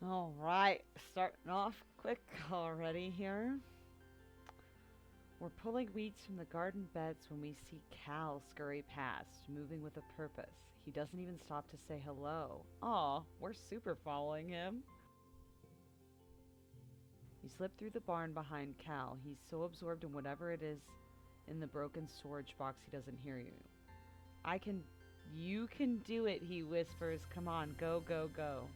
All right, starting off quick already here. We're pulling weeds from the garden beds when we see Cal scurry past, moving with a purpose. He doesn't even stop to say hello. Aw, we're super following him. You slip through the barn behind Cal. He's so absorbed in whatever it is in the broken storage box he doesn't hear you. I can. You can do it, he whispers. Come on, go, go, go.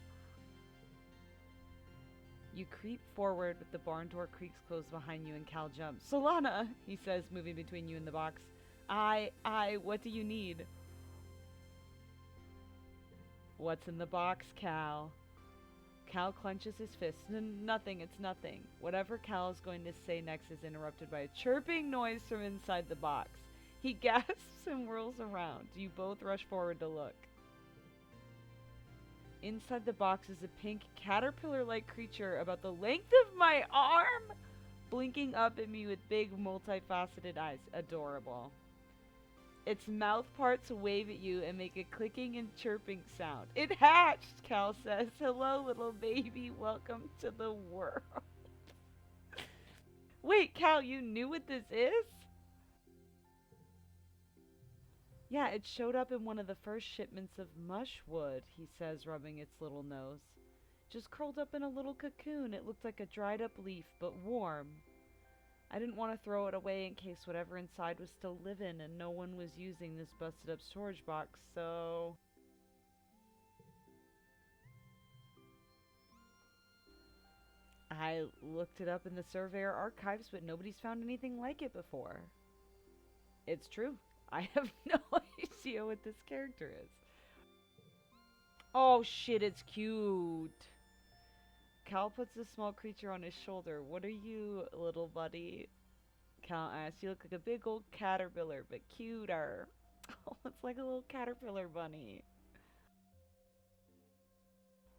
You creep forward with the barn door creaks closed behind you and Cal jumps. Solana, he says, moving between you and the box. What do you need? What's in the box, Cal? Cal clenches his fists. Nothing, it's nothing. Whatever Cal is going to say next is interrupted by a chirping noise from inside the box. He gasps and whirls around. You both rush forward to look. Inside the box is a pink caterpillar-like creature about the length of my arm, blinking up at me with big multifaceted eyes. Adorable. Its mouth parts wave at you and make a clicking and chirping sound. It hatched, Cal says. Hello, little baby. Welcome to the world. Wait, Cal, you knew what this is? Yeah, it showed up in one of the first shipments of mushwood, he says, rubbing its little nose. Just curled up in a little cocoon. It looked like a dried up leaf, but warm. I didn't want to throw it away in case whatever inside was still living and no one was using this busted up storage box, so... I looked it up in the Surveyor archives, but nobody's found anything like it before. It's true. I have no idea what this character is. Oh shit, it's cute. Cal puts the small creature on his shoulder. What are you, little buddy? Cal asks. You look like a big old caterpillar, but cuter. Oh, it's like a little caterpillar bunny.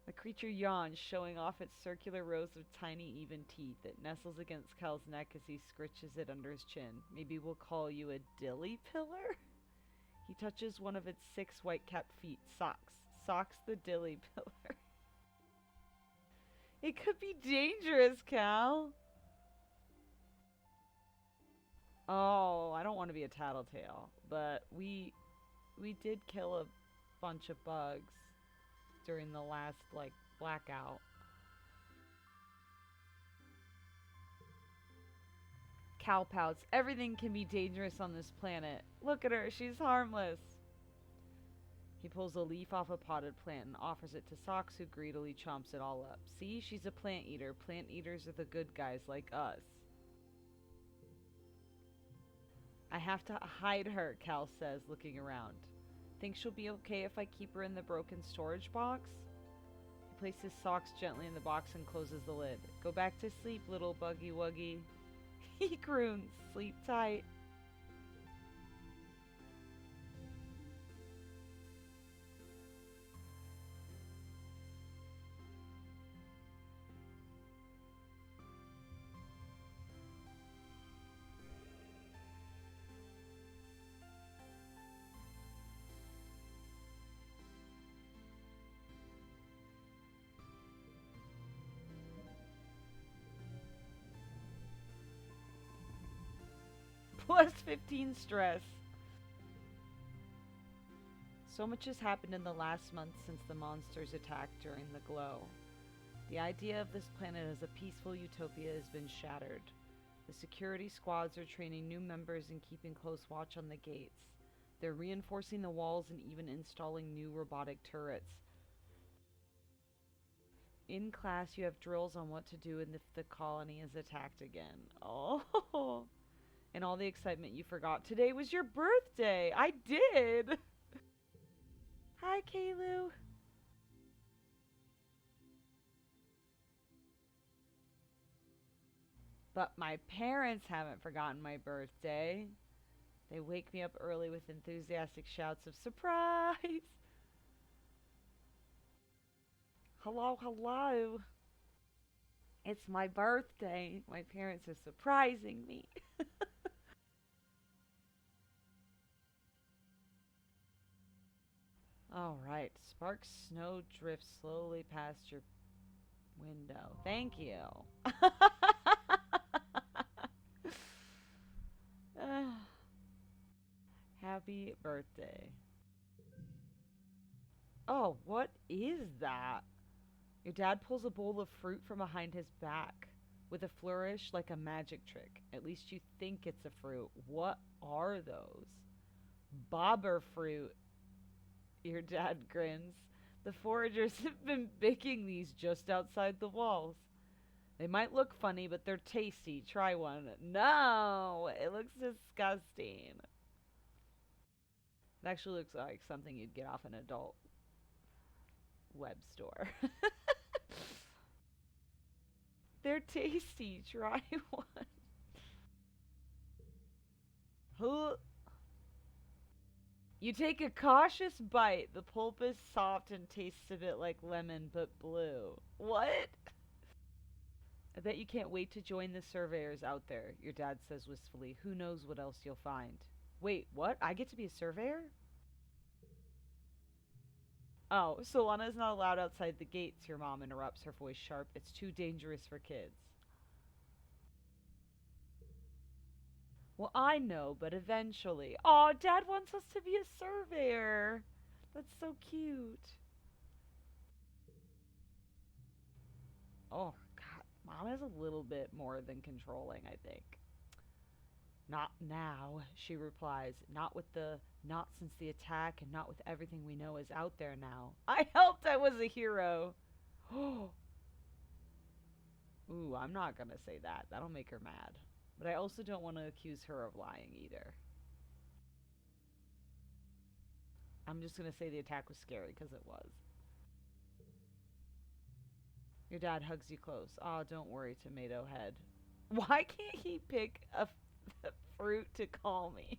The creature yawns, showing off its circular rows of tiny, even teeth. It nestles against Cal's neck as he scritches it under his chin. Maybe we'll call you a dilly pillar? He touches one of its 6 white-capped feet. Socks. Socks the dilly pillar. It could be dangerous, Cal. Oh, I don't want to be a tattletale, but we did kill a bunch of bugs during the last, like, blackout. Cal pouts. Everything can be dangerous on this planet. Look at her, she's harmless. He pulls a leaf off a potted plant and offers it to Socks, who greedily chomps it all up. See, she's a plant eater. Plant eaters are the good guys like us. I have to hide her, Cal says, looking around. Think she'll be okay if I keep her in the broken storage box? He places Socks gently in the box and closes the lid. Go back to sleep, little buggy wuggy. He croons. Sleep tight. Plus 15 stress. So much has happened in the last month since the monsters attacked during the glow. The idea of this planet as a peaceful utopia has been shattered. The security squads are training new members and keeping close watch on the gates. They're reinforcing the walls and even installing new robotic turrets. In class, you have drills on what to do if the colony is attacked again. Oh, and all the excitement you forgot. Today was your birthday. I did. Hi, Kalu. But my parents haven't forgotten my birthday. They wake me up early with enthusiastic shouts of surprise. Hello, hello. It's my birthday. My parents are surprising me. All right. Sparks snow drifts slowly past your Window. Thank you. Happy birthday. Oh, what is that? Your dad pulls a bowl of fruit from behind his back with a flourish like a magic trick. At least you think it's a fruit. What are those? Bobber fruit. Your dad grins. The foragers have been baking these just outside the walls. They might look funny, but they're tasty. Try one. No, it looks disgusting. It actually looks like something you'd get off an adult web store. They're tasty. Try one. Huh. You take a cautious bite. The pulp is soft and tastes a bit like lemon, but blue. What? I bet you can't wait to join the surveyors out there, your dad says wistfully. Who knows what else you'll find? Wait, what? I get to be a surveyor? Oh, Solana's not allowed outside the gates, your mom interrupts, her voice sharp. It's too dangerous for kids. Well, I know, but eventually. Aw, Dad wants us to be a surveyor. That's so cute. Oh, God. Mom is a little bit more than controlling, I think. Not now, she replies. Not since the attack and not with everything we know is out there now. I helped, I was a hero. Ooh, I'm not gonna say that. That'll make her mad. But I also don't want to accuse her of lying either. I'm just gonna say the attack was scary because it was. Your dad hugs you close. Aw, don't worry, tomato head. Why can't he pick a fruit to call me?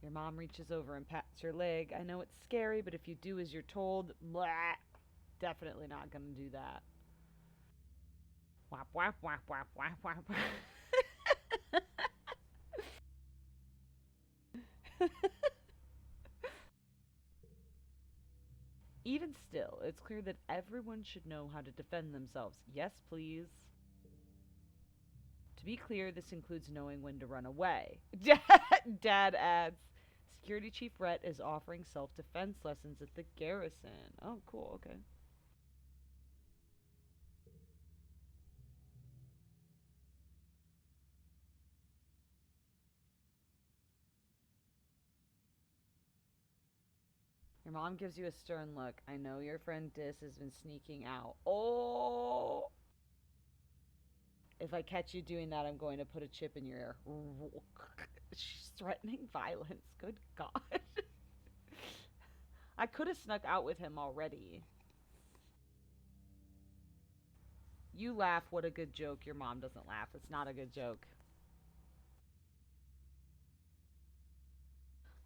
Your mom reaches over and pats your leg. I know it's scary, but if you do as you're told, blah, definitely not gonna do that. Whap, whap, whap, whap, whap, whap. Even still, it's clear that everyone should know how to defend themselves. Yes, please. To be clear, this includes knowing when to run away. Dad adds, Security Chief Rhett is offering self-defense lessons at the garrison. Oh, cool, okay. Your mom gives you a stern look. I know your friend Dis has been sneaking out. Oh! If I catch you doing that, I'm going to put a chip in your ear. She's threatening violence. Good God. I could have snuck out with him already. You laugh. What a good joke. Your mom doesn't laugh. It's not a good joke.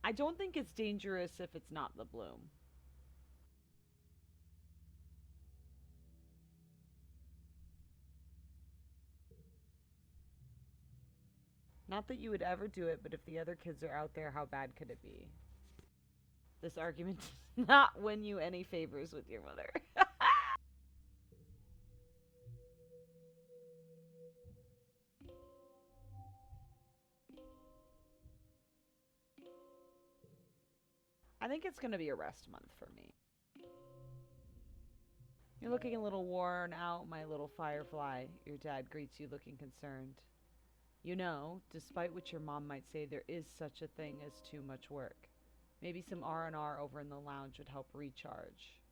I don't think it's dangerous if it's not the bloom. Not that you would ever do it, but if the other kids are out there, how bad could it be? This argument does not win you any favors with your mother. I think it's going to be a rest month for me. You're looking a little worn out, my little firefly. Your dad greets you looking concerned. You know, despite what your mom might say, there is such a thing as too much work. Maybe some R&R over in the lounge would help recharge.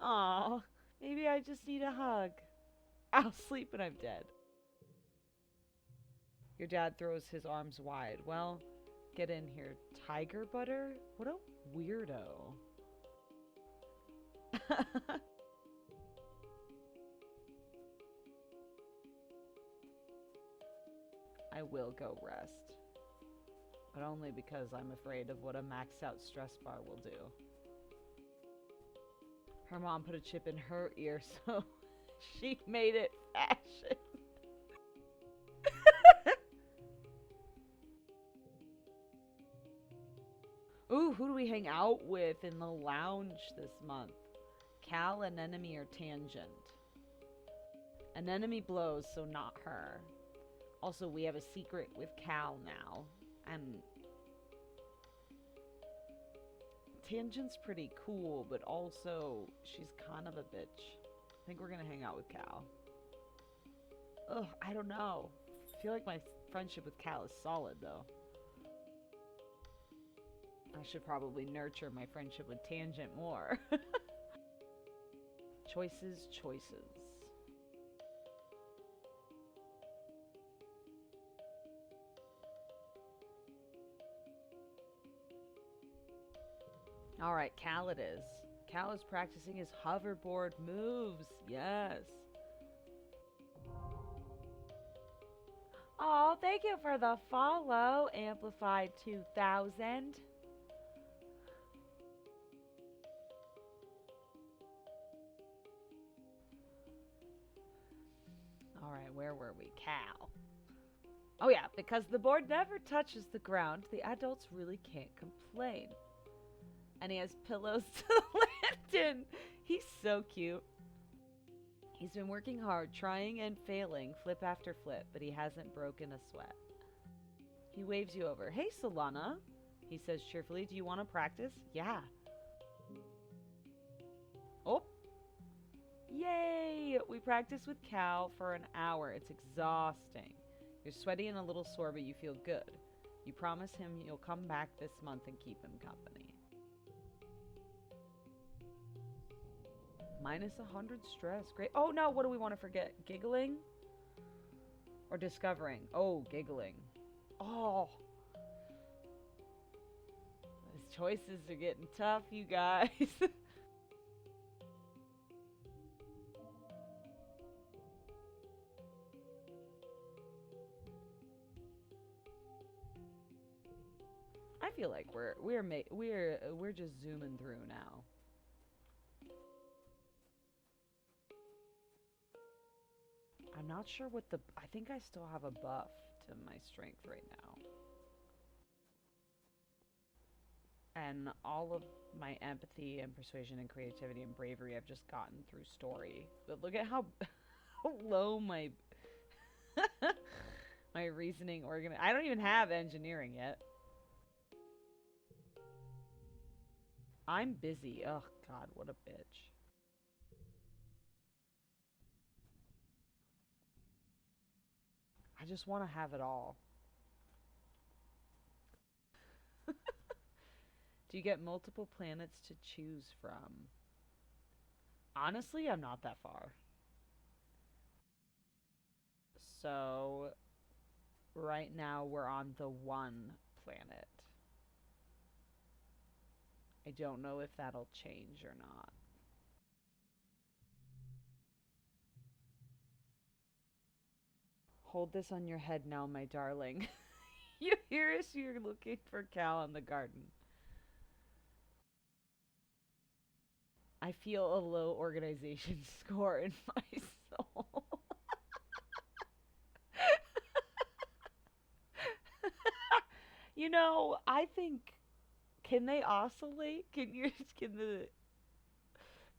Aw, maybe I just need a hug. I'll sleep when I'm dead. Your dad throws his arms wide. Well, get in here. Tiger butter? What a weirdo. I will go rest. But only because I'm afraid of what a maxed out stress bar will do. Her mom put a chip in her ear, so she made it fashion. Ooh, who do we hang out with in the lounge this month? Cal, Anemone, or Tangent? Anemone blows, so not her. Also, we have a secret with Cal now. And Tangent's pretty cool, but also she's kind of a bitch. I think we're gonna hang out with Cal. Ugh, I don't know. I feel like my friendship with Cal is solid, though. I should probably nurture my friendship with Tangent more. Choices, choices. Alright, Cal it is. Cal is practicing his hoverboard moves. Yes. Oh, thank you for the follow, Amplified 2000. Alright, where were we? Cal. Oh, yeah, because the board never touches the ground, the adults really can't complain. And he has pillows to land in. He's so cute. He's been working hard, trying and failing, flip after flip, but he hasn't broken a sweat. He waves you over. Hey, Solana, he says cheerfully. Do you want to practice? Yeah. Oh. Yay! We practice with Cal for an hour. It's exhausting. You're sweaty and a little sore, but you feel good. You promise him you'll come back this month and keep him company. Minus 100 stress. Great. Oh, no. What do we want to forget? Giggling? Or discovering? Oh, giggling. Oh. These choices are getting tough, you guys. I feel like we're just zooming through now. I'm not sure what the I think I still have a buff to my strength right now. And all of my empathy and persuasion and creativity and bravery I've just gotten through story. But look at how low my my reasoning I don't even have engineering yet. I'm busy. Oh god, what a bitch. I just want to have it all. Do you get multiple planets to choose from? Honestly, I'm not that far. So, right now we're on the one planet. I don't know if that'll change or not. Hold this on your head now, my darling. You hear us? You're looking for Cal in the garden. I feel a low organization score in my soul. You know, I think can they oscillate? Can the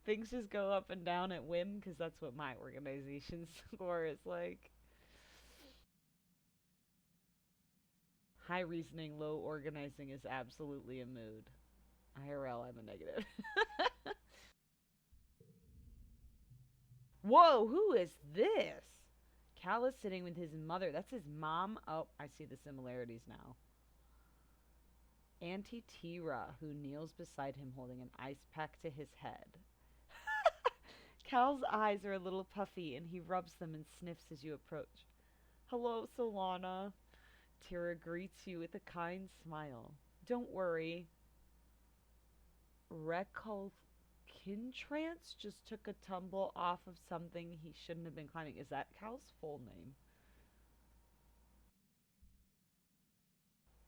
things just go up and down at whim? Because that's what my organization score is like. High reasoning, low organizing is absolutely a mood. IRL, I'm a negative. Whoa, who is this? Cal is sitting with his mother. That's his mom. Oh, I see the similarities now. Auntie Tira, who kneels beside him holding an ice pack to his head. Cal's eyes are a little puffy and he rubs them and sniffs as you approach. Hello, Solana. Tira greets you with a kind smile. Don't worry. Recolkintrance just took a tumble off of something he shouldn't have been climbing. Is that Cal's full name?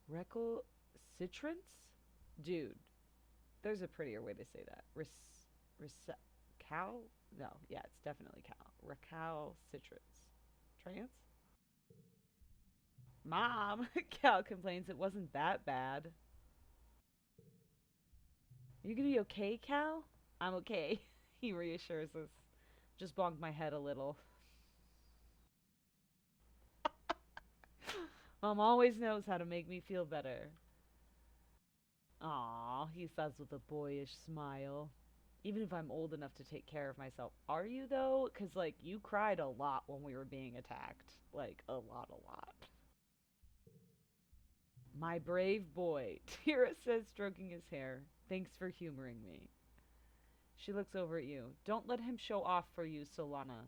Recalcitrance? Dude, there's a prettier way to say that. Cal? No, yeah, it's definitely Cal. Recalcitrance. Trance? Mom! Cal complains it wasn't that bad. Are you gonna be okay, Cal? I'm okay, he reassures us. Just bonked my head a little. Mom always knows how to make me feel better. Aw, he says with a boyish smile. Even if I'm old enough to take care of myself. Are you, though? Because, like, you cried a lot when we were being attacked. Like, a lot, a lot. My brave boy, Tira says, stroking his hair. Thanks for humoring me. She looks over at you. Don't let him show off for you, Solana.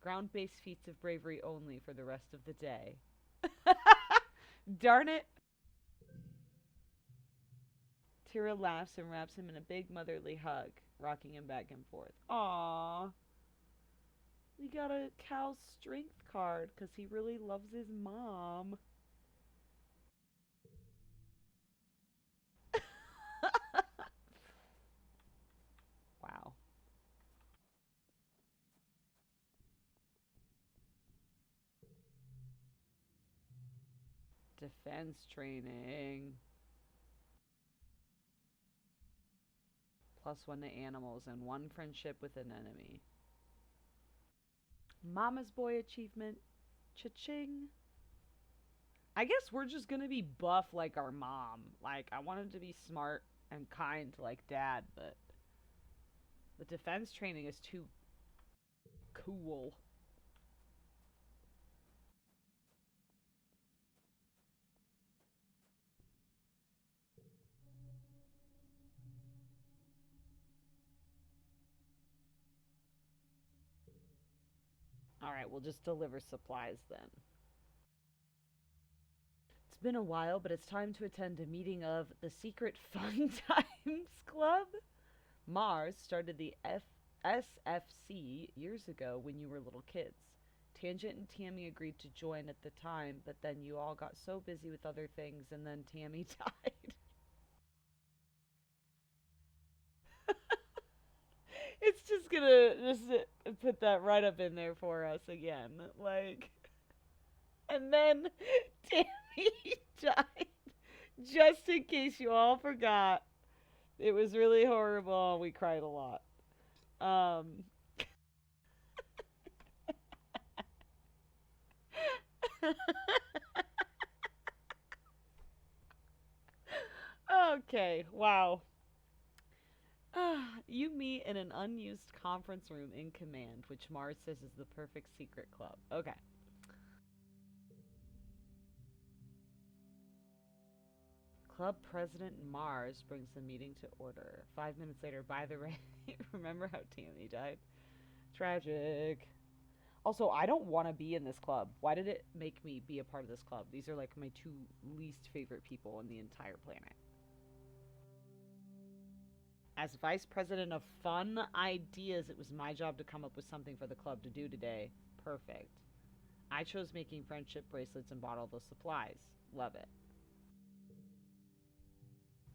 Ground based feats of bravery only for the rest of the day. Darn it. Tira laughs and wraps him in a big motherly hug, rocking him back and forth. Aww. We got a Cal's strength card because he really loves his mom. Wow. Defense training. +1 to animals and 1 friendship with an enemy. Mama's boy achievement. Cha-ching. I guess we're just gonna be buff like our mom. Like, I wanted to be smart and kind like dad, but the defense training is too cool. Alright, we'll just deliver supplies then. It's been a while, but it's time to attend a meeting of the Secret Fun Times Club. Mars started the SFC years ago when you were little kids. Tangent and Tammy agreed to join at the time, but then you all got so busy with other things, and then Tammy died. It's just gonna just put that right up in there for us again. Like, and then Tammy died. Just in case you all forgot. It was really horrible. We cried a lot. Um, okay, wow. You meet in an unused conference room in command, which Mars says is the perfect secret club. Okay. Club President Mars brings the meeting to order. 5 minutes later, by the way, remember how Tammy died? Tragic. Also, I don't want to be in this club. Why did it make me be a part of this club? These are like my two least favorite people on the entire planet. As vice president of fun ideas, it was my job to come up with something for the club to do today. Perfect. I chose making friendship bracelets and bought all the supplies. Love it.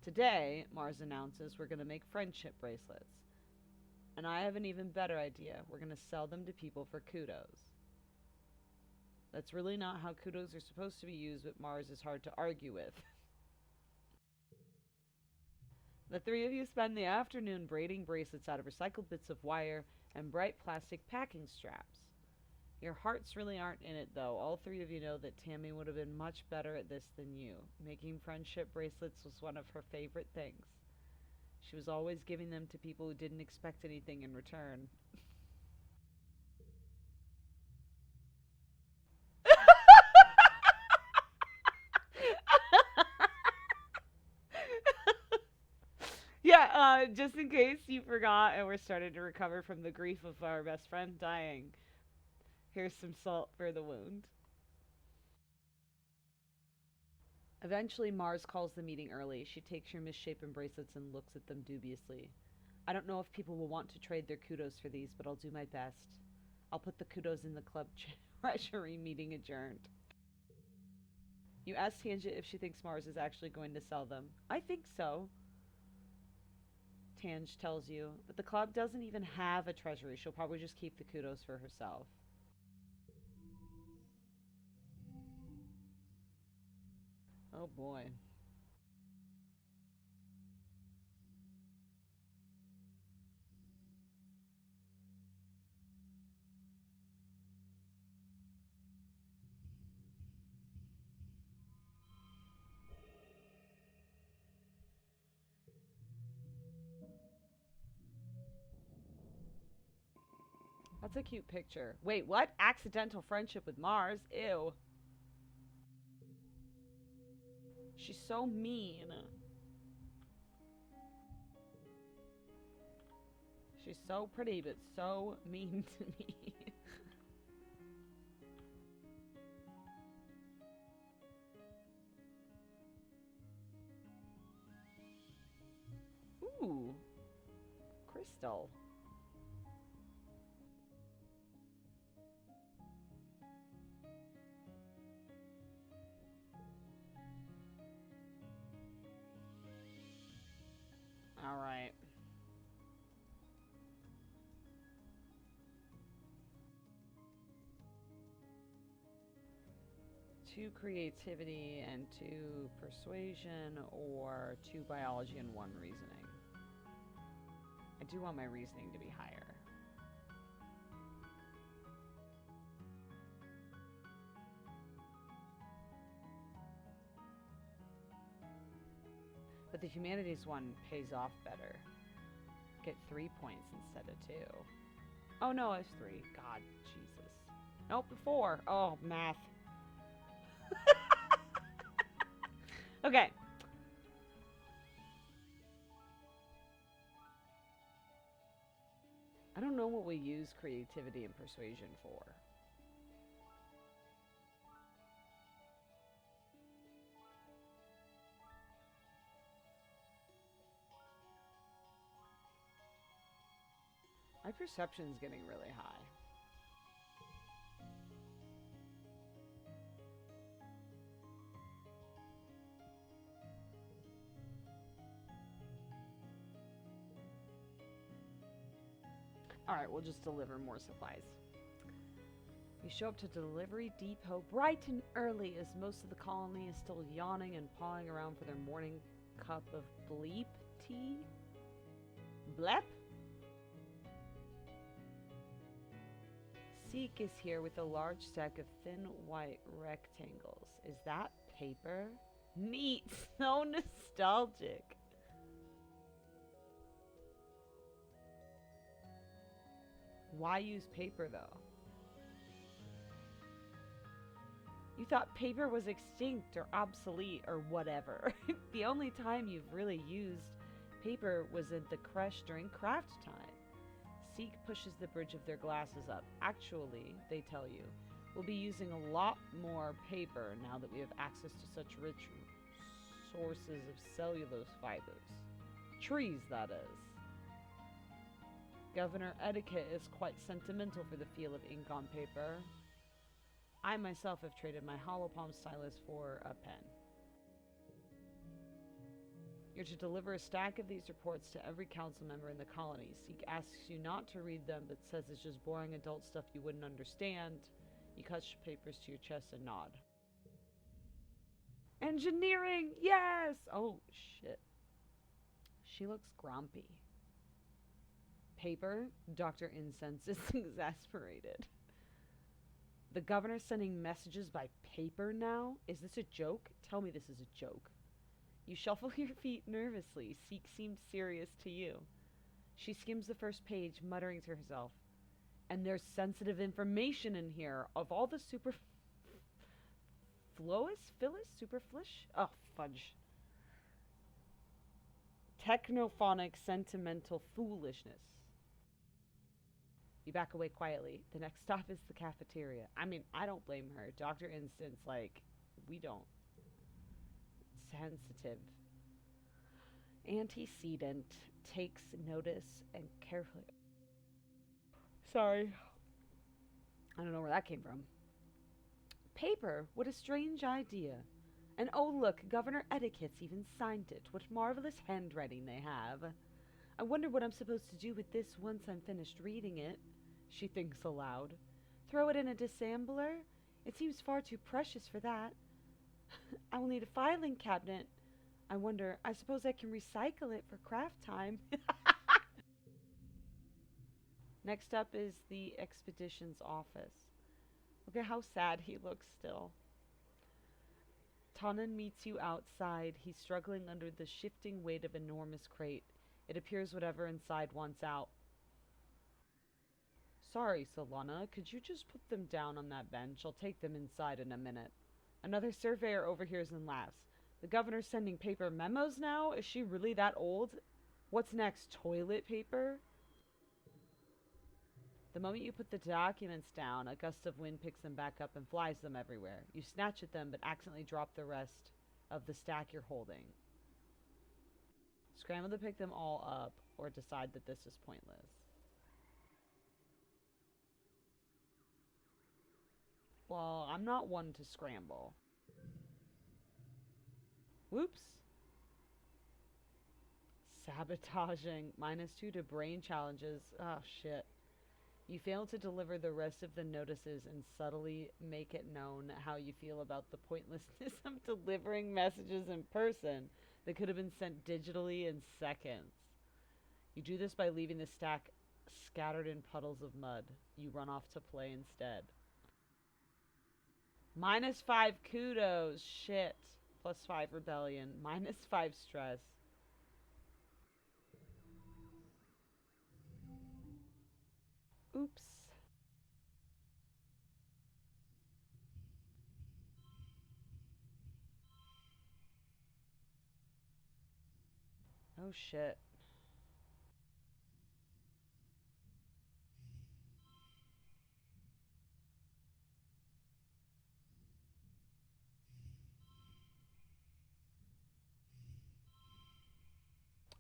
Today, Mars announces we're going to make friendship bracelets. And I have an even better idea. We're going to sell them to people for kudos. That's really not how kudos are supposed to be used, but Mars is hard to argue with. The three of you spend the afternoon braiding bracelets out of recycled bits of wire and bright plastic packing straps. Your hearts really aren't in it, though. All three of you know that Tammy would have been much better at this than you. Making friendship bracelets was one of her favorite things. She was always giving them to people who didn't expect anything in return. Yeah, just in case you forgot and we're starting to recover from the grief of our best friend dying, here's some salt for the wound. Eventually, Mars calls the meeting early. She takes your misshapen bracelets and looks at them dubiously. I don't know if people will want to trade their kudos for these, but I'll do my best. I'll put the kudos in the club treasury. Meeting adjourned. You ask Tangent if she thinks Mars is actually going to sell them. I think so, Tange tells you, but the club doesn't even have a treasury. She'll probably just keep the kudos for herself. Oh boy. That's a cute picture. Wait, what? Accidental friendship with Mars? Ew. She's so mean. She's so pretty, but so mean to me. Ooh, crystal. All right. Two creativity and two persuasion, or two biology and one reasoning. I do want my reasoning to be higher. But the humanities one pays off better. Get 3 points instead of 2. Oh no, it's 3. God, Jesus. Nope, 4. Oh, math. Okay. I don't know what we use creativity and persuasion for. My perception's getting really high. Alright, we'll just deliver more supplies. You show up to Delivery Depot bright and early as most of the colony is still yawning and pawing around for their morning cup of bleep tea. Blep? Seek is here with a large stack of thin white rectangles. Is that paper? Neat! So nostalgic. Why use paper though? You thought paper was extinct or obsolete or whatever. The only time you've really used paper was at the creche during craft time. Seek pushes the bridge of their glasses up. Actually, they tell you, we'll be using a lot more paper now that we have access to such rich sources of cellulose fibers. Trees, that is. Governor Etiquette is quite sentimental for the feel of ink on paper. I myself have traded my hollow palm stylus for a pen. You're to deliver a stack of these reports to every council member in the colony. Seek asks you not to read them, but says it's just boring adult stuff you wouldn't understand. You clutch papers to your chest and nod. Engineering! Yes! Oh, shit. She looks grumpy. Paper? Dr. Incense is exasperated. The governor's sending messages by paper now? Is this a joke? Tell me this is a joke. You shuffle your feet nervously. Seek seems serious to you. She skims the first page, muttering to herself. And there's sensitive information in here. Of all the superfluous? Oh, fudge. Technophonic sentimental foolishness. You back away quietly. The next stop is the cafeteria. I mean, I don't blame her. Dr. Instance, like, we don't. Sensitive. Antecedent takes notice and carefully. Sorry. I don't know where that came from. Paper? What a strange idea. And oh look, Governor Etiquette's even signed it. What marvelous handwriting they have. I wonder what I'm supposed to do with this once I'm finished reading it, she thinks aloud. Throw it in a dissembler? It seems far too precious for that. I will need a filing cabinet. I wonder, I suppose I can recycle it for craft time. Next up is the expedition's office. Look at how sad he looks still. Tannen meets you outside. He's struggling under the shifting weight of an enormous crate. It appears whatever inside wants out. Sorry, Solana, could you just put them down on that bench? I'll take them inside in a minute. Another surveyor overhears and laughs. The governor's sending paper memos now? Is she really that old? What's next, toilet paper? The moment you put the documents down, a gust of wind picks them back up and flies them everywhere. You snatch at them, but accidentally drop the rest of the stack you're holding. Scramble to pick them all up, or decide that this is pointless. Well, I'm not one to scramble. Whoops. Sabotaging. -2 to brain challenges. Oh, shit. You fail to deliver the rest of the notices and subtly make it known how you feel about the pointlessness of delivering messages in person that could have been sent digitally in seconds. You do this by leaving the stack scattered in puddles of mud. You run off to play instead. -5 kudos. Shit. +5 rebellion. -5 stress. Oops. Oh shit.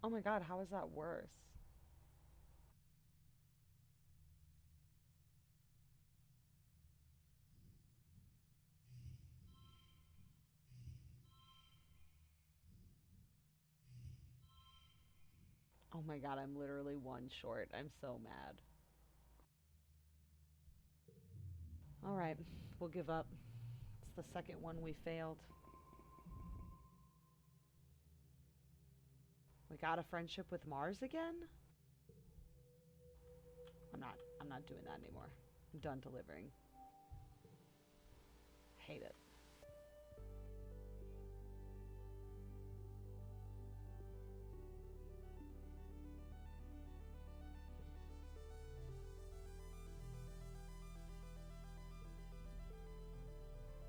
Oh my god, how is that worse? Oh my god, I'm literally one short. I'm so mad. Alright, we'll give up. It's the second one we failed. We got a friendship with Mars again? I'm not doing that anymore. I'm done delivering. Hate it.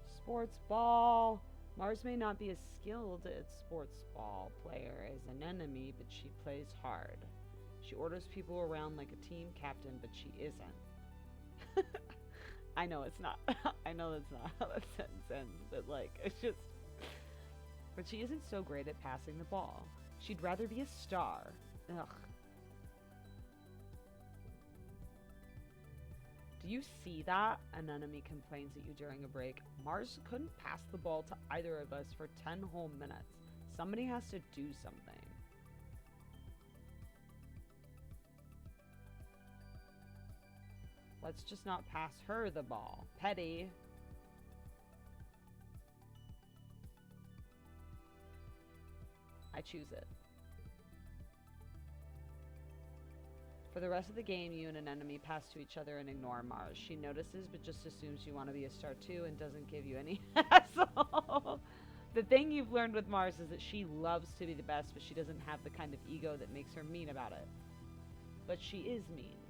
Sports ball. Mars may not be as skilled at sports ball player as an enemy, but she plays hard. She orders people around like a team captain, but she isn't. I know it's not. I know that's not how that sentence ends, but like, it's just. But she isn't so great at passing the ball. She'd rather be a star. Ugh. Do you see that? An enemy complains at you during a break. Mars couldn't pass the ball to either of us for 10 whole minutes. Somebody has to do something. Let's just not pass her the ball. Petty. I choose it. For the rest of the game, you and an enemy pass to each other and ignore Mars. She notices, but just assumes you want to be a star too and doesn't give you any hassle. The thing you've learned with Mars is that she loves to be the best, but she doesn't have the kind of ego that makes her mean about it. But she is mean.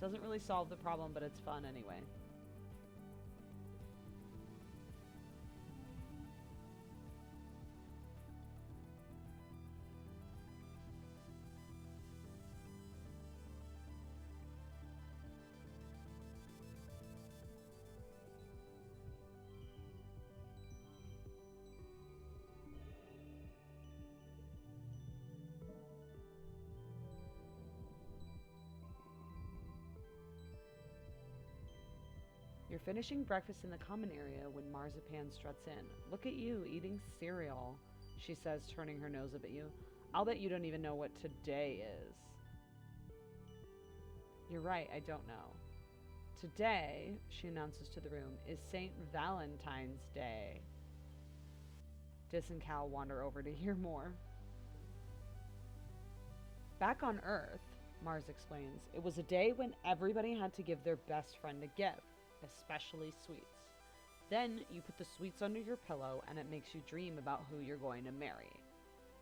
Doesn't really solve the problem, but it's fun anyway. You're finishing breakfast in the common area when Marzipan struts in. Look at you, eating cereal, she says, turning her nose up at you. I'll bet you don't even know what today is. You're right, I don't know. Today, she announces to the room, is St. Valentine's Day. Dis and Cal wander over to hear more. Back on Earth, Mars explains, it was a day when everybody had to give their best friend a gift, especially sweets. Then you put the sweets under your pillow and it makes you dream about who you're going to marry.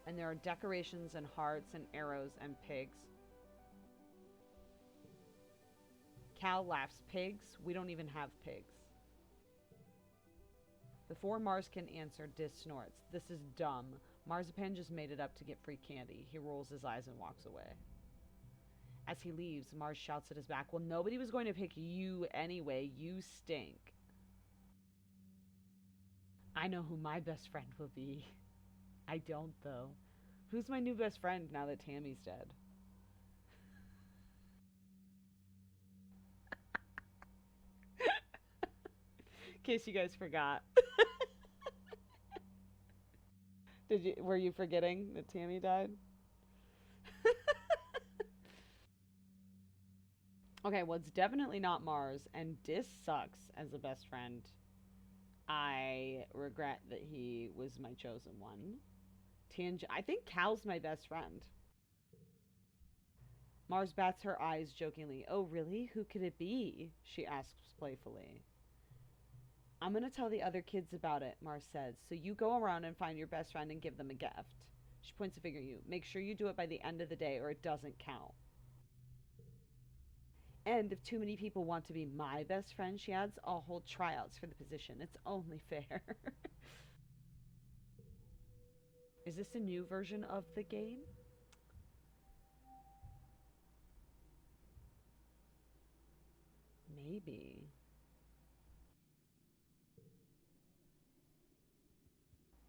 And there are decorations and hearts and arrows and pigs. Cal laughs. Pigs? We don't even have pigs. Before Mars can answer, Dis snorts. This is dumb. Marzipan just made it up to get free candy. He rolls his eyes and walks away. As he leaves, Mars shouts at his back, well, nobody was going to pick you anyway. You stink. I know who my best friend will be. I don't, though. Who's my new best friend now that Tammy's dead? In case you guys forgot. Were you forgetting that Tammy died? Okay, well, it's definitely not Mars, and Dis sucks as a best friend. I regret that he was my chosen one. I think Cal's my best friend. Mars bats her eyes jokingly. Oh, really? Who could it be? She asks playfully. I'm going to tell the other kids about it, Mars says. So you go around and find your best friend and give them a gift. She points a finger at you. Make sure you do it by the end of the day or it doesn't count. And if too many people want to be my best friend, she adds, I'll hold tryouts for the position. It's only fair. Is this a new version of the game? Maybe.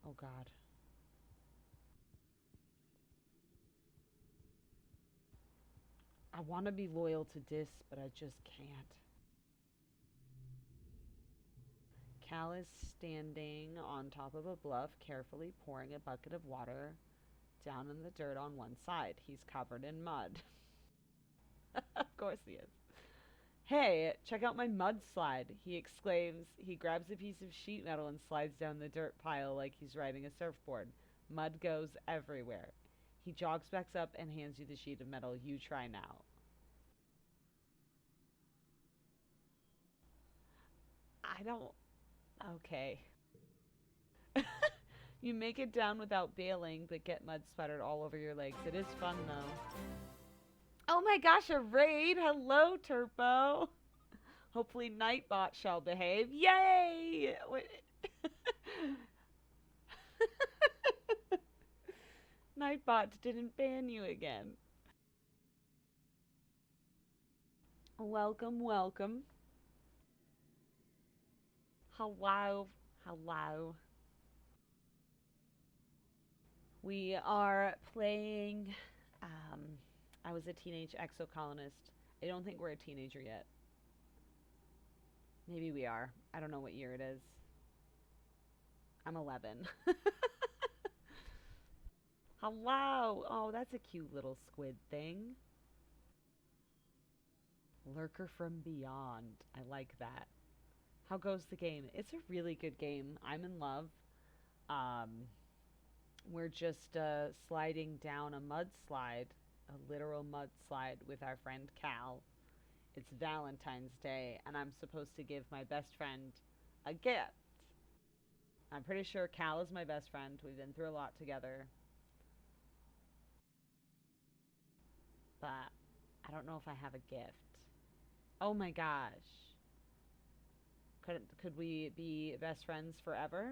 Oh, God. I want to be loyal to Dis, but I just can't. Cal is standing on top of a bluff, carefully pouring a bucket of water down in the dirt on one side. He's covered in mud. Of course he is. Hey, check out my mudslide, he exclaims. He grabs a piece of sheet metal and slides down the dirt pile like he's riding a surfboard. Mud goes everywhere. He jogs back up and hands you the sheet of metal. You try now. I don't... Okay. You make it down without bailing, but get mud splattered all over your legs. It is fun, though. Oh my gosh, a raid! Hello, Turbo! Hopefully Nightbot shall behave. Yay! Nightbot didn't ban you again. Welcome, welcome. Hello. Hello. We are playing, I was a teenage exocolonist. I don't think we're a teenager yet. Maybe we are. I don't know what year it is. I'm 11. Hello. Oh, that's a cute little squid thing. Lurker from Beyond. I like that. How goes the game? It's a really good game. I'm in love. Um, we're just sliding down a mudslide, a literal mudslide with our friend Cal. It's Valentine's Day, and I'm supposed to give my best friend a gift. I'm pretty sure Cal is my best friend. We've been through a lot together. But I don't know if I have a gift. Oh my gosh. Could we be best friends forever?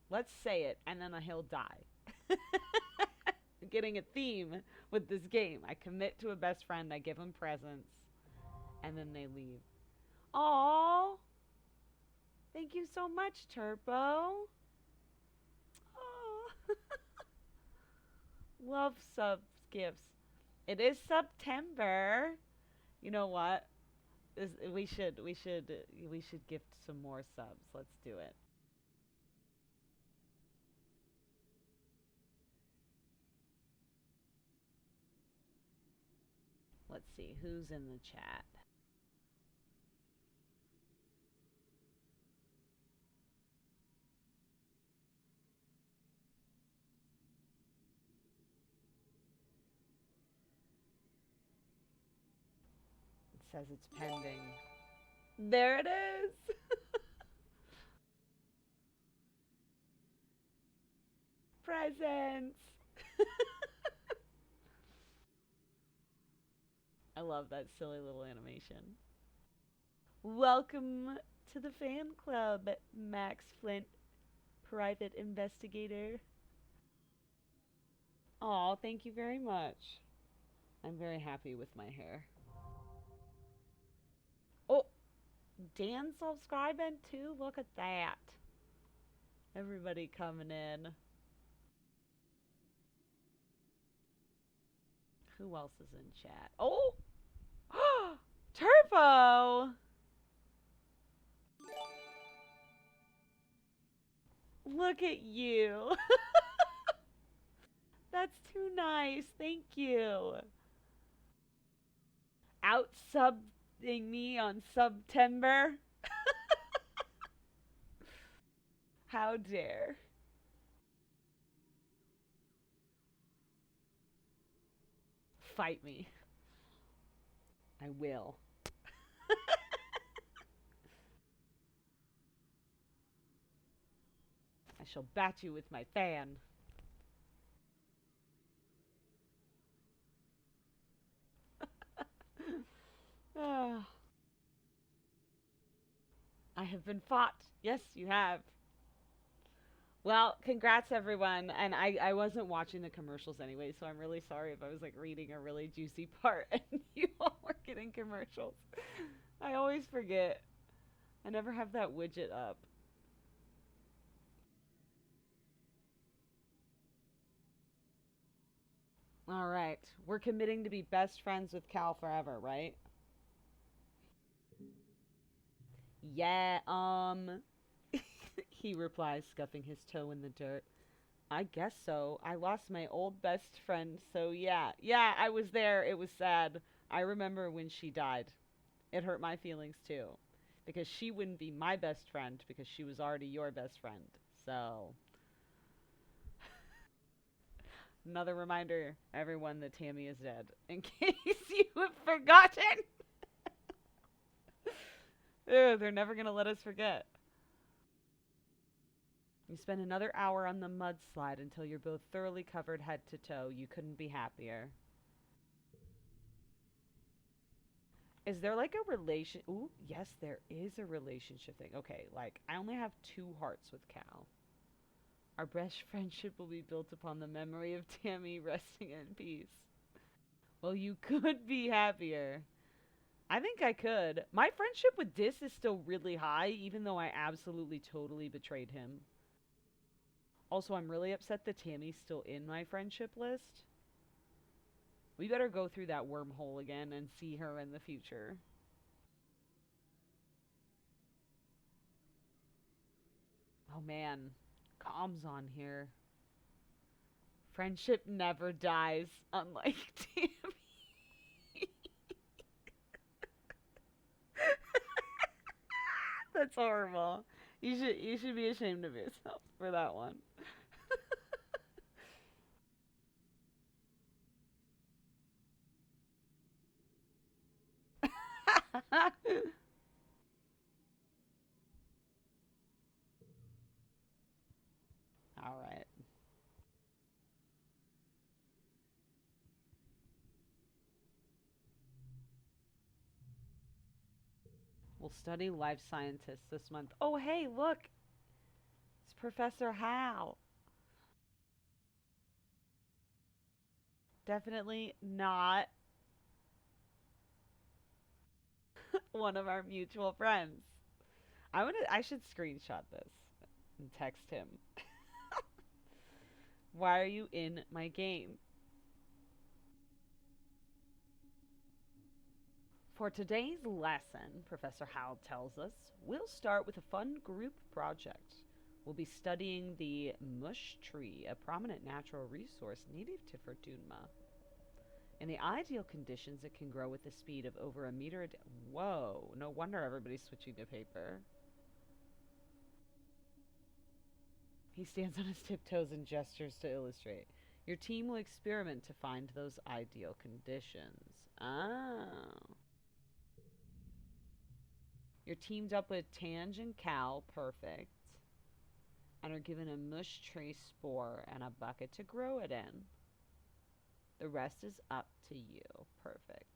Let's say it, and then he'll die. I'm getting a theme with this game. I commit to a best friend, I give him presents, and then they leave. Aww. Thank you so much, Turbo. Aww. Love subs gifts. It is September. You know what? We should gift some more subs. Let's do it. Let's see who's in the chat. It says it's pending. There it is. Presents. I love that silly little animation. Welcome to the fan club, Max Flint, private investigator. Aw, thank you very much. I'm very happy with my hair. Oh, Dan's subscribing too? Look at that. Everybody coming in. Who else is in chat? Oh! Turbo! Look at you. That's too nice. Thank you. Out subbing me on September. How dare. Fight me. I will. I shall bat you with my fan. Ah, I have been fought. Yes, you have. Well, congrats everyone. And I wasn't watching the commercials anyway, so I'm really sorry if I was like reading a really juicy part and you all were getting commercials. I always forget. I never have that widget up. All right. We're committing to be best friends with Cal forever, right? Yeah, he replies, scuffing his toe in the dirt. I guess so. I lost my old best friend, so yeah. Yeah, I was there. It was sad. I remember when she died. It hurt my feelings too. Because she wouldn't be my best friend because she was already your best friend. So, another reminder, everyone, that Tammy is dead. In case you have forgotten. Ugh, they're never going to let us forget. You spend another hour on the mudslide until you're both thoroughly covered head to toe. You couldn't be happier. Is there like a relation? Ooh, yes, there is a relationship thing. Okay, like I only have 2 hearts with Cal. Our best friendship will be built upon the memory of Tammy resting in peace. Well, you could be happier. I think I could. My friendship with Dis is still really high, even though I absolutely totally betrayed him. Also, I'm really upset that Tammy's still in my friendship list. We better go through that wormhole again and see her in the future. Oh man, Calm's on here. Friendship never dies, unlike Tammy. That's horrible. You should be ashamed of yourself for that one. All right. We'll study life scientists this month. Oh, hey, look. It's Professor Hal. Definitely not one of our mutual friends. I should screenshot this and text him. Why are you in my game? For today's lesson, Professor Howell tells us, we'll start with a fun group project. We'll be studying the mush tree, a prominent natural resource native to Fortuna. In the ideal conditions, it can grow with the speed of over a meter a day. Whoa, no wonder everybody's switching to paper. He stands on his tiptoes and gestures to illustrate. Your team will experiment to find those ideal conditions. Oh. You're teamed up with Tange and Cal, perfect, and are given a mush tree spore and a bucket to grow it in. The rest is up to you, perfect.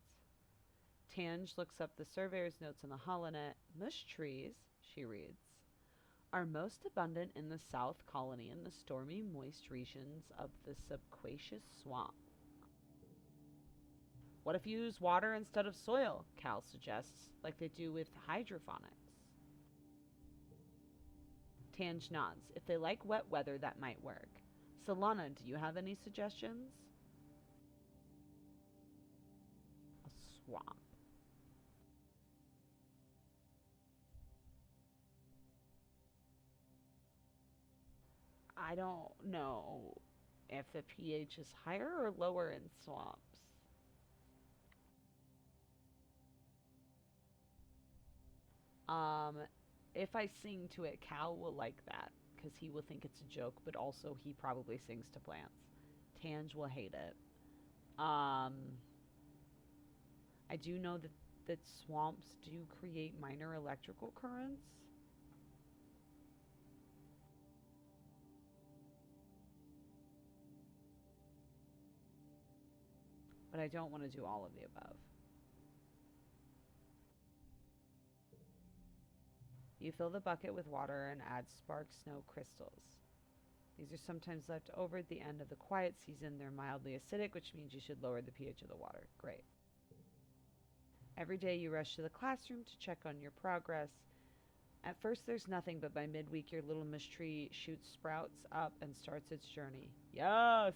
Tange looks up the surveyor's notes in the holonet. Mush trees, she reads, are most abundant in the South Colony in the stormy, moist regions of the subquacious swamp. What if you use water instead of soil? Cal suggests, like they do with hydroponics. Tange nods. If they like wet weather, that might work. Solana, do you have any suggestions? A swamp. I don't know if the pH is higher or lower in swamps. Um, if I sing to it, Cal will like that because he will think it's a joke, but also he probably sings to plants. Tange will hate it. Um, I do know that swamps do create minor electrical currents. But I don't want to do all of the above. You fill the bucket with water and add spark snow crystals. These are sometimes left over at the end of the quiet season. They're mildly acidic, which means you should lower the pH of the water. Great. Every day you rush to the classroom to check on your progress. At first there's nothing, but by midweek your little mush tree shoots sprouts up and starts its journey. Yes!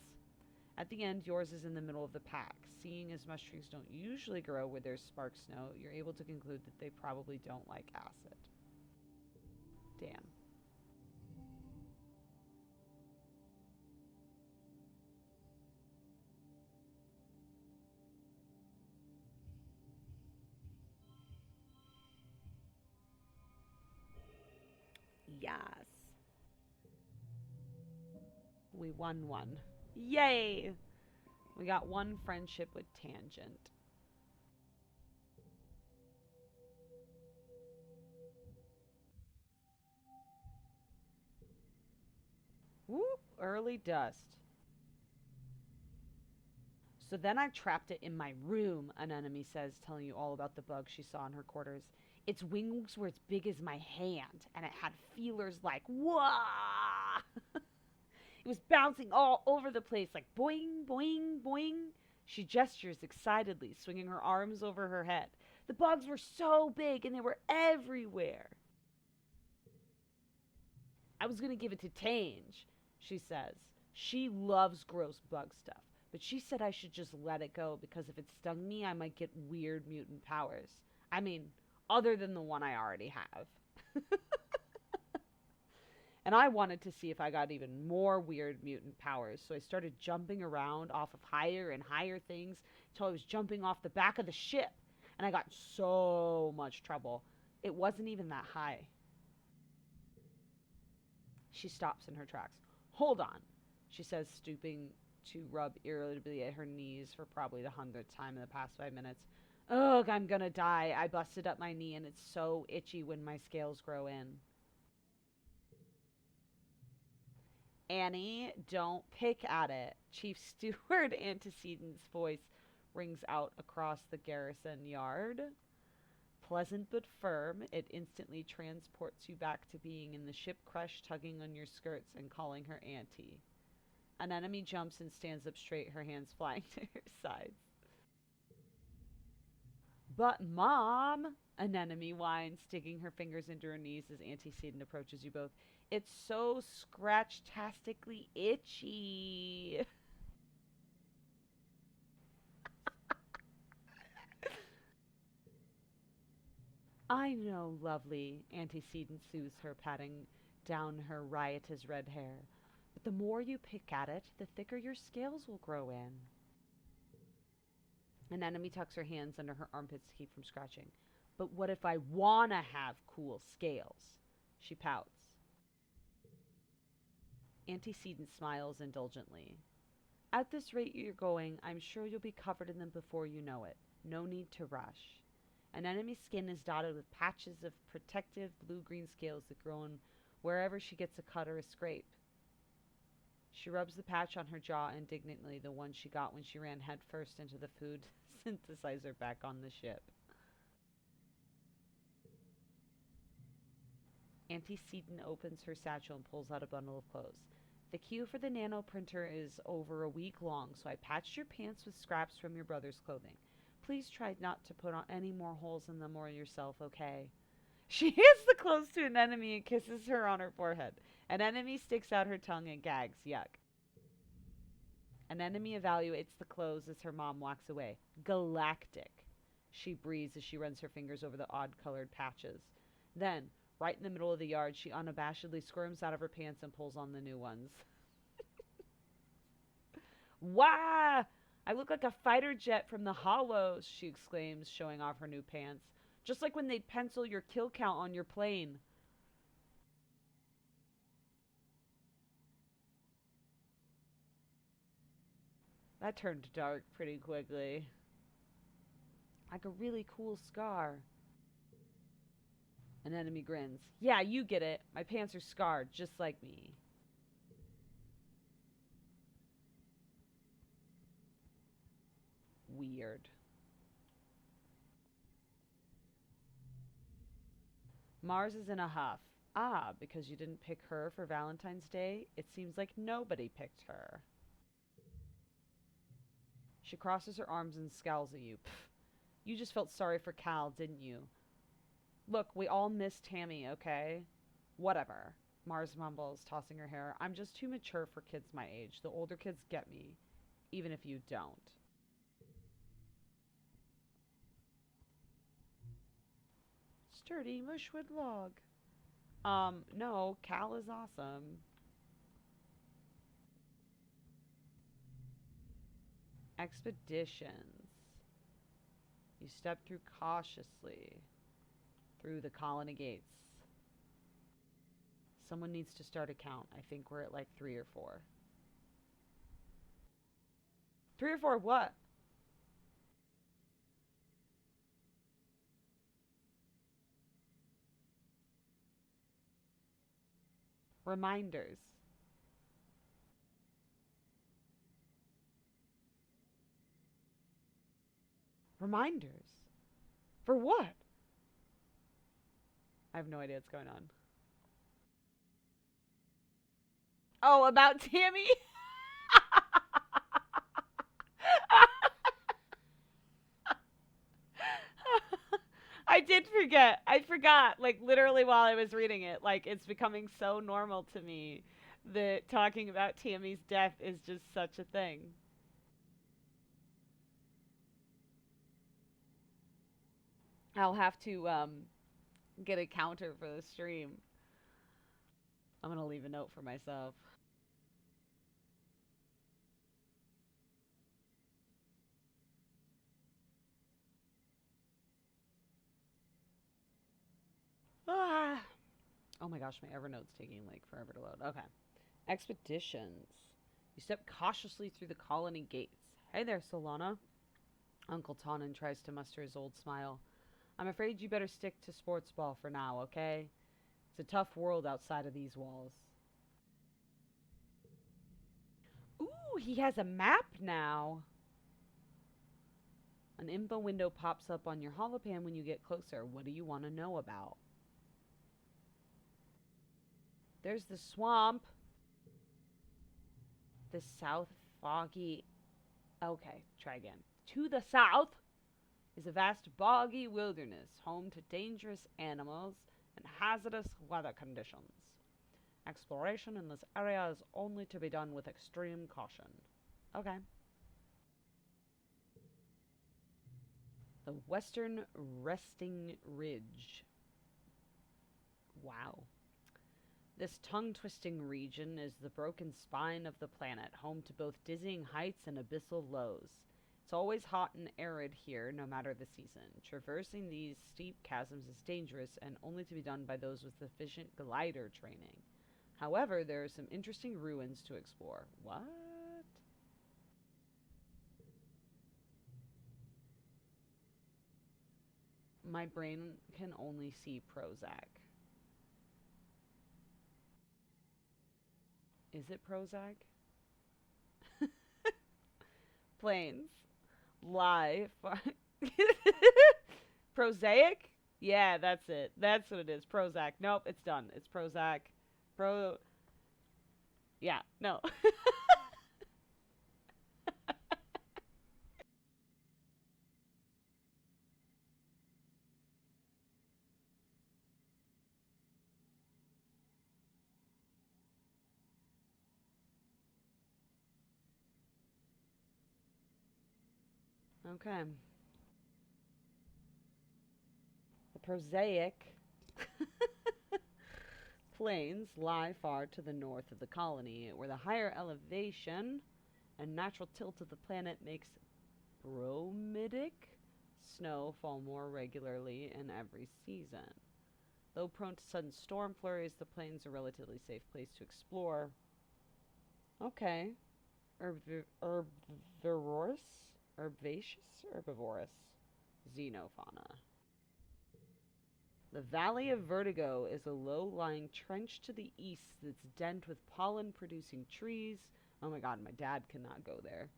At the end, yours is in the middle of the pack. Seeing as mush trees don't usually grow where there's spark snow, you're able to conclude that they probably don't like acid. Damn. Yes. We won one. Yay! We got one friendship with Tangent. Woo! Early dust. So then I trapped it in my room, an enemy says, telling you all about the bug she saw in her quarters. Its wings were as big as my hand, and it had feelers like, wah! It was bouncing all over the place, like boing, boing, boing. She gestures excitedly, swinging her arms over her head. The bugs were so big, and they were everywhere. I was going to give it to Tange, she says. She loves gross bug stuff, but she said I should just let it go because if it stung me, I might get weird mutant powers. I mean, other than the one I already have. And I wanted to see if I got even more weird mutant powers, so I started jumping around off of higher and higher things until I was jumping off the back of the ship. And I got so much trouble. It wasn't even that high. She stops in her tracks. Hold on, she says, stooping to rub irritably at her knees for probably the 100th time in the past 5 minutes. Ugh, I'm gonna die. I busted up my knee and it's so itchy when my scales grow in. Annie, don't pick at it. Chief Steward Antecedent's voice rings out across the garrison yard. Pleasant but firm, it instantly transports you back to being in the ship crush, tugging on your skirts and calling her auntie. An enemy jumps and stands up straight, her hands flying to her sides. But, Mom, an enemy whines, digging her fingers into her knees as Antecedent approaches you both. It's so scratch-tastically itchy. I know, lovely, Antecedent soothes her, patting down her riotous red hair. But the more you pick at it, the thicker your scales will grow in. An enemy tucks her hands under her armpits to keep from scratching. But what if I wanna have cool scales? She pouts. Antecedent smiles indulgently. At this rate you're going, I'm sure you'll be covered in them before you know it. No need to rush. An enemy's skin is dotted with patches of protective blue-green scales that grow in wherever she gets a cut or a scrape. She rubs the patch on her jaw indignantly, the one she got when she ran headfirst into the food synthesizer back on the ship. Auntie Seaton opens her satchel and pulls out a bundle of clothes. The queue for the nano printer is over a week long, so I patched your pants with scraps from your brother's clothing. Please try not to put on any more holes in them or yourself, okay? She hands the clothes to an enemy and kisses her on her forehead. An enemy sticks out her tongue and gags. Yuck. An enemy evaluates the clothes as her mom walks away. Galactic. She breathes as she runs her fingers over the odd-colored patches. Then, right in the middle of the yard, she unabashedly squirms out of her pants and pulls on the new ones. Wah! I look like a fighter jet from the Hollows, she exclaims, showing off her new pants. Just like when they'd pencil your kill count on your plane. That turned dark pretty quickly. Like a really cool scar. An enemy grins. Yeah, you get it. My pants are scarred, just like me. Weird. Mars is in a huff. Ah, because you didn't pick her for Valentine's Day? It seems like nobody picked her. She crosses her arms and scowls at you. Pfft. You just felt sorry for Cal, didn't you? Look, we all miss Tammy, okay? Whatever. Mars mumbles, tossing her hair. I'm just too mature for kids my age. The older kids get me, even if you don't. Sturdy mushwood log. No, Cal is awesome. Expeditions. You step through cautiously through the colony gates. Someone needs to start a count. I think we're at like 3 or 4. 3 or 4 what? Reminders. Reminders? For what? I have no idea what's going on. Oh, about Tammy? I did forget. I forgot, like, literally while I was reading it. Like, it's becoming so normal to me that talking about Tammy's death is just such a thing. I'll have to get a counter for the stream. I'm going to leave a note for myself. Ah. Oh my gosh, my Evernote's taking like forever to load. Okay. Expeditions. You step cautiously through the colony gates. Hey there, Solana. Uncle Tonin tries to muster his old smile. I'm afraid you better stick to sports ball for now, okay? It's a tough world outside of these walls. Ooh, he has a map now. An info window pops up on your holopan when you get closer. What do you want to know about? There's the swamp. The south foggy... Okay, try again. To the south is a vast boggy wilderness, home to dangerous animals and hazardous weather conditions. Exploration in this area is only to be done with extreme caution. Okay. The Western Resting Ridge. Wow. This tongue-twisting region is the broken spine of the planet, home to both dizzying heights and abyssal lows. It's always hot and arid here, no matter the season. Traversing these steep chasms is dangerous and only to be done by those with sufficient glider training. However, there are some interesting ruins to explore. What? My brain can only see Prozac. Is it Prozac? Planes. Lie. Prosaic? Yeah, that's it. That's what it is. Prozac. Nope, it's done. It's Prozac. Pro. Yeah, no. Okay. The prosaic plains lie far to the north of the colony, where the higher elevation and natural tilt of the planet makes bromidic snow fall more regularly in every season. Though prone to sudden storm flurries, the plains are a relatively safe place to explore. Okay. Herbivorous? Herbaceous? Herbivorous. Xenofauna. The Valley of Vertigo is a low-lying trench to the east that's dense with pollen-producing trees. Oh my god, my dad cannot go there.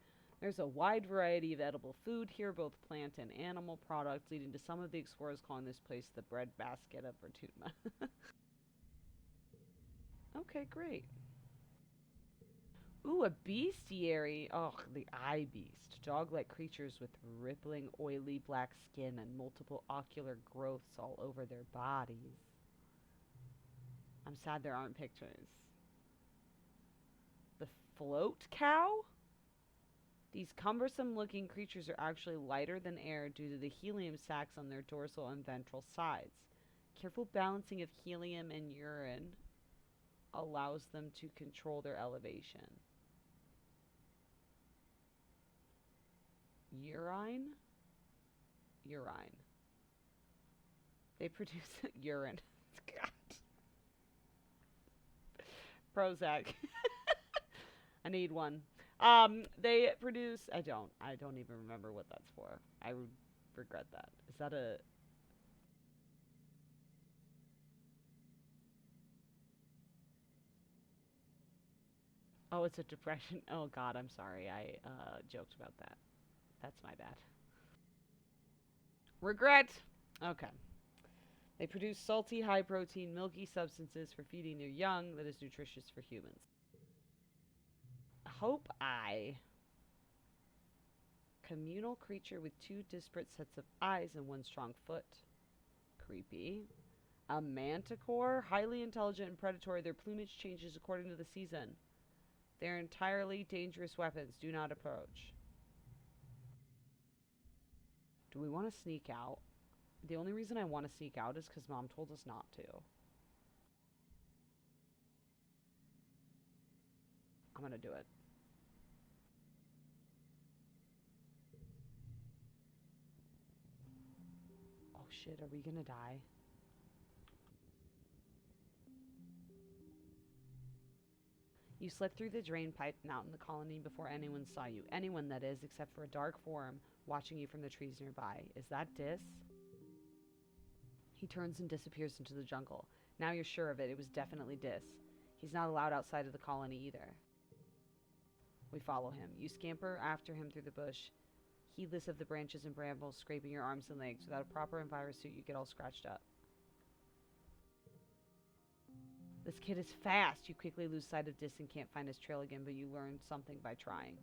There's a wide variety of edible food here, both plant and animal products, leading to some of the explorers calling this place the breadbasket of Vertutma. Okay, great. Ooh, a bestiary. Oh, the eye beast. Dog-like creatures with rippling, oily black skin and multiple ocular growths all over their bodies. I'm sad there aren't pictures. The float cow? These cumbersome looking creatures are actually lighter than air due to the helium sacs on their dorsal and ventral sides. Careful balancing of helium and urine allows them to control their elevation. Urine? Urine. They produce urine. God. Prozac. I need one. They produce. I don't. I don't even remember what that's for. I regret that. Is that a? Oh, it's a depression. Oh God, I'm sorry. I joked about that. That's my bad. Regret. Okay. They produce salty, high protein, milky substances for feeding their young that is nutritious for humans. Hope Eye. Communal creature with two disparate sets of eyes and one strong foot. Creepy. A manticore, highly intelligent and predatory. Their plumage changes according to the season. They're entirely dangerous weapons. Do not approach. Do we want to sneak out? The only reason I want to sneak out is because Mom told us not to. I'm going to do it. Oh shit, are we going to die? You slipped through the drain pipe and out in the colony before anyone saw you. Anyone, that is, except for a dark form watching you from the trees nearby. Is that Dis? He turns and disappears into the jungle. Now you're sure of it. It was definitely Dis. He's not allowed outside of the colony either. We follow him. You scamper after him through the bush, heedless of the branches and brambles scraping your arms and legs. Without a proper envirosuit, you get all scratched up. This kid is fast. You quickly lose sight of Dis and can't find his trail again, but you learn something by trying.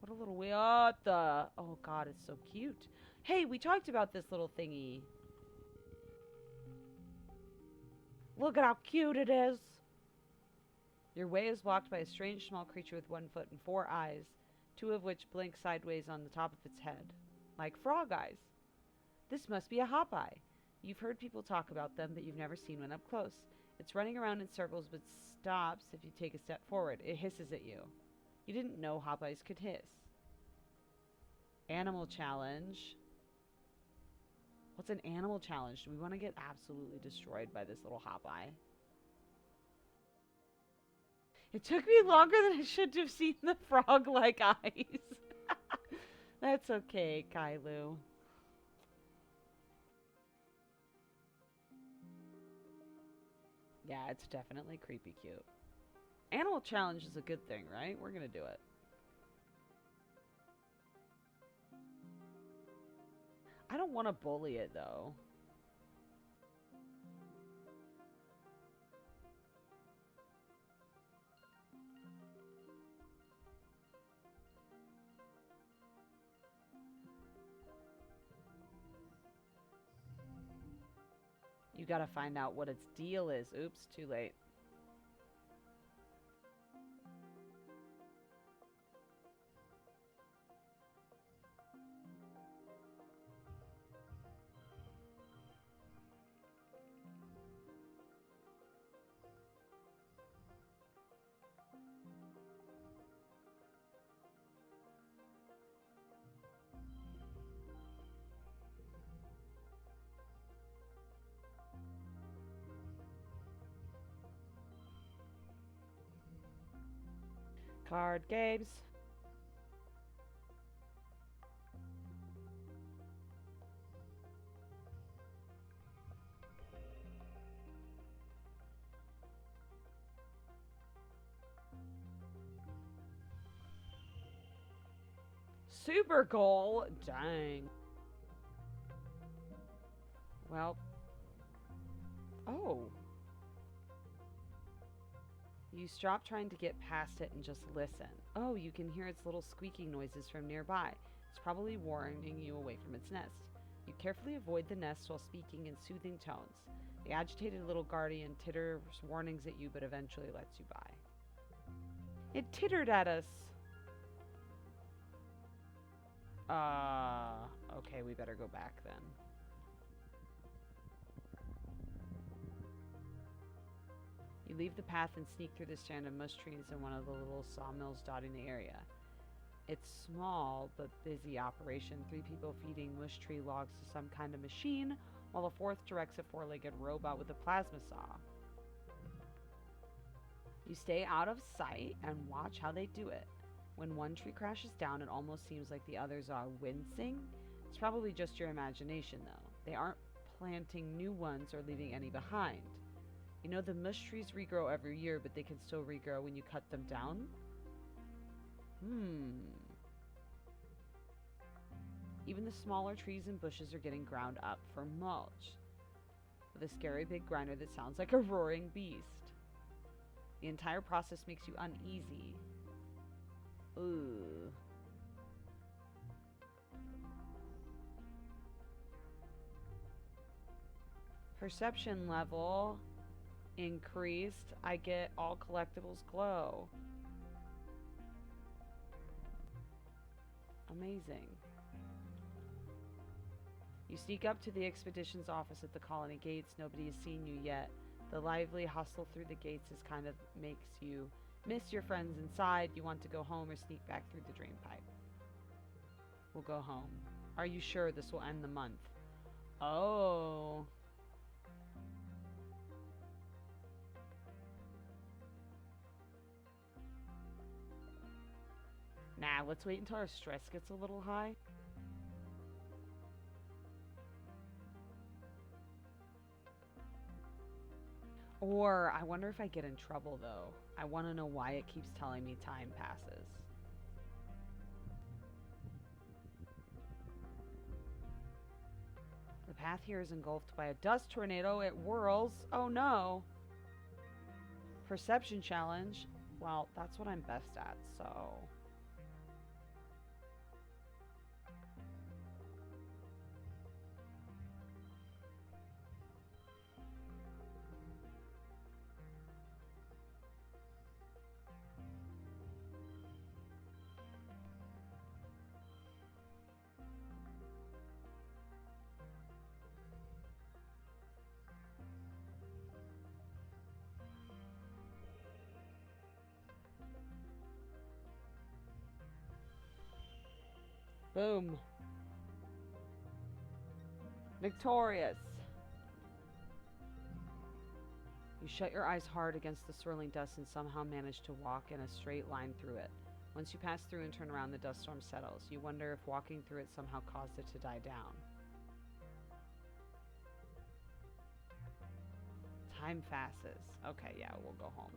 What a little what the? Oh God, it's so cute. Hey, we talked about this little thingy. Look at how cute it is. Your way is blocked by a strange small creature with 1 foot and 4 eyes, 2 of which blink sideways on the top of its head, like frog eyes. This must be a hop eye. You've heard people talk about them, but you've never seen one up close. It's running around in circles, but stops if you take a step forward. It hisses at you. You didn't know hop eyes could hiss. Animal challenge. What's an animal challenge? Do we want to get absolutely destroyed by this little hop eye? It took me longer than I should to have seen the frog-like eyes. That's okay, Kailu. Yeah, it's definitely creepy cute. Animal challenge is a good thing, right? We're gonna do it. kind of want to bully it, though. You gotta find out what its deal is. Oops, too late. Card games. Super goal. Dang. Well. Oh. You stop trying to get past it and just listen. Oh, you can hear its little squeaking noises from nearby. It's probably warning you away from its nest. You carefully avoid the nest while speaking in soothing tones. The agitated little guardian titters warnings at you, but eventually lets you by. It tittered at us. Okay, we better go back then. You leave the path and sneak through the stand of mush trees and one of the little sawmills dotting the area. It's small but busy operation. 3 people feeding mush tree logs to some kind of machine, while a 4th directs a 4-legged robot with a plasma saw. You stay out of sight and watch how they do it. When one tree crashes down, it almost seems like the others are wincing. It's probably just your imagination, though. They aren't planting new ones or leaving any behind. You know, the mush trees regrow every year, but they can still regrow when you cut them down? Even the smaller trees and bushes are getting ground up for mulch, with a scary big grinder that sounds like a roaring beast. The entire process makes you uneasy. Ooh. Perception level increased. I get all collectibles glow. Amazing. You sneak up to the expedition's office at the colony gates. Nobody has seen you yet. The lively hustle through the gates is kind of makes you miss your friends inside. You want to go home or sneak back through the drain pipe. We'll go home. Are you sure this will end the month? Oh. Nah, let's wait until our stress gets a little high. Or I wonder if I get in trouble, though. I want to know why it keeps telling me time passes. The path here is engulfed by a dust tornado. It whirls. Oh no. Perception challenge. Well, that's what I'm best at, so... Boom. Victorious. You shut your eyes hard against the swirling dust and somehow manage to walk in a straight line through it. Once you pass through and turn around, the dust storm settles. You wonder if walking through it somehow caused it to die down. Time passes. Okay, yeah, we'll go home.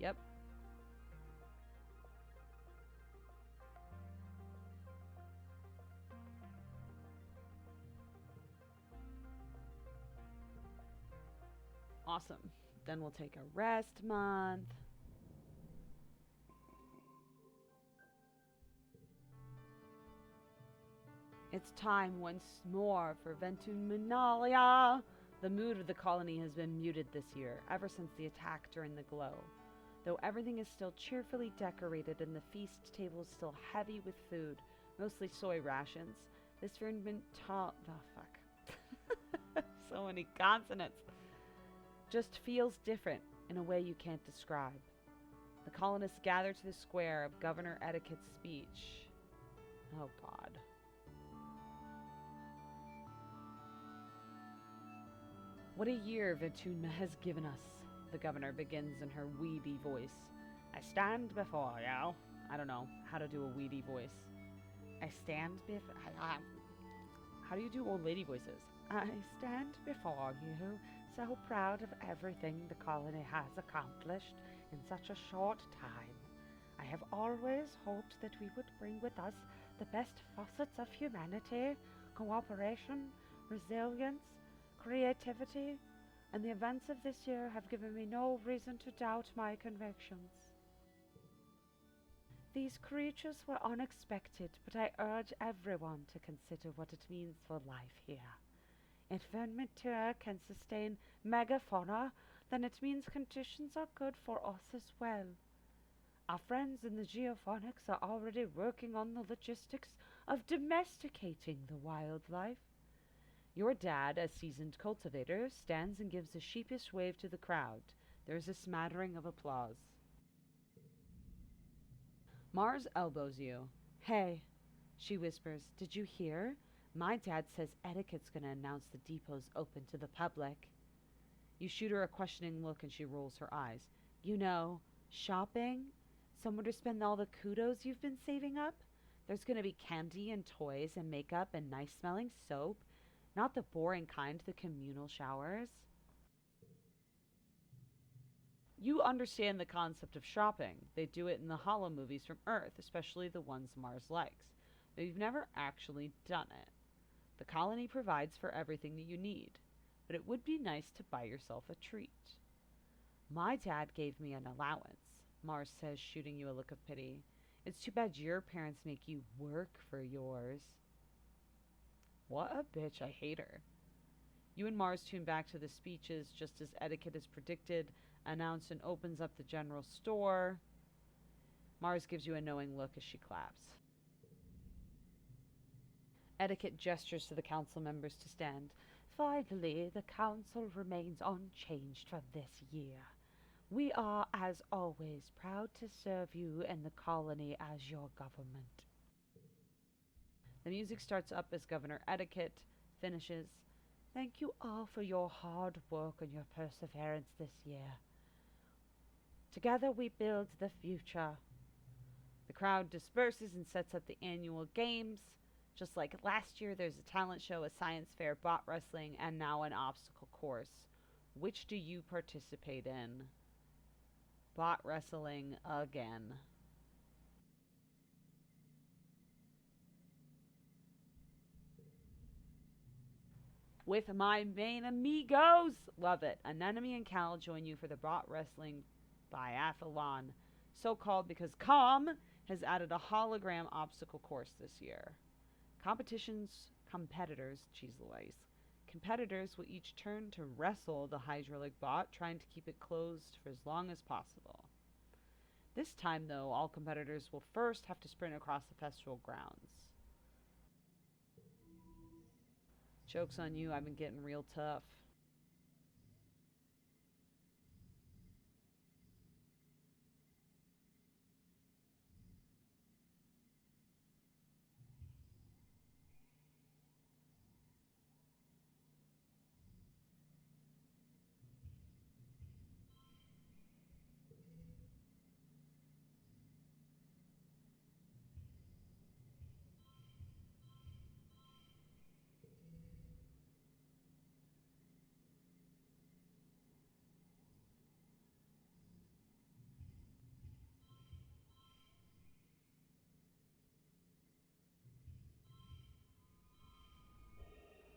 Yep. Awesome. Then we'll take a rest month. It's time once more for Ventuminalia. The mood of the colony has been muted this year, ever since the attack during the glow. Though everything is still cheerfully decorated and the feast table is still heavy with food, mostly soy rations, this so many consonants. Just feels different in a way you can't describe. The colonists gather to the square of Governor Etiquette's speech. Oh, God. What a year Vituna has given us, the governor begins in her weedy voice. I stand before you. I don't know how to do a weedy voice. I stand before... How do you do old lady voices? I stand before you, so proud of everything the colony has accomplished in such a short time. I have always hoped that we would bring with us the best facets of humanity, cooperation, resilience, creativity, and the events of this year have given me no reason to doubt my convictions. These creatures were unexpected, but I urge everyone to consider what it means for life here. If Vermeer can sustain megafauna, then it means conditions are good for us as well. Our friends in the geophonics are already working on the logistics of domesticating the wildlife. Your dad, as seasoned cultivator, stands and gives a sheepish wave to the crowd. There is a smattering of applause. Mars elbows you. Hey, she whispers, did you hear? My dad says Etiquette's going to announce the depot's open to the public. You shoot her a questioning look and she rolls her eyes. You know, shopping? Somewhere to spend all the kudos you've been saving up? There's going to be candy and toys and makeup and nice-smelling soap. Not the boring kind, the communal showers. You understand the concept of shopping. They do it in the Hollow movies from Earth, especially the ones Mars likes. But you've never actually done it. The colony provides for everything that you need, but it would be nice to buy yourself a treat. My dad gave me an allowance, Mars says, shooting you a look of pity. It's too bad your parents make you work for yours. What a bitch, I hate her. You and Mars tune back to the speeches just as Etiquette is predicted, announced, and opens up the general store. Mars gives you a knowing look as she claps. Etiquette gestures to the council members to stand. Finally, the council remains unchanged for this year. We are, as always, proud to serve you and the colony as your government. The music starts up as Governor Etiquette finishes. Thank you all for your hard work and your perseverance this year. Together we build the future. The crowd disperses and sets up the annual games. Just like last year, there's a talent show, a science fair, bot wrestling, and now an obstacle course. Which do you participate in? Bot wrestling again. With my main amigos! Love it. Anemone and Cal join you for the bot wrestling biathlon. So called because Com has added a hologram obstacle course this year. Competitors will each turn to wrestle the hydraulic bot, trying to keep it closed for as long as possible. This time, though, all competitors will first have to sprint across the festival grounds. Joke's on you, I've been getting real tough.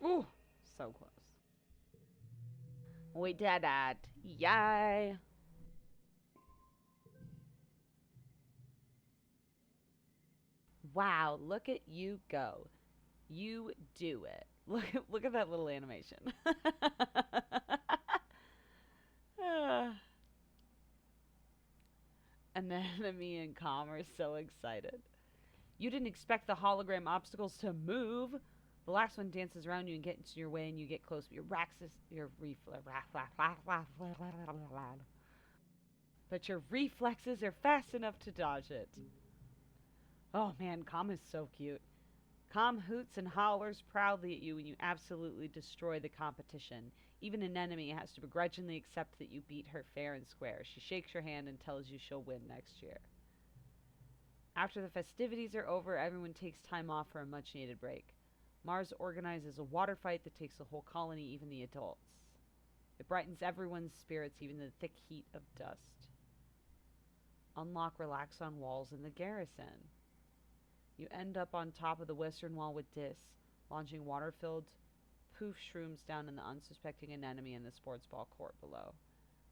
Ooh, so close. We did it. Yay. Wow, look at you go. You do it. Look at that little animation. Anemone and Calm are so excited. You didn't expect the hologram obstacles to move. The last one dances around you and gets in your way, and you get close. But your reflexes are fast enough to dodge it. Oh man, Calm is so cute. Calm hoots and hollers proudly at you when you absolutely destroy the competition. Even an enemy has to begrudgingly accept that you beat her fair and square. She shakes your hand and tells you she'll win next year. After the festivities are over, everyone takes time off for a much needed break. Mars organizes a water fight that takes the whole colony, even the adults. It brightens everyone's spirits, even in the thick heat of dust. Unlock relax on walls in the garrison. You end up on top of the western wall with Dis, launching water-filled poof shrooms down in the unsuspecting anemone in the sports ball court below.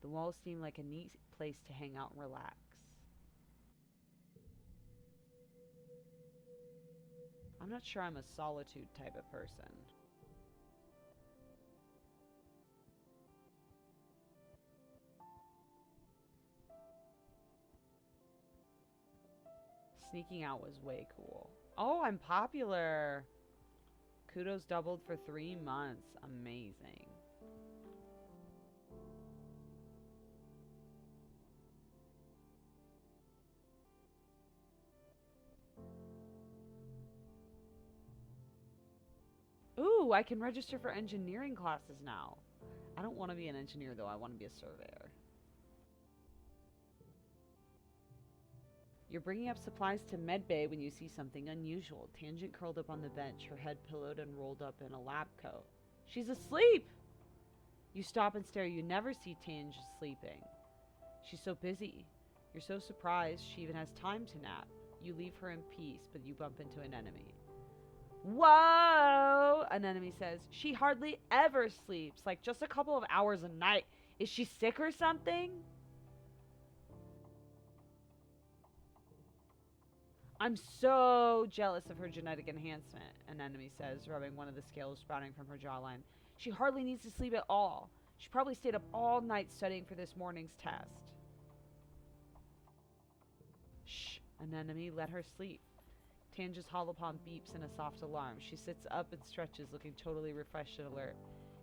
The walls seem like a neat place to hang out and relax. I'm not sure I'm a solitude type of person. Sneaking out was way cool. Oh, I'm popular. Kudos doubled for 3 months. Amazing. Ooh, I can register for engineering classes now. I don't want to be an engineer though. I want to be a surveyor. You're bringing up supplies to medbay when you see something unusual. Tangent curled up on the bench, her head pillowed and rolled up in a lab coat. She's asleep! You stop and stare. You never see Tange sleeping. She's so busy. You're so surprised she even has time to nap. You leave her in peace, but you bump into an enemy. Whoa! An enemy says. She hardly ever sleeps, like just a couple of hours a night. Is she sick or something? I'm so jealous of her genetic enhancement, an enemy says, rubbing one of the scales sprouting from her jawline. She hardly needs to sleep at all. She probably stayed up all night studying for this morning's test. Shh, an enemy, let her sleep. Tange's hollow palm beeps in a soft alarm. She sits up and stretches, looking totally refreshed and alert.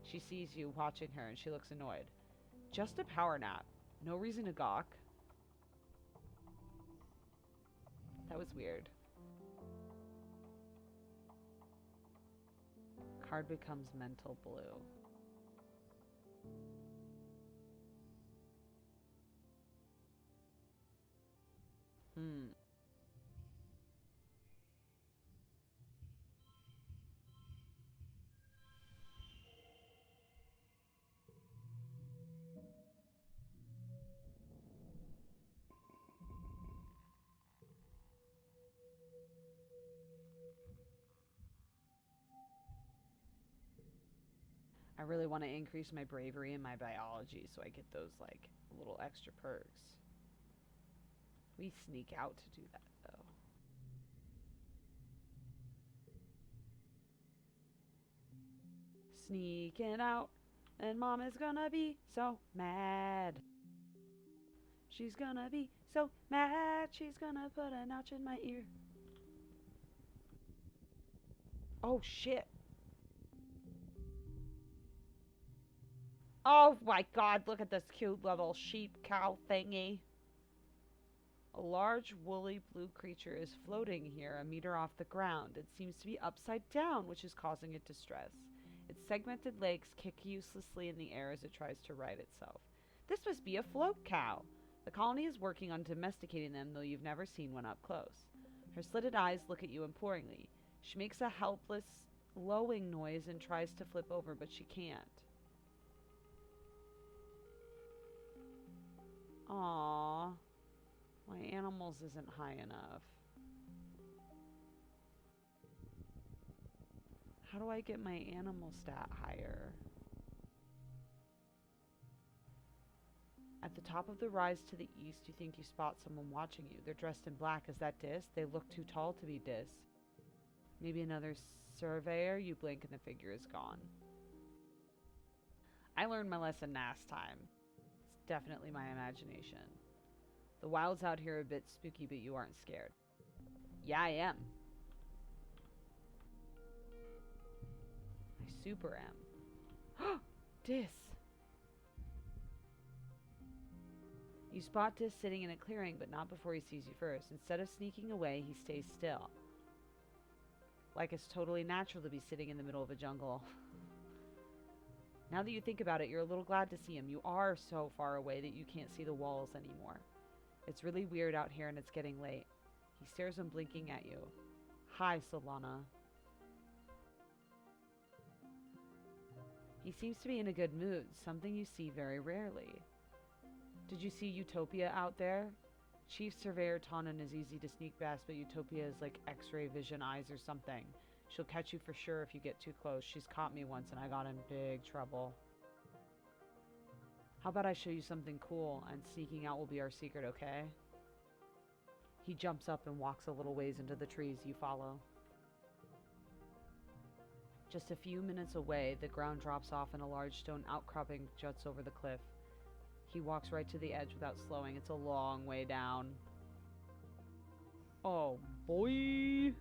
She sees you watching her, and she looks annoyed. Just a power nap. No reason to gawk. That was weird. Card becomes mental blue. I really want to increase my bravery and my biology so I get those, like, little extra perks. We sneak out to do that, though. Sneaking out, and Mom is gonna be so mad. She's gonna be so mad, she's gonna put a notch in my ear. Oh, shit. Oh my god, look at this cute little sheep cow thingy. A large, woolly blue creature is floating here a meter off the ground. It seems to be upside down, which is causing it distress. Its segmented legs kick uselessly in the air as it tries to right itself. This must be a float cow. The colony is working on domesticating them, though you've never seen one up close. Her slitted eyes look at you imploringly. She makes a helpless, lowing noise and tries to flip over, but she can't. Aww. My animals isn't high enough. How do I get my animal stat higher? At the top of the rise to the east, you think you spot someone watching you. They're dressed in black. Is that Dis? They look too tall to be Dis. Maybe another surveyor? You blink and the figure is gone. I learned my lesson last time. It's definitely my imagination. The wilds out here are a bit spooky, but you aren't scared. Yeah, I am. I super am. Dis! You spot Dis sitting in a clearing, but not before he sees you first. Instead of sneaking away, he stays still. Like it's totally natural to be sitting in the middle of a jungle. Now that you think about it, you're a little glad to see him. You are so far away that you can't see the walls anymore. It's really weird out here and it's getting late. He stares unblinking at you. Hi, Solana. He seems to be in a good mood, something you see very rarely. Did you see Utopia out there? Chief Surveyor Tannen is easy to sneak past, but Utopia is like X-ray vision eyes or something. She'll catch you for sure if you get too close. She's caught me once and I got in big trouble. How about I show you something cool and sneaking out will be our secret, okay? He jumps up and walks a little ways into the trees. You follow. Just a few minutes away, the ground drops off and a large stone outcropping juts over the cliff. He walks right to the edge without slowing. It's a long way down. Oh, boy!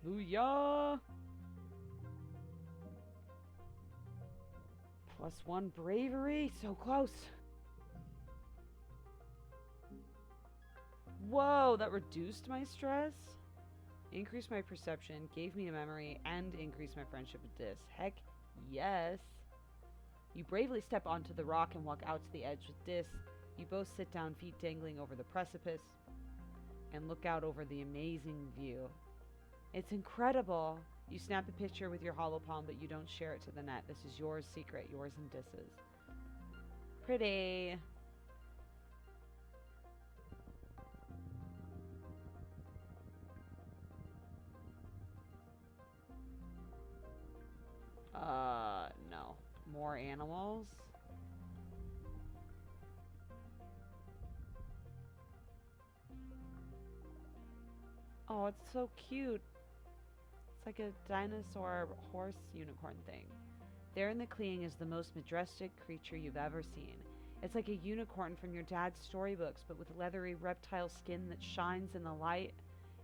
Booyah! +1 bravery. So close. Whoa, that reduced my stress? Increased my perception, gave me a memory, and increased my friendship with Dis. Heck yes. You bravely step onto the rock and walk out to the edge with Dis. You both sit down, feet dangling over the precipice, and look out over the amazing view. It's incredible. You snap a picture with your hollow palm, but you don't share it to the net. This is yours secret, yours and Dis's. Pretty. No. More animals? Oh, it's so cute. It's like a dinosaur horse unicorn thing. There in the clearing is the most majestic creature you've ever seen. It's like a unicorn from your dad's storybooks, but with leathery reptile skin that shines in the light.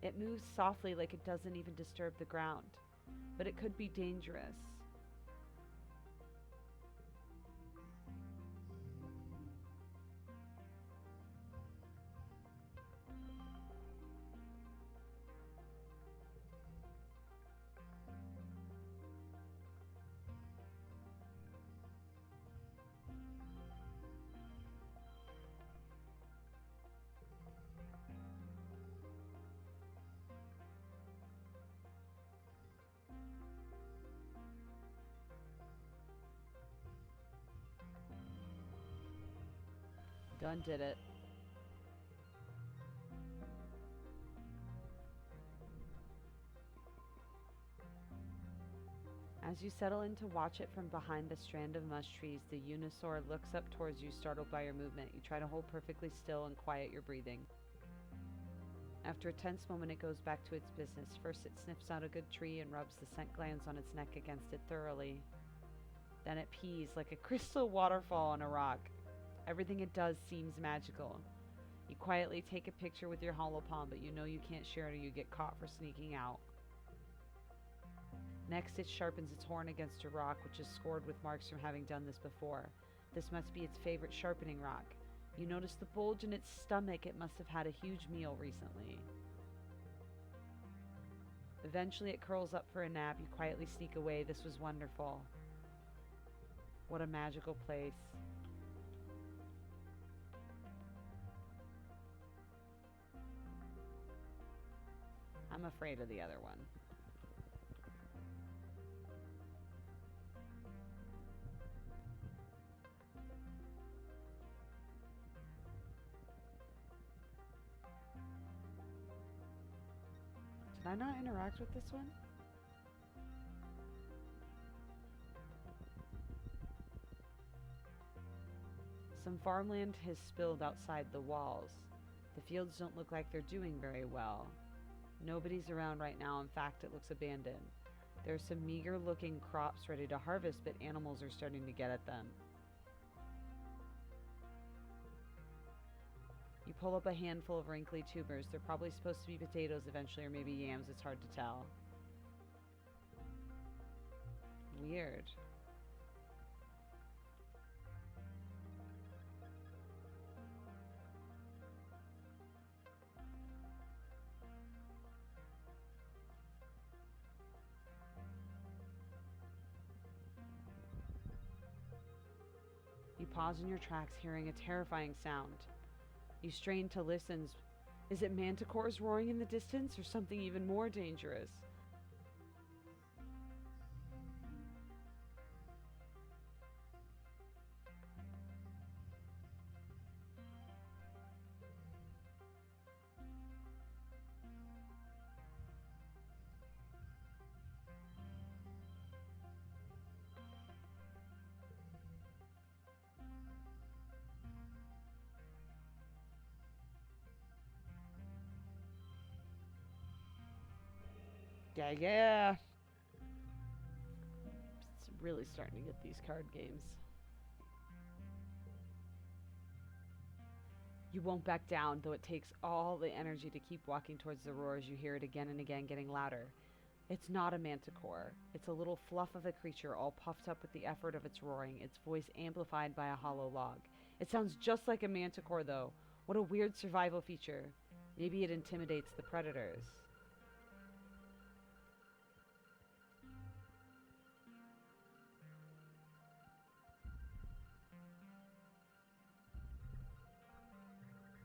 It moves softly like it doesn't even disturb the ground. But it could be dangerous. Done did it. As you settle in to watch it from behind a strand of mush trees, the Unisaur looks up towards you, startled by your movement. You try to hold perfectly still and quiet your breathing. After a tense moment, it goes back to its business. First, it sniffs out a good tree and rubs the scent glands on its neck against it thoroughly. Then it pees like a crystal waterfall on a rock. Everything it does seems magical. You quietly take a picture with your hollow palm, but you know you can't share it or you get caught for sneaking out. Next, it sharpens its horn against a rock, which is scored with marks from having done this before. This must be its favorite sharpening rock. You notice the bulge in its stomach. It must have had a huge meal recently. Eventually, it curls up for a nap. You quietly sneak away. This was wonderful. What a magical place. I'm afraid of the other one. Can I not interact with this one? Some farmland has spilled outside the walls. The fields don't look like they're doing very well. Nobody's around right now. In fact, it looks abandoned. There are some meager looking crops ready to harvest, but animals are starting to get at them. You pull up a handful of wrinkly tubers. They're probably supposed to be potatoes eventually, or maybe yams. It's hard to tell. Weird. You pause in your tracks, hearing a terrifying sound. You strain to listen. Is it manticores roaring in the distance, or something even more dangerous? Yeah. It's really starting to get these card games. You won't back down, though it takes all the energy to keep walking towards the roar as you hear it again and again, getting louder. It's not a manticore. It's a little fluff of a creature all puffed up with the effort of its roaring, its voice amplified by a hollow log. It sounds just like a manticore, though. What a weird survival feature. Maybe it intimidates the predators.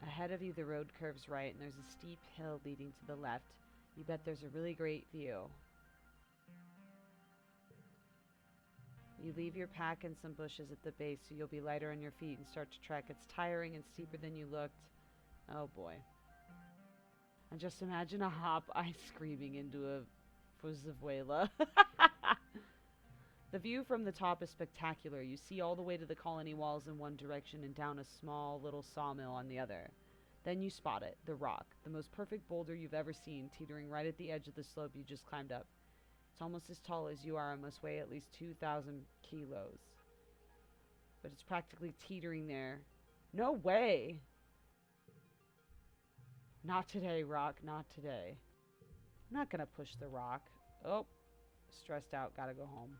Ahead of you, the road curves right, and there's a steep hill leading to the left. You bet there's a really great view. You leave your pack and some bushes at the base so you'll be lighter on your feet and start to trek. It's tiring and steeper than you looked. Oh boy. And just imagine a hop eye screaming into a fuzuela. The view from the top is spectacular. You see all the way to the colony walls in one direction and down a small little sawmill on the other. Then you spot it, the rock, the most perfect boulder you've ever seen, teetering right at the edge of the slope you just climbed up. It's almost as tall as you are and must weigh at least 2,000 kilos. But it's practically teetering there. No way! Not today, rock, not today. I'm not gonna push the rock. Oh, stressed out, gotta go home.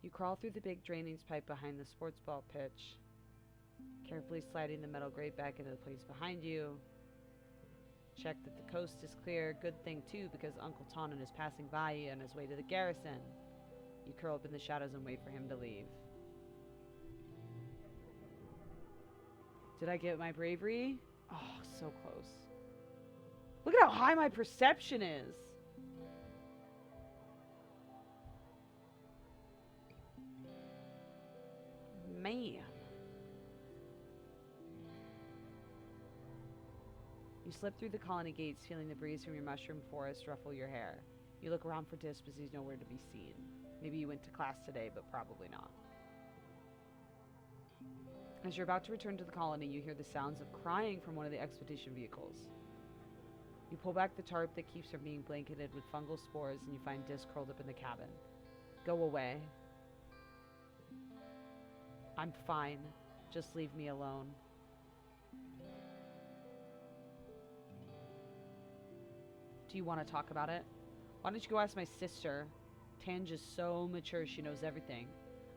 You crawl through the big drainage pipe behind the sports ball pitch, carefully sliding the metal grate back into the place behind you. Check that the coast is clear. Good thing, too, because Uncle Tonin is passing by you on his way to the garrison. You curl up in the shadows and wait for him to leave. Did I get my bravery? Oh, so close. Look at how high my perception is. Man. You slip through the colony gates, feeling the breeze from your mushroom forest ruffle your hair. You look around for Disp as he's nowhere to be seen. Maybe you went to class today, but probably not. As you're about to return to the colony, you hear the sounds of crying from one of the expedition vehicles. You pull back the tarp that keeps her being blanketed with fungal spores, and you find Disc curled up in the cabin. Go away. I'm fine. Just leave me alone. Do you want to talk about it? Why don't you go ask my sister? Tange is so mature, she knows everything.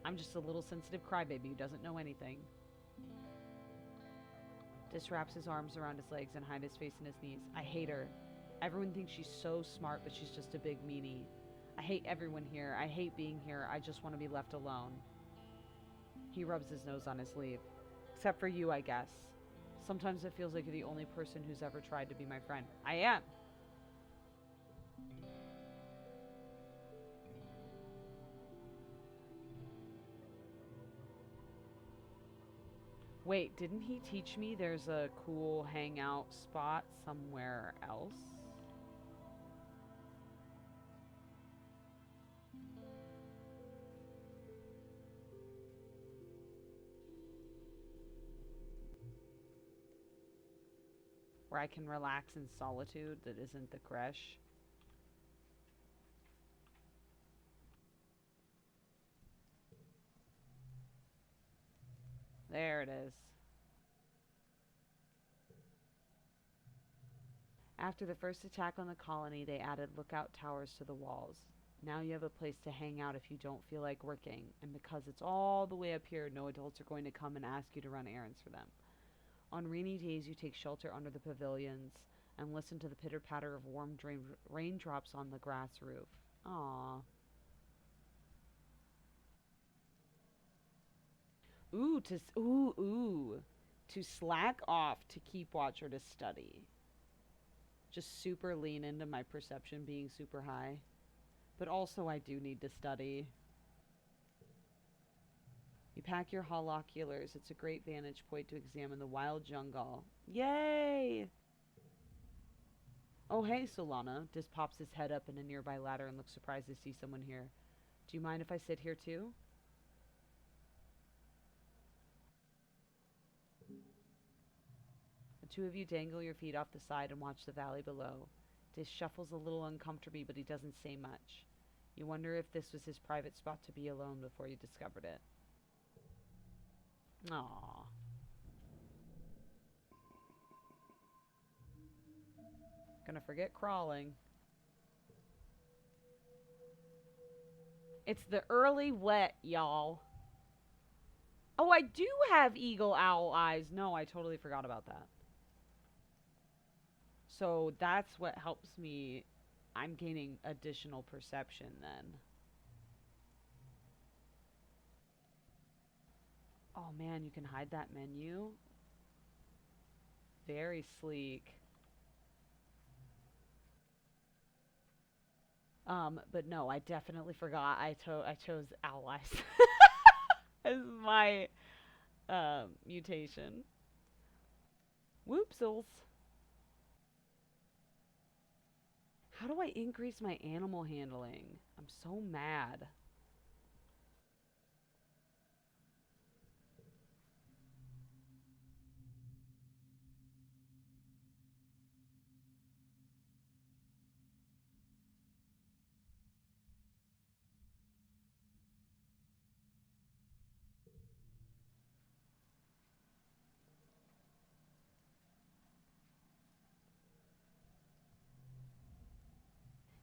I'm just a little sensitive crybaby who doesn't know anything. Dis wraps his arms around his legs and hides his face in his knees. I hate her. Everyone thinks she's so smart, but she's just a big meanie. I hate everyone here. I hate being here. I just want to be left alone. He rubs his nose on his sleeve. Except for you, I guess. Sometimes it feels like you're the only person who's ever tried to be my friend. I am. Wait, didn't he teach me there's a cool hangout spot somewhere else? Where I can relax in solitude that isn't the creche? There it is. After the first attack on the colony, they added lookout towers to the walls. Now you have a place to hang out if you don't feel like working, and because it's all the way up here, no adults are going to come and ask you to run errands for them. On rainy days, you take shelter under the pavilions and listen to the pitter patter of warm raindrops on the grass roof. Aww. Ooh. To slack off, to keep watch, or to study. Just super lean into my perception being super high. But also, I do need to study. You pack your holoculars. It's a great vantage point to examine the wild jungle. Yay! Oh, hey, Solana. Dis pops his head up in a nearby ladder and looks surprised to see someone here. Do you mind if I sit here too? The two of you dangle your feet off the side and watch the valley below. Dis shuffles a little uncomfortably, but he doesn't say much. You wonder if this was his private spot to be alone before you discovered it. Aww. Gonna forget crawling. It's the early wet, y'all. Oh, I do have eagle owl eyes. No, I totally forgot about that. So that's what helps me. I'm gaining additional perception then. Oh man, you can hide that menu. Very sleek. But no, I definitely forgot. I chose owl eyes as my mutation. Whoopsels. How do I increase my animal handling? I'm so mad.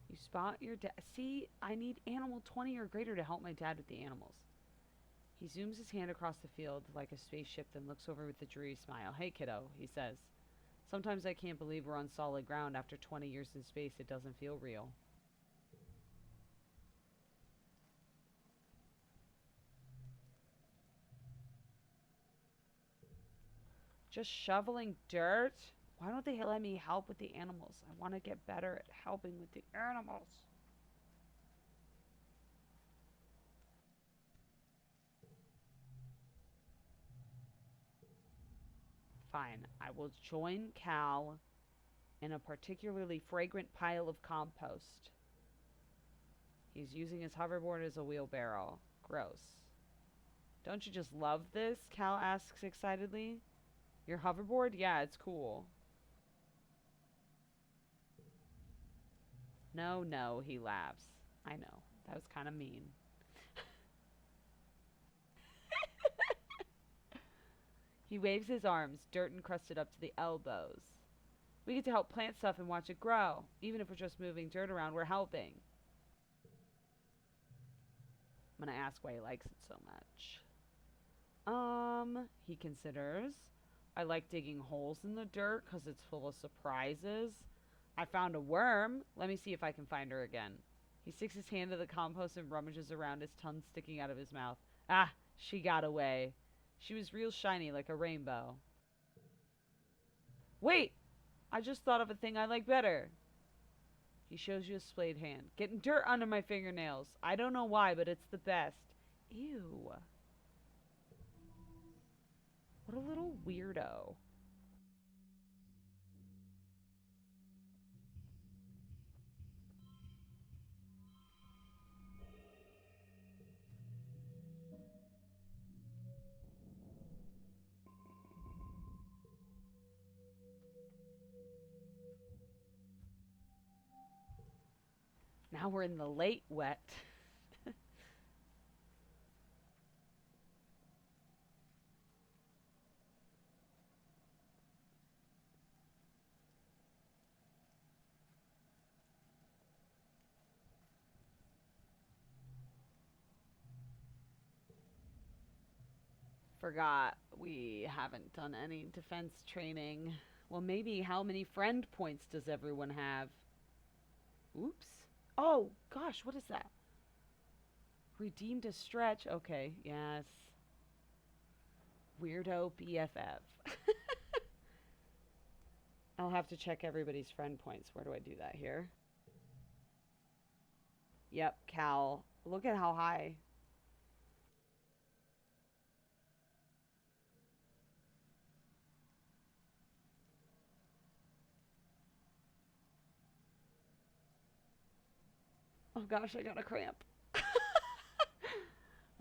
You spot your dad. See, I need animal 20 or greater to help my dad with the animals. He zooms his hand across the field like a spaceship, then looks over with a dreary smile. Hey, kiddo, he says. Sometimes I can't believe we're on solid ground after 20 years in space. It doesn't feel real. Just shoveling dirt? Why don't they let me help with the animals? I want to get better at helping with the animals. Fine, I will join Cal in a particularly fragrant pile of compost. He's using his hoverboard as a wheelbarrow. Gross. Don't you just love this? Cal asks excitedly. Your hoverboard? Yeah, it's cool. No, no, he laughs. I know. That was kind of mean. He waves his arms, dirt encrusted up to the elbows. We get to help plant stuff and watch it grow. Even if we're just moving dirt around, we're helping. I'm gonna ask why he likes it so much. He considers. I like digging holes in the dirt because it's full of surprises. I found a worm. Let me see if I can find her again. He sticks his hand to the compost and rummages around, his tongue sticking out of his mouth. Ah, she got away. She was real shiny like a rainbow. Wait! I just thought of a thing I like better. He shows you a splayed hand. Getting dirt under my fingernails. I don't know why, but it's the best. Ew. What a little weirdo. Now we're in the late wet. Forgot we haven't done any defense training. Well, maybe how many friend points does everyone have? Oops. Oh, gosh, what is that? Redeemed a stretch. Okay, yes. Weirdo BFF. I'll have to check everybody's friend points. Where do I do that here? Yep, Cal. Look at how high. Oh gosh, I got a cramp.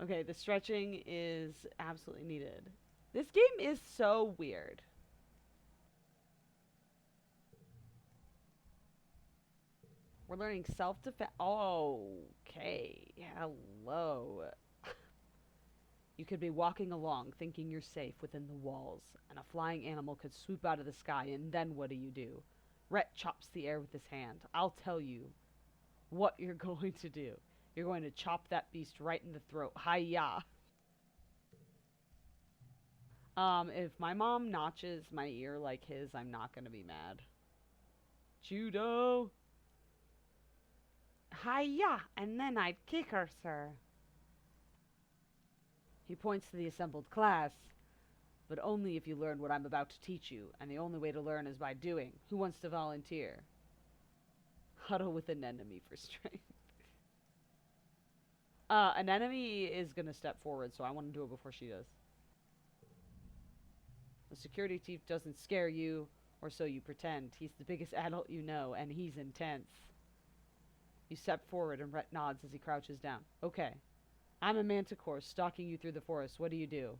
Okay, the stretching is absolutely needed. This game is so weird. We're learning self defense. Okay, hello. You could be walking along thinking you're safe within the walls, and a flying animal could swoop out of the sky, and then what do? Rhett chops the air with his hand. I'll tell you what you're going to do. You're going to chop that beast right in the throat. Hi-ya. If my mom notches my ear like his, I'm not gonna be mad. Judo! Hi-ya! And then I'd kick her, sir. He points to the assembled class. But only if you learn what I'm about to teach you, and the only way to learn is by doing. Who wants to volunteer? Huddle with an enemy for strength. An enemy is gonna step forward, so I want to do it before she does. The security chief doesn't scare you, or so you pretend. He's the biggest adult you know, and he's intense. You step forward, and Rhett nods as he crouches down. Okay. I'm a manticore stalking you through the forest. What do?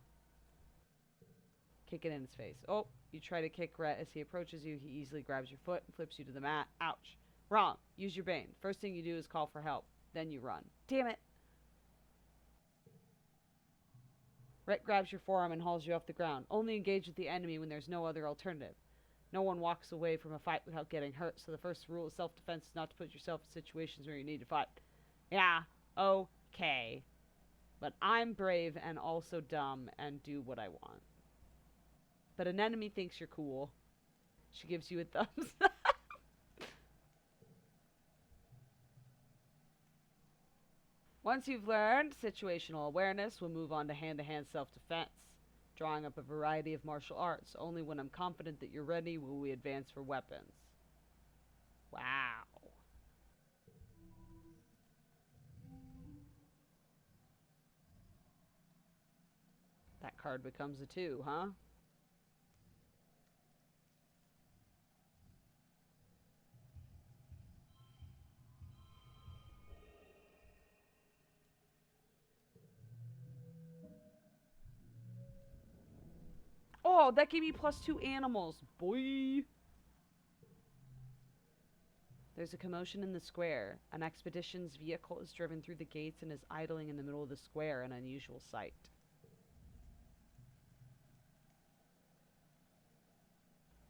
Kick it in his face. Oh, you try to kick Rhett. As he approaches you, he easily grabs your foot and flips you to the mat. Ouch. Wrong. Use your bane. First thing you do is call for help. Then you run. Damn it. Rhett grabs your forearm and hauls you off the ground. Only engage with the enemy when there's no other alternative. No one walks away from a fight without getting hurt, so the first rule of self-defense is not to put yourself in situations where you need to fight. Yeah, okay. But I'm brave and also dumb and do what I want. But an enemy thinks you're cool. She gives you a thumbs up. Once you've learned situational awareness, we'll move on to hand-to-hand self-defense. Drawing up a variety of martial arts. Only when I'm confident that you're ready will we advance for weapons. Wow. That card becomes a 2, huh? Oh, that gave me +2 animals. Boy. There's a commotion in the square. An expedition's vehicle is driven through the gates and is idling in the middle of the square, an unusual sight.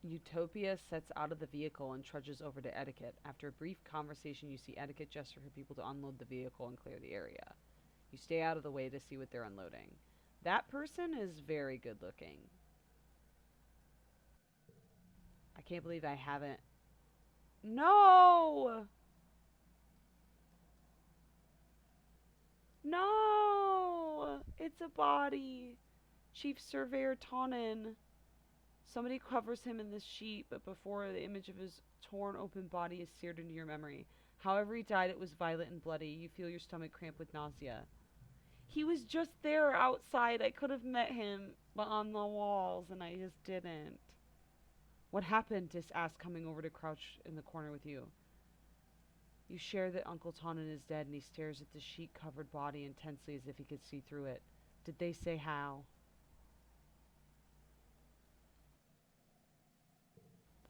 Utopia sets out of the vehicle and trudges over to Etiquette. After a brief conversation, you see Etiquette gesture for people to unload the vehicle and clear the area. You stay out of the way to see what they're unloading. That person is very good looking. I can't believe I haven't. No! No! It's a body. Chief Surveyor Tonin. Somebody covers him in this sheet, but before the image of his torn open body is seared into your memory. However he died, it was violent and bloody. You feel your stomach cramp with nausea. He was just there outside. I could have met him, but on the walls, and I just didn't. What happened? Dis asked, coming over to crouch in the corner with you. You share that Uncle Tonnen is dead, and he stares at the sheet-covered body intensely as if he could see through it. Did they say how?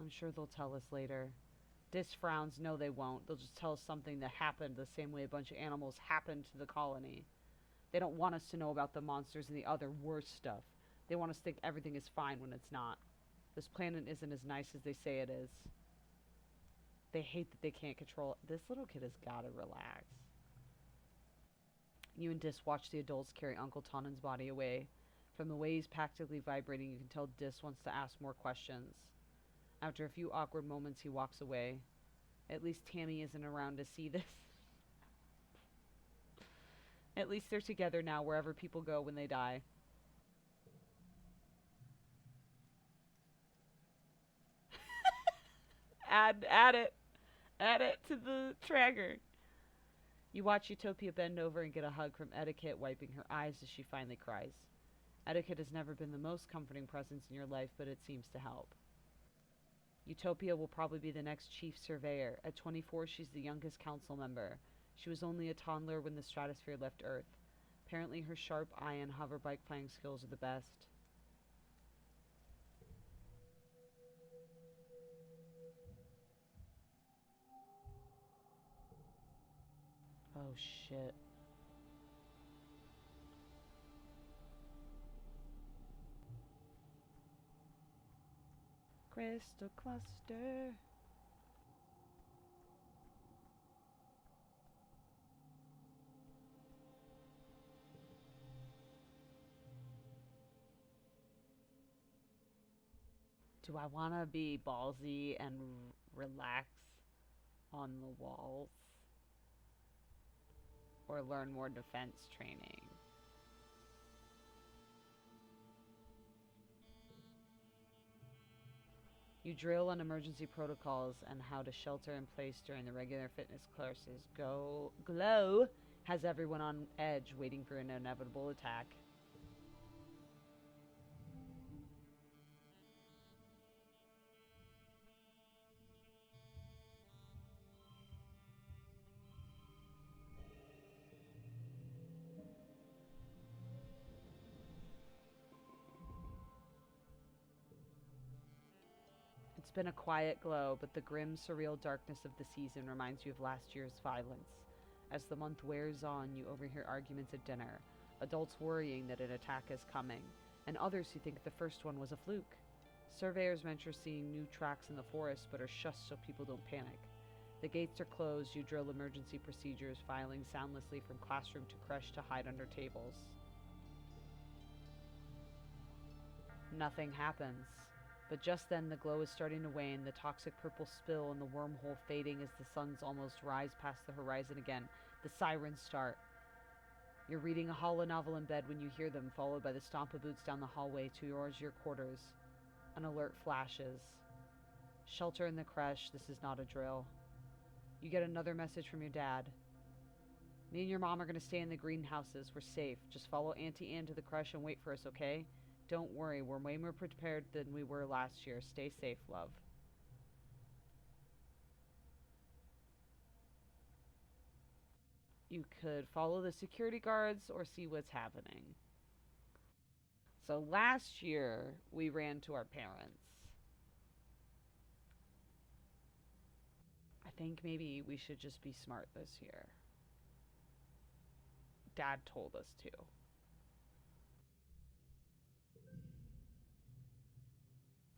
I'm sure they'll tell us later. Dis frowns. No, they won't. They'll just tell us something that happened the same way a bunch of animals happened to the colony. They don't want us to know about the monsters and the other worse stuff. They want us to think everything is fine when it's not. This planet isn't as nice as they say it is. They hate that they can't control it. This little kid has got to relax. You and Dis watch the adults carry Uncle Tonnen's body away. From the way he's practically vibrating, you can tell Dis wants to ask more questions. After a few awkward moments, he walks away. At least Tammy isn't around to see this. At least they're together now wherever people go when they die. Add it. Add it to the tracker. You watch Utopia bend over and get a hug from Etiquette, wiping her eyes as she finally cries. Etiquette has never been the most comforting presence in your life, but it seems to help. Utopia will probably be the next chief surveyor. At 24, she's the youngest council member. She was only a toddler when the stratosphere left Earth. Apparently her sharp eye and hoverbike flying skills are the best. Oh shit. Crystal cluster. Do I want to be ballsy and relax on the walls? Or learn more defense training? You drill on emergency protocols and how to shelter in place during the regular fitness courses. Glow has everyone on edge waiting for an inevitable attack. It's been a quiet glow, but the grim, surreal darkness of the season reminds you of last year's violence. As the month wears on, you overhear arguments at dinner, adults worrying that an attack is coming, and others who think the first one was a fluke. Surveyors venture seeing new tracks in the forest, but are shushed so people don't panic. The gates are closed, you drill emergency procedures, filing soundlessly from classroom to creche to hide under tables. Nothing happens. But just then the glow is starting to wane, the toxic purple spill and the wormhole fading as the suns almost rise past the horizon again. The sirens start. You're reading a holonovel in bed when you hear them, followed by the stomp of boots down the hallway to your quarters. An alert flashes. Shelter in the creche, this is not a drill. You get another message from your dad. Me and your mom are going to stay in the greenhouses. We're safe. Just follow Auntie Anne to the creche and wait for us, okay? Don't worry, we're way more prepared than we were last year. Stay safe, love. You could follow the security guards or see what's happening. So last year, we ran to our parents. I think maybe we should just be smart this year. Dad told us to.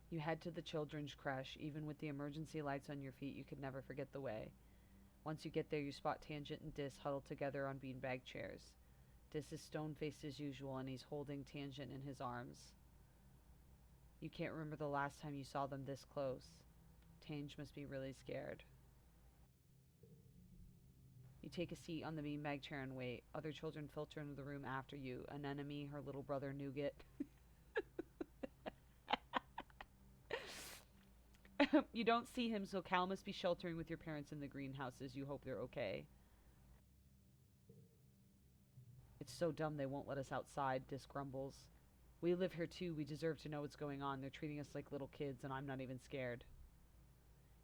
You head to the children's creche. Even with the emergency lights on your feet, you could never forget the way. Once you get there, you spot Tangent and Dis huddled together on beanbag chairs. Dis is stone-faced as usual, and he's holding Tangent in his arms. You can't remember the last time you saw them this close. Tange must be really scared. You take a seat on the beanbag chair and wait. Other children filter into the room after you. Anemone, her little brother Nougat. You don't see him, so Cal must be sheltering with your parents in the greenhouses. You hope they're okay. It's so dumb they won't let us outside, Dis grumbles. We live here too. We deserve to know what's going on. They're treating us like little kids, and I'm not even scared.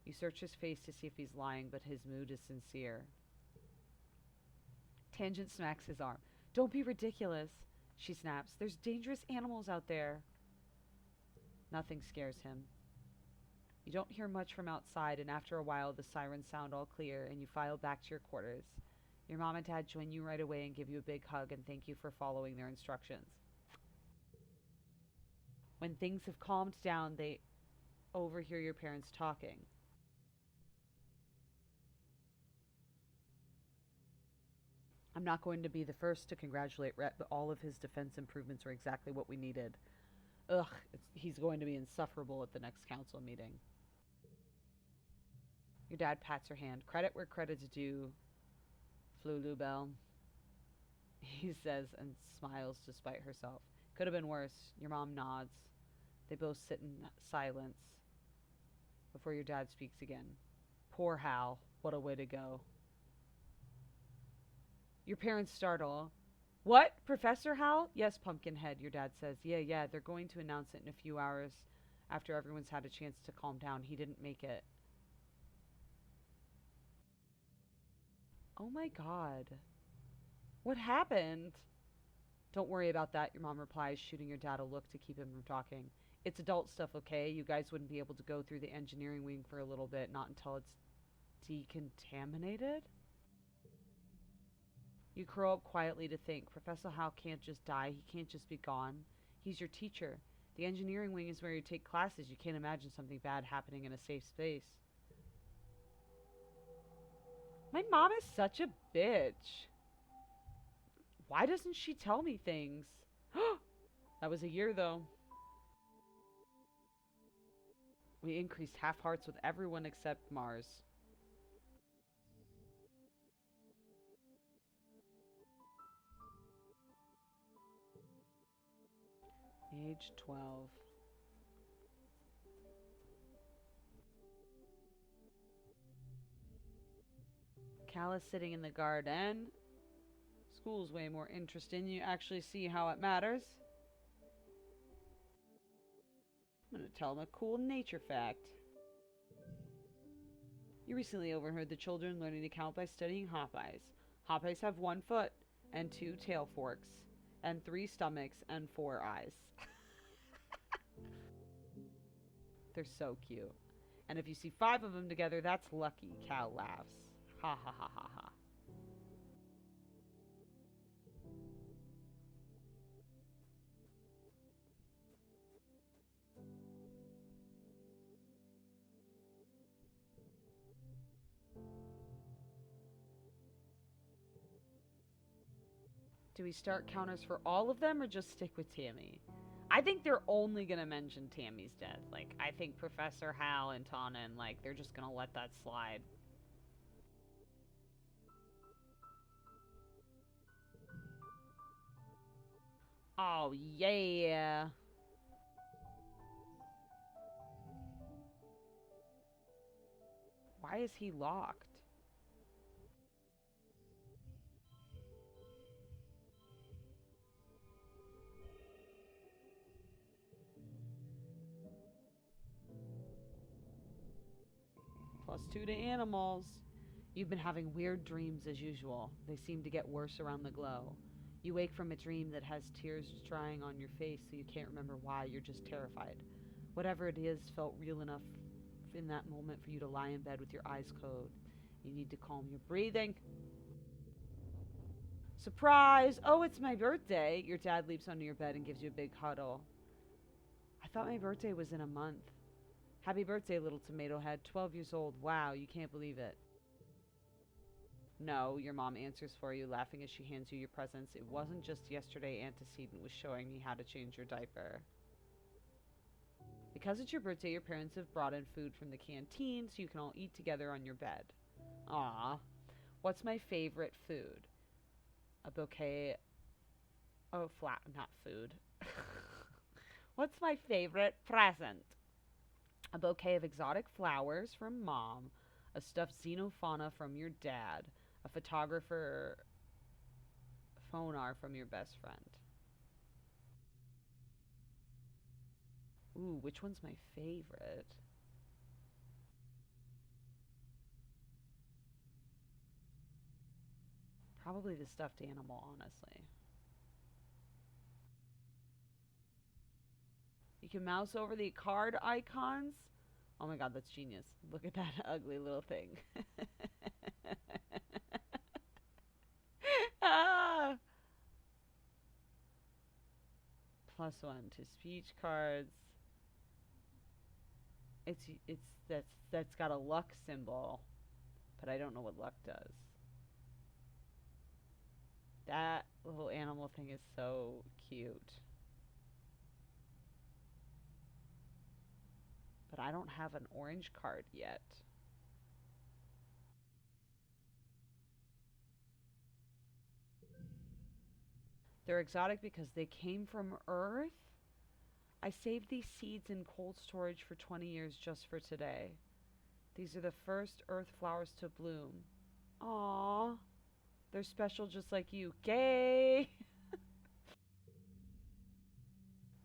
You search his face to see if he's lying, but his mood is sincere. Tangent smacks his arm. Don't be ridiculous, she snaps. There's dangerous animals out there. Nothing scares him. You don't hear much from outside, and after a while the sirens sound all clear, and you file back to your quarters. Your mom and dad join you right away and give you a big hug and thank you for following their instructions. When things have calmed down, they overhear your parents talking. I'm not going to be the first to congratulate Rhett, but all of his defense improvements are exactly what we needed. Ugh, he's going to be insufferable at the next council meeting. Your dad pats her hand. Credit where credit's due, Flulubel, he says and smiles despite herself. Could have been worse. Your mom nods. They both sit in silence before your dad speaks again. Poor Hal. What a way to go. Your parents startle. What? Professor Hal? Yes, Pumpkinhead, your dad says. Yeah, they're going to announce it in a few hours after everyone's had a chance to calm down. He didn't make it. Oh my god. What happened? Don't worry about that, your mom replies, shooting your dad a look to keep him from talking. It's adult stuff, okay? You guys wouldn't be able to go through the engineering wing for a little bit, not until it's decontaminated? You curl up quietly to think. Professor Hal can't just die. He can't just be gone. He's your teacher. The engineering wing is where you take classes. You can't imagine something bad happening in a safe space. My mom is such a bitch. Why doesn't she tell me things? That was a year, though. We increased half hearts with everyone except Mars. Age 12. Cal is sitting in the garden. School's way more interesting. You actually see how it matters. I'm going to tell him a cool nature fact. You recently overheard the children learning to count by studying hop-eyes. Hop-eyes have 1 foot and 2 tail forks and 3 stomachs and 4 eyes. They're so cute. And if you see 5 of them together, that's lucky, Cal laughs. Ha ha ha ha ha. Do we start counters for all of them or just stick with Tammy? I think they're only gonna mention Tammy's death. Like, I think Professor Hal and Tannen, like, they're just gonna let that slide. Oh, yeah. Why is he locked? +2 to animals. You've been having weird dreams as usual. They seem to get worse around the glow. You wake from a dream that has tears drying on your face, so you can't remember why. You're just terrified. Whatever it is felt real enough in that moment for you to lie in bed with your eyes closed. You need to calm your breathing. Surprise! Oh, it's my birthday. Your dad leaps onto your bed and gives you a big huddle. I thought my birthday was in a month. Happy birthday, little tomato head. 12 years old. Wow, you can't believe it. No, your mom answers for you, laughing as she hands you your presents. It wasn't just yesterday Antecedent was showing me how to change your diaper. Because it's your birthday, your parents have brought in food from the canteen so you can all eat together on your bed. Aw. What's my favorite food? A bouquet. Oh, not food. What's my favorite present? A bouquet of exotic flowers from mom, a stuffed xenofauna from your dad, a photographer phonar from your best friend. Ooh, which one's my favorite? Probably the stuffed animal, honestly. You can mouse over the card icons. Oh my god, that's genius. Look at that ugly little thing. ah! +1 to speech cards. That's got a luck symbol, but I don't know what luck does. That little animal thing is so cute. But I don't have an orange card yet. They're exotic because they came from Earth. I saved these seeds in cold storage for 20 years just for today. These are the first Earth flowers to bloom. Aww. They're special just like you. Gay!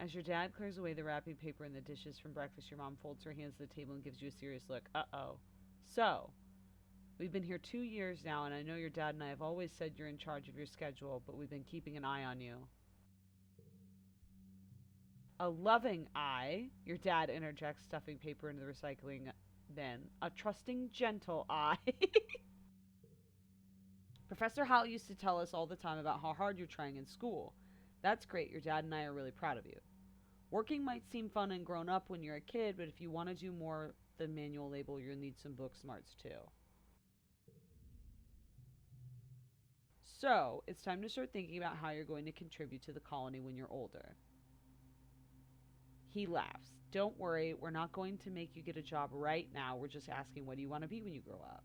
As your dad clears away the wrapping paper and the dishes from breakfast, your mom folds her hands to the table and gives you a serious look. Uh-oh. So, we've been here 2 years now, and I know your dad and I have always said you're in charge of your schedule, but we've been keeping an eye on you. A loving eye, your dad interjects, stuffing paper into the recycling bin. A trusting, gentle eye. Professor Howell used to tell us all the time about how hard you're trying in school. That's great. Your dad and I are really proud of you. Working might seem fun and grown up when you're a kid, but if you want to do more than manual labor, you'll need some book smarts too. So, it's time to start thinking about how you're going to contribute to the colony when you're older. He laughs. Don't worry, we're not going to make you get a job right now. We're just asking, what do you want to be when you grow up?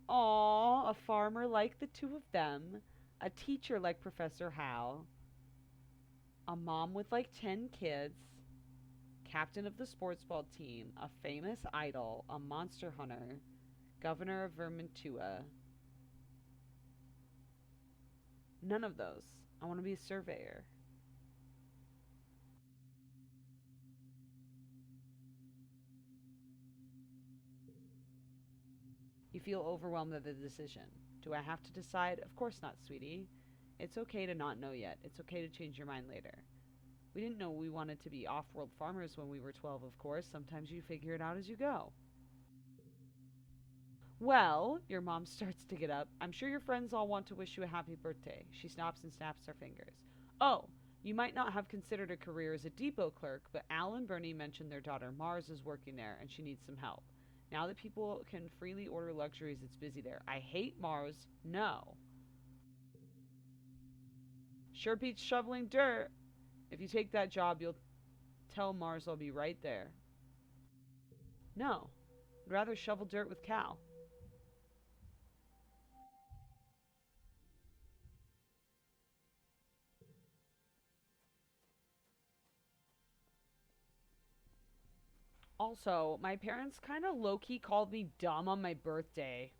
Aw, a farmer like the two of them, a teacher like Professor Howe, a mom with like 10 kids, captain of the sports ball team, a famous idol, a monster hunter, governor of Vermantua. None of those. I want to be a surveyor. You feel overwhelmed at the decision. Do I have to decide? Of course not, sweetie. It's okay to not know yet. It's okay to change your mind later. We didn't know we wanted to be off world farmers when we were 12, of course. Sometimes you figure it out as you go. Well, your mom starts to get up. I'm sure your friends all want to wish you a happy birthday. She stops and snaps her fingers. Oh, you might not have considered a career as a depot clerk, but Al and Bernie mentioned their daughter Mars is working there and she needs some help. Now that people can freely order luxuries, it's busy there. I hate Mars. No. Sure beats shoveling dirt. If you take that job, you'll tell Mars I'll be right there. No. I'd rather shovel dirt with Cal. Also, my parents kind of low key called me dumb on my birthday.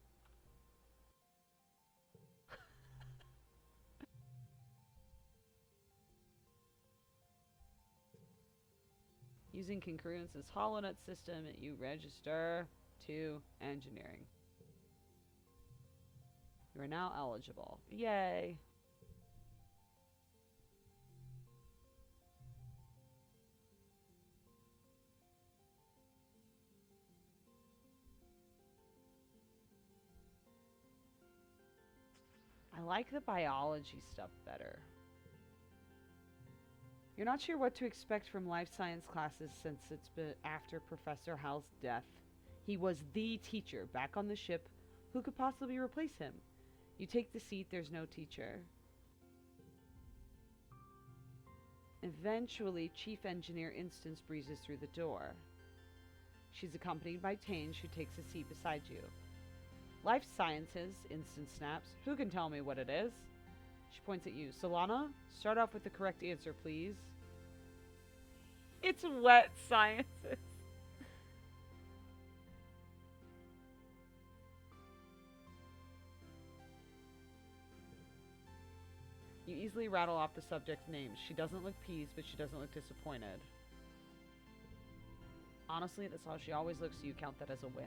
Using Concurrence's HoloNet system, you register to engineering. You are now eligible. Yay! I like the biology stuff better. You're not sure what to expect from life science classes since it's been after Professor Hal's death. He was the teacher back on the ship. Who could possibly replace him? You take the seat, there's no teacher. Eventually, Chief Engineer Instance breezes through the door. She's accompanied by Tange, who takes a seat beside you. Life Sciences, Instance snaps. Who can tell me what it is? She points at you. Solana, start off with the correct answer, please. It's wet sciences. You easily rattle off the subject's names. She doesn't look pleased, but she doesn't look disappointed. Honestly, that's how she always looks, so you count that as a win.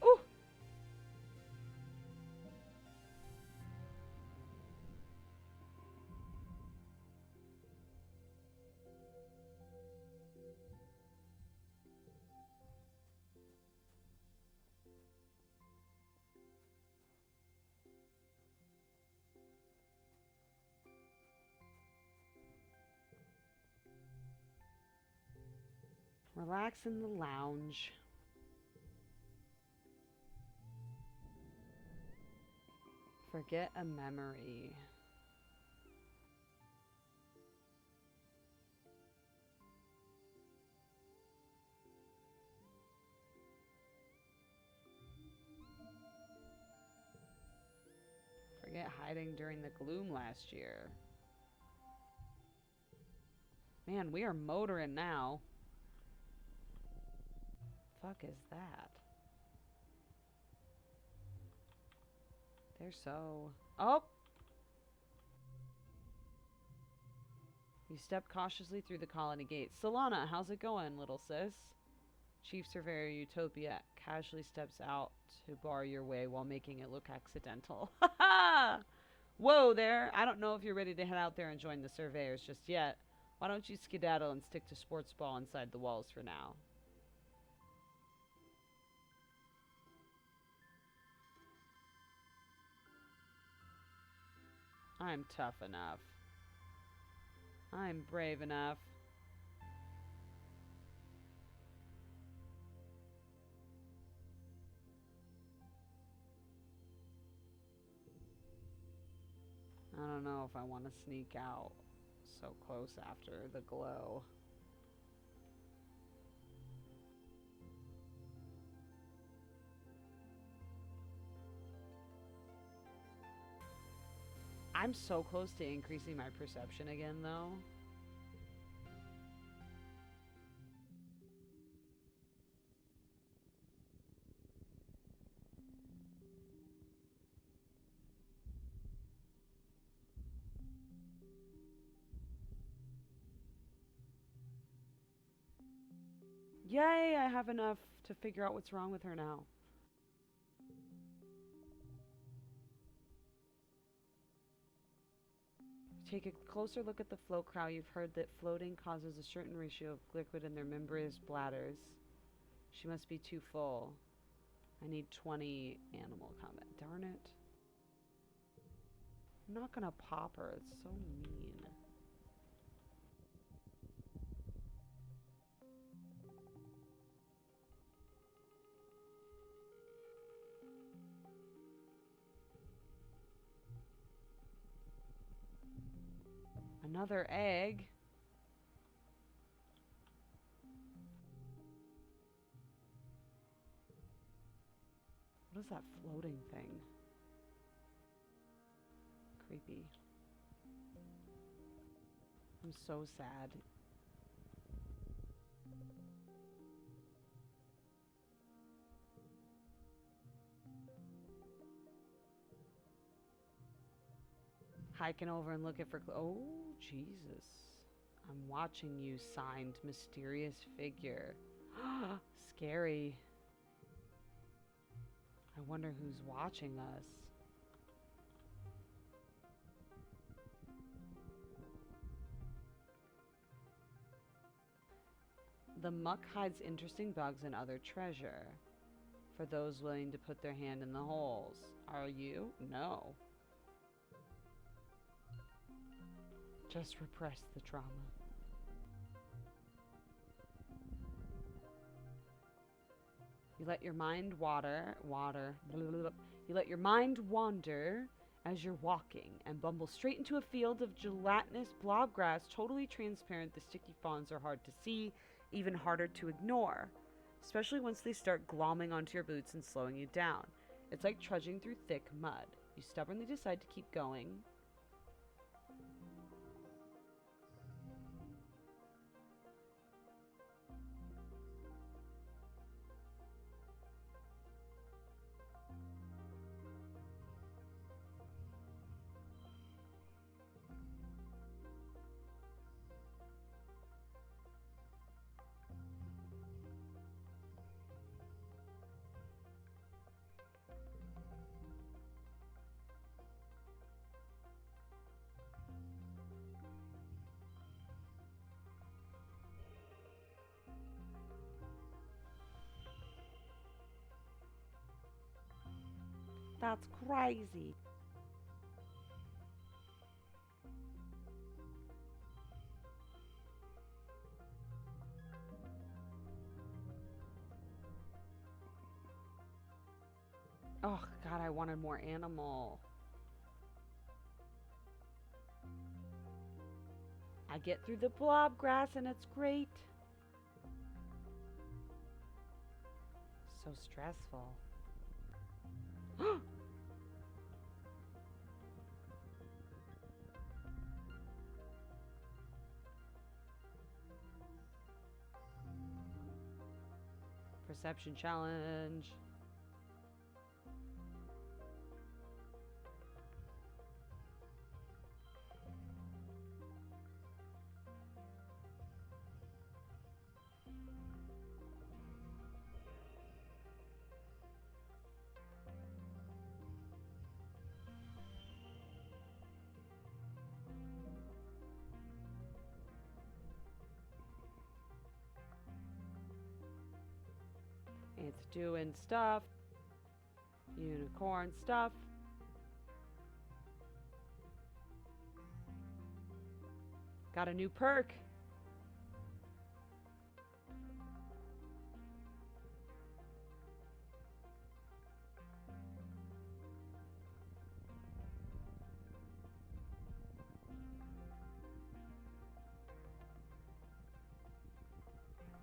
Ooh! Relax in the lounge. Forget a memory. Forget hiding during the gloom last year. Man, we are motoring now. Fuck is that? They're so... Oh! You step cautiously through the colony gates. Solana, how's it going, little sis? Chief Surveyor Utopia casually steps out to bar your way while making it look accidental. Ha ha! Whoa there! I don't know if you're ready to head out there and join the surveyors just yet. Why don't you skedaddle and stick to sports ball inside the walls for now? I'm tough enough. I'm brave enough. I don't know if I want to sneak out so close after the glow. I'm so close to increasing my perception again, though. Yay, I have enough to figure out what's wrong with her now. Take a closer look at the float crow. You've heard that floating causes a certain ratio of liquid in their membranous bladders. She must be too full. I need 20 animal comment. Darn it. I'm not gonna pop her. It's so mean. Another egg. What is that floating thing? Creepy. I'm so sad. Hiking over and looking for... Oh, Jesus. I'm watching you, signed mysterious figure. Scary. I wonder who's watching us. The muck hides interesting bugs and other treasure for those willing to put their hand in the holes. Are you? No. Just repress the trauma. You let your mind You let your mind wander as you're walking and bumble straight into a field of gelatinous blob grass, totally transparent. The sticky fawns are hard to see, even harder to ignore, especially once they start glomming onto your boots and slowing you down. It's like trudging through thick mud. You stubbornly decide to keep going. That's crazy. Oh, God, I wanted more animal. I get through the blob grass and it's great. So stressful. Perception challenge. It's doing stuff. Unicorn stuff. Got a new perk.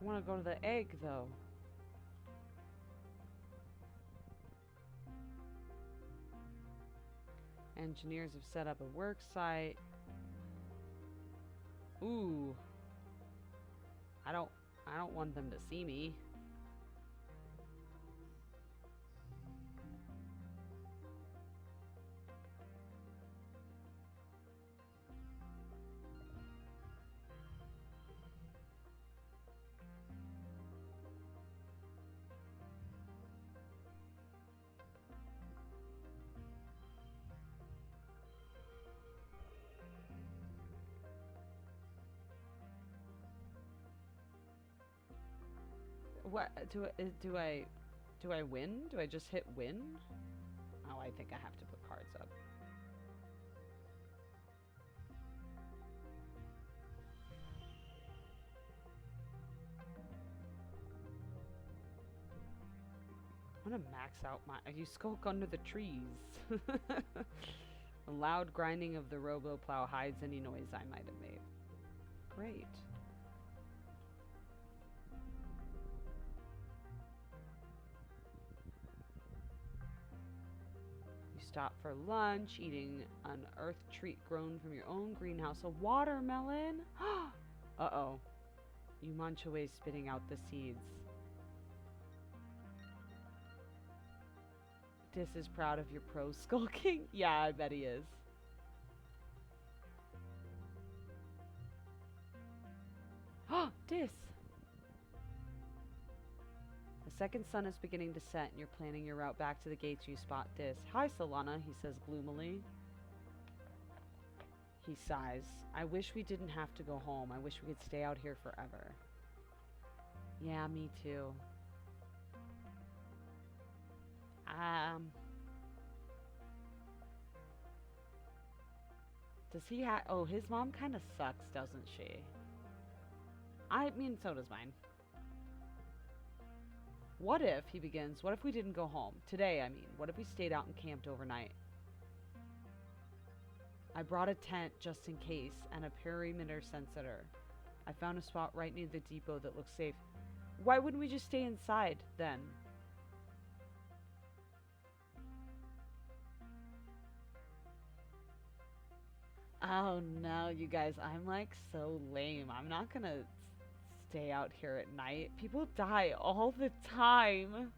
I want to go to the egg, though. Engineers have set up a work site. Ooh. I don't want them to see me. What do I win? Do I just hit win? Oh, I think I have to put cards up. I'm gonna max out my. You skulk under the trees. The loud grinding of the robo-plow hides any noise I might have made. Great. You stop for lunch, eating an earth treat grown from your own greenhouse, a watermelon. Uh-oh. You munch away, spitting out the seeds. Dis is proud of your pro skulking. Yeah, I bet he is. Dis! The second sun is beginning to set, and you're planning your route back to the gates. You spot Dis. Hi, Solana, he says gloomily. He sighs. I wish we didn't have to go home. I wish we could stay out here forever. Yeah, me too. Does he have... Oh, his mom kind of sucks, doesn't she? I mean, so does mine. What if, he begins, what if we didn't go home? Today, I mean. What if we stayed out and camped overnight? I brought a tent just in case, and a perimeter sensor. I found a spot right near the depot that looks safe. Why wouldn't we just stay inside, then? Oh no, you guys, I'm like so lame. I'm not gonna stay out here at night. People die all the time.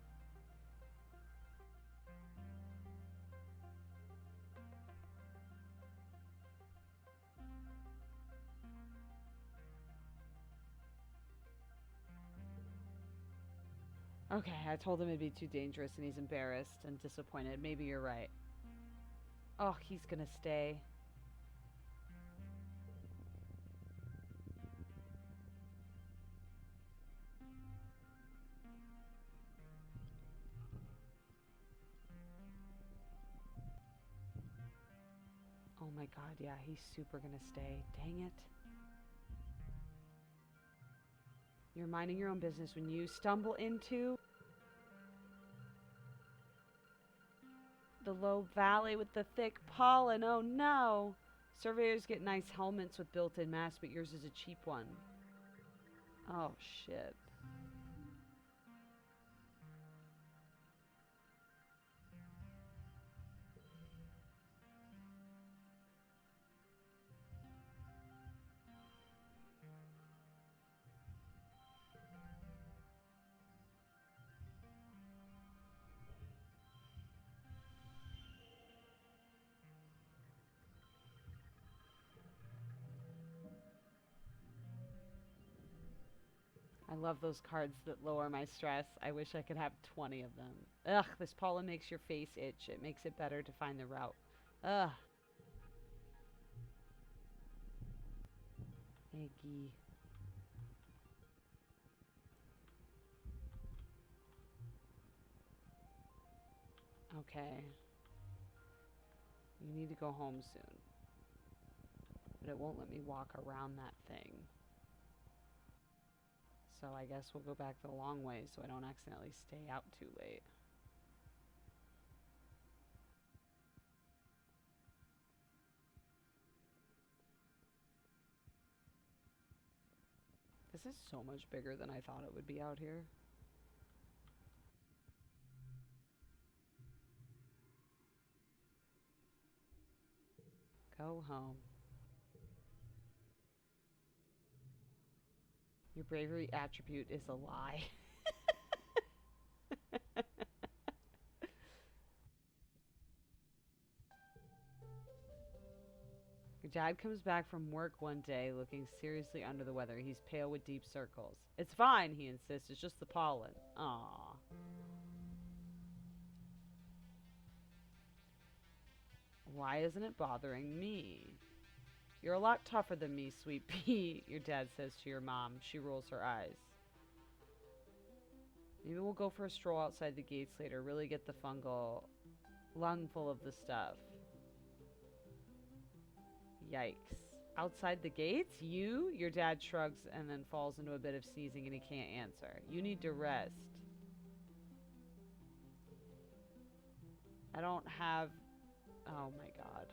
Okay, I told him it'd be too dangerous and he's embarrassed and disappointed. Maybe you're right. Oh, he's gonna stay. Oh my god, yeah, he's super gonna stay. Dang it. You're minding your own business when you stumble into the low valley with the thick pollen. Oh no! Surveyors get nice helmets with built-in masks, but yours is a cheap one. Oh shit. I love those cards that lower my stress. I wish I could have 20 of them. Ugh, this pollen makes your face itch. It makes it better to find the route. Ugh. Eggy. Okay. You need to go home soon. But it won't let me walk around that thing. So I guess we'll go back the long way so I don't accidentally stay out too late. This is so much bigger than I thought it would be out here. Go home. Your bravery attribute is a lie. Your dad comes back from work one day looking seriously under the weather. He's pale with deep circles. It's fine, he insists. It's just the pollen. Aww. Why isn't it bothering me? You're a lot tougher than me, sweet pea, your dad says to your mom. She rolls her eyes. Maybe we'll go for a stroll outside the gates later. Really get the fungal lung full of the stuff. Yikes. Outside the gates? You? Your dad shrugs and then falls into a bit of sneezing and he can't answer. You need to rest. I don't have... Oh my god.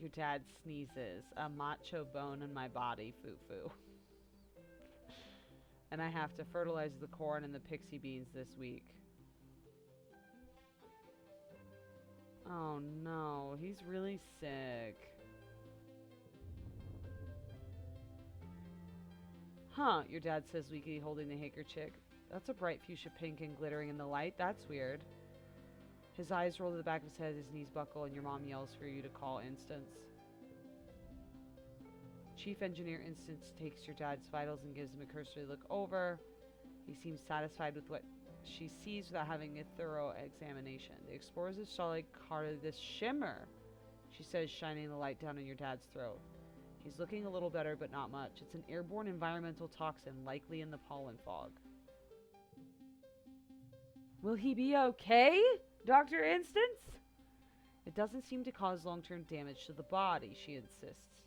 Your dad sneezes. A macho bone in my body, foo-foo. And I have to fertilize the corn and the pixie beans this week. Oh no, he's really sick. Huh, your dad says weakly, holding the handkerchief. That's a bright fuchsia pink and glittering in the light. That's weird. His eyes roll to the back of his head, his knees buckle, and your mom yells for you to call Instance. Chief Engineer Instance takes your dad's vitals and gives him a cursory look over. He seems satisfied with what she sees without having a thorough examination. The explorers have solid carded this shimmer, she says, shining the light down on your dad's throat. He's looking a little better, but not much. It's an airborne environmental toxin, likely in the pollen fog. Will he be okay, Dr. Instance? It doesn't seem to cause long-term damage to the body, she insists.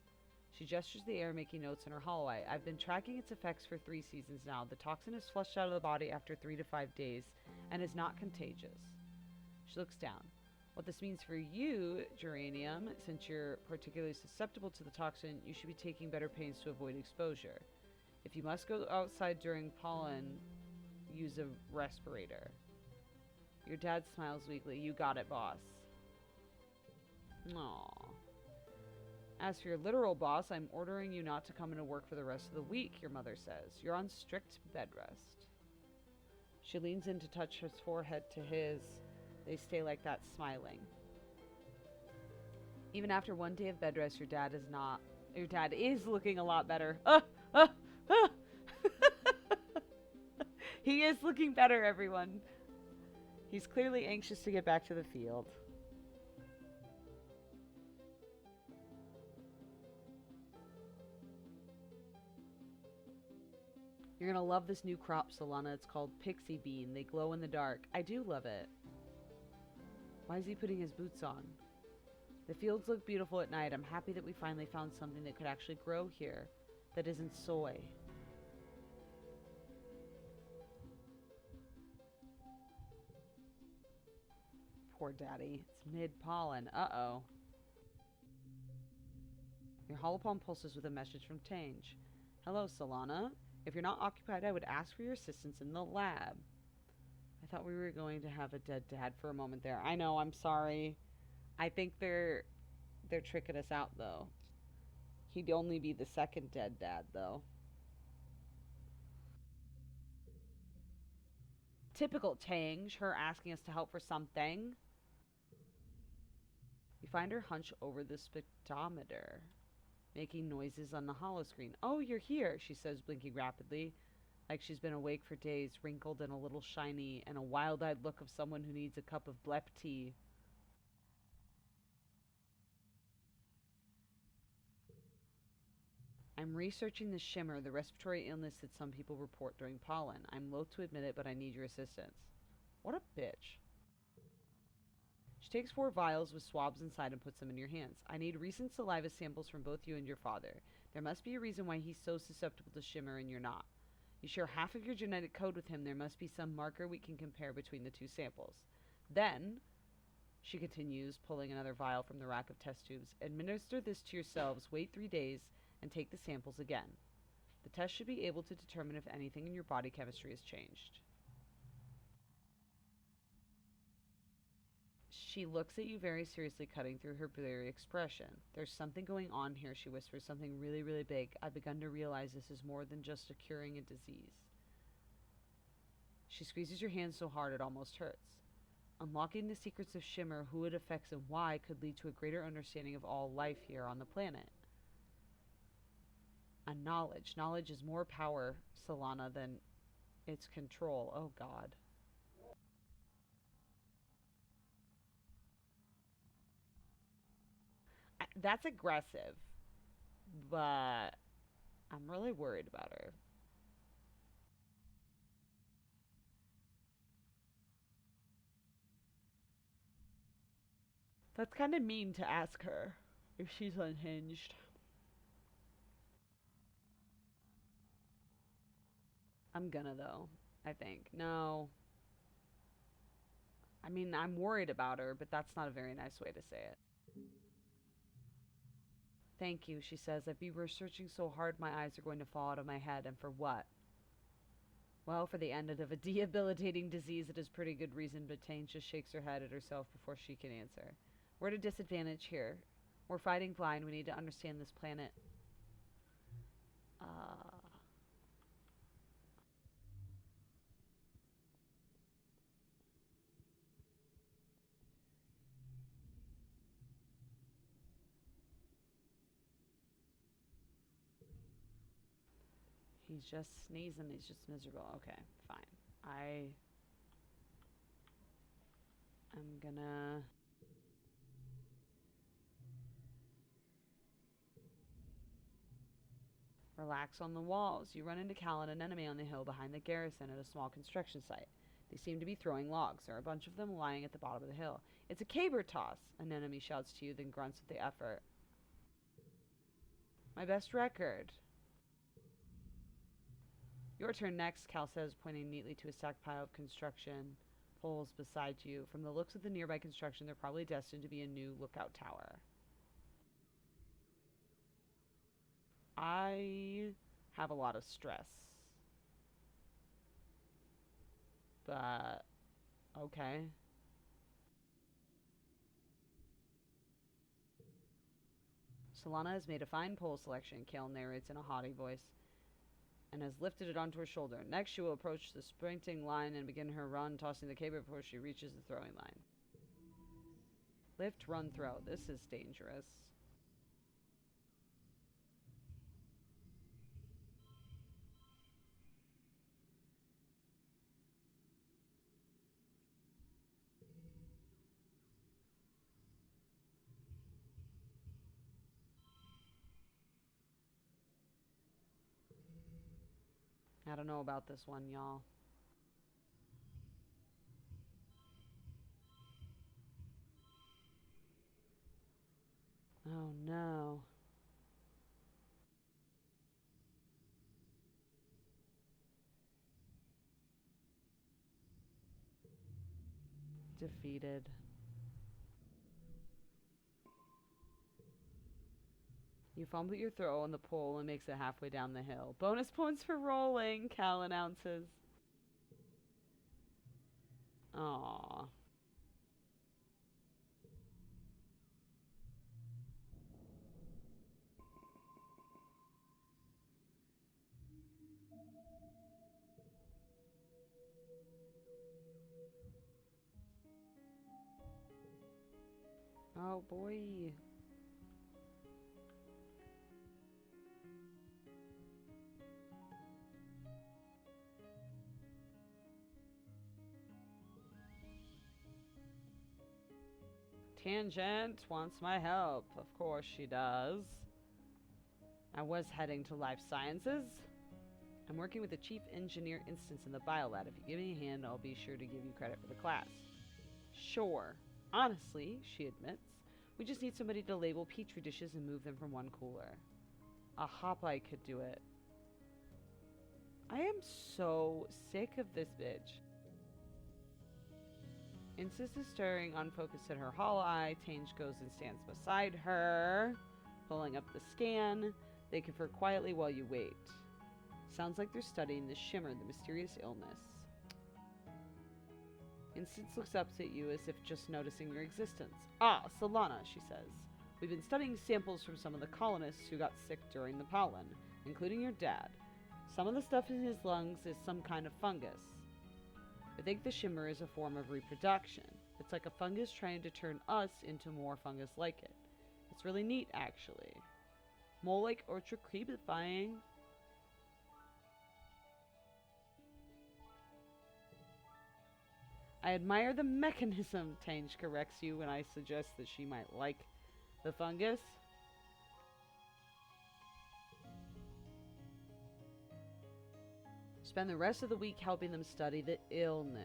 She gestures the air, making notes in her hollow eye. I've been tracking its effects for 3 seasons now. The toxin is flushed out of the body after 3 to 5 days and is not contagious. She looks down. What this means for you, Geranium, since you're particularly susceptible to the toxin, you should be taking better pains to avoid exposure. If you must go outside during pollen, use a respirator. Your dad smiles weakly. You got it, boss. Aww. As for your literal boss, I'm ordering you not to come into work for the rest of the week, your mother says. You're on strict bed rest. She leans in to touch his forehead to his. They stay like that, smiling. Even after one day of bed rest, your dad is looking a lot better. He is looking better, everyone. He's clearly anxious to get back to the field. You're gonna love this new crop, Solana. It's called Pixie Bean. They glow in the dark. I do love it. Why is he putting his boots on? The fields look beautiful at night. I'm happy that we finally found something that could actually grow here that isn't soy. Poor daddy. It's mid-pollen. Uh-oh. Your holopalm pulses with a message from Tange. Hello, Solana. If you're not occupied, I would ask for your assistance in the lab. I thought we were going to have a dead dad for a moment there. I know, I'm sorry. I think they're tricking us out, though. He'd only be the second dead dad, though. Typical Tange, her asking us to help for something. We find her hunched over the spectrometer, making noises on the holoscreen. Oh, you're here, she says, blinking rapidly, like she's been awake for days, wrinkled and a little shiny, and a wild-eyed look of someone who needs a cup of blep tea. I'm researching the shimmer, the respiratory illness that some people report during pollen. I'm loath to admit it, but I need your assistance. What a bitch. She takes 4 vials with swabs inside and puts them in your hands. I need recent saliva samples from both you and your father. There must be a reason why he's so susceptible to shimmer and you're not. You share half of your genetic code with him. There must be some marker we can compare between the 2 samples. Then, she continues, pulling another vial from the rack of test tubes, administer this to yourselves, wait 3 days, and take the samples again. The test should be able to determine if anything in your body chemistry has changed. She looks at you very seriously, cutting through her blurry expression. There's something going on here, she whispers, something really, really big. I've begun to realize this is more than just a curing a disease. She squeezes your hand so hard it almost hurts. Unlocking the secrets of shimmer, who it affects and why, could lead to a greater understanding of all life here on the planet. And knowledge. Knowledge is more power, Solana, than its control. Oh, God. That's aggressive, but I'm really worried about her. That's kind of mean to ask her if she's unhinged. I'm gonna, though, I think. No. I mean, I'm worried about her, but that's not a very nice way to say it. Thank you, she says. I've been researching so hard my eyes are going to fall out of my head, and for what? Well, for the end of a debilitating disease, it is pretty good reason, but Tane just shakes her head at herself before she can answer. We're at a disadvantage here. We're fighting blind. We need to understand this planet. He's just sneezing. He's just miserable. Okay, fine. I am gonna... Relax on the walls. You run into Cal and an enemy on the hill behind the garrison at a small construction site. They seem to be throwing logs. There are a bunch of them lying at the bottom of the hill. It's a caber toss, an enemy shouts to you, then grunts at the effort. My best record. Your turn next, Cal says, pointing neatly to a stacked pile of construction poles beside you. From the looks of the nearby construction, they're probably destined to be a new lookout tower. I have a lot of stress. But, okay. Solana has made a fine pole selection, Kale narrates in a haughty voice, and has lifted it onto her shoulder. Next, she will approach the sprinting line and begin her run, tossing the cape before she reaches the throwing line. Lift, run, throw. This is dangerous. I don't know about this one, y'all. Oh no. Defeated. You fumble your throw on the pole and makes it halfway down the hill. Bonus points for rolling, Cal announces. Aww. Oh boy. Tangent wants my help. Of course she does. I was heading to life sciences. I'm working with the chief engineer instance in the biolab. If you give me a hand, I'll be sure to give you credit for the class. Sure. Honestly, she admits, we just need somebody to label petri dishes and move them from one cooler. A hoplite could do it. I am so sick of this bitch. Insist is staring unfocused at her hollow eye. Tange goes and stands beside her, pulling up the scan. They confer quietly while you wait. Sounds like they're studying the shimmer, the mysterious illness. Instance looks up at you as if just noticing your existence. Ah, Solana, she says. We've been studying samples from some of the colonists who got sick during the pollen, including your dad. Some of the stuff in his lungs is some kind of fungus. I think the shimmer is a form of reproduction. It's like a fungus trying to turn us into more fungus like it. It's really neat, actually. More-like ultra creepifying. I admire the mechanism, Tange corrects you when I suggest that she might like the fungus. Spend the rest of the week helping them study the illness.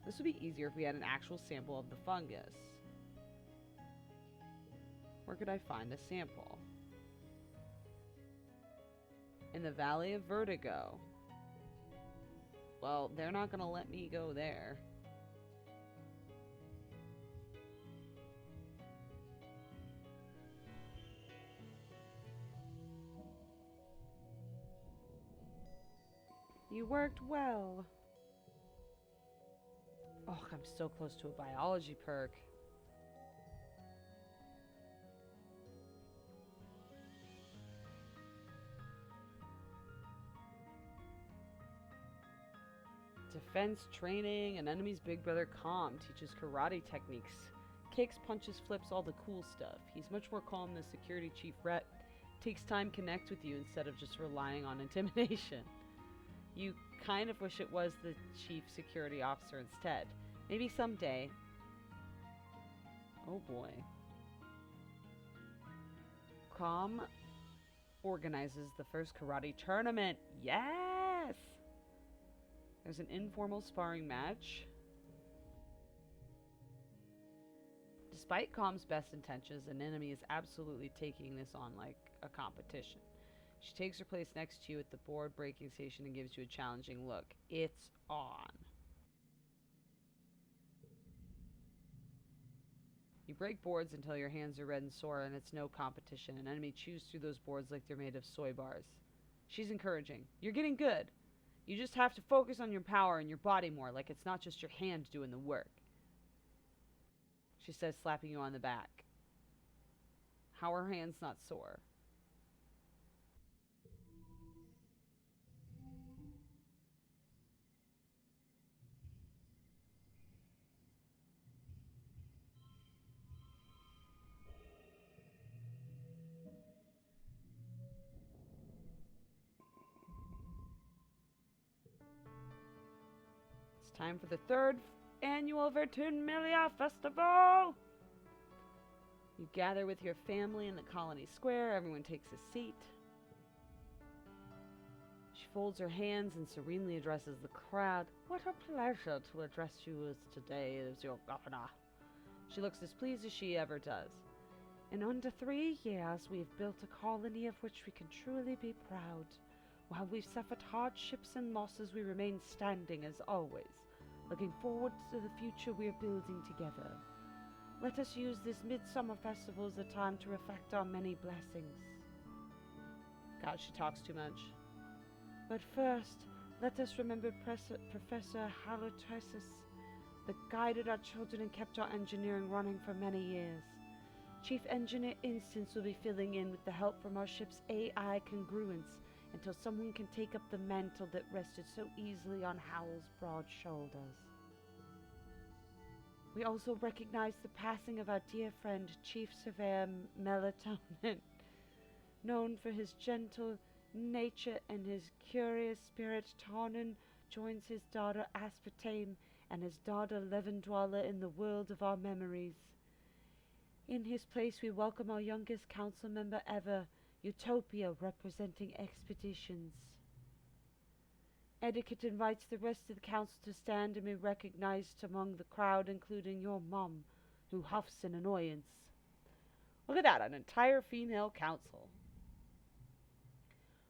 This would be easier if we had an actual sample of the fungus. Where could I find a sample? In the Valley of Vertigo. Well, they're not going to let me go there. You worked well. Oh, I'm so close to a biology perk. Defense training. An enemy's big brother Calm teaches karate techniques. Kicks, punches, flips, all the cool stuff. He's much more calm than security chief Rhett. Takes time to connect with you instead of just relying on intimidation. You kind of wish it was the chief security officer instead. Maybe someday. Oh boy. Calm organizes the first karate tournament. Yes! There's an informal sparring match. Despite Calm's best intentions, an enemy is absolutely taking this on like a competition. She takes her place next to you at the board breaking station and gives you a challenging look. It's on. You break boards until your hands are red and sore, and it's no competition. An enemy chews through those boards like they're made of soy bars. She's encouraging. You're getting good. You just have to focus on your power and your body more, like it's not just your hand doing the work. She says, slapping you on the back. How are her hands not sore? It's time for the third annual Vertumilia Festival! You gather with your family in the colony square. Everyone takes a seat. She folds her hands and serenely addresses the crowd. What a pleasure to address you as today as your governor. She looks as pleased as she ever does. In under 3 years, we've built a colony of which we can truly be proud. While we've suffered hardships and losses, we remain standing as always, looking forward to the future we are building together. Let us use this midsummer festival as a time to reflect our many blessings. God, she talks too much. But first, let us remember Professor Halotesis, that guided our children and kept our engineering running for many years. Chief Engineer Instance will be filling in with the help from our ship's AI congruence until someone can take up the mantle that rested so easily on Howell's broad shoulders. We also recognize the passing of our dear friend, Chief Surveyor Melatonin. Known for his gentle nature and his curious spirit, Tarnan joins his daughter Aspartame and his daughter Levendwala in the world of our memories. In his place, we welcome our youngest council member ever, Utopia, representing expeditions. Etiquette invites the rest of the council to stand and be recognized among the crowd, including your mom, who huffs in annoyance. Look at that, an entire female council.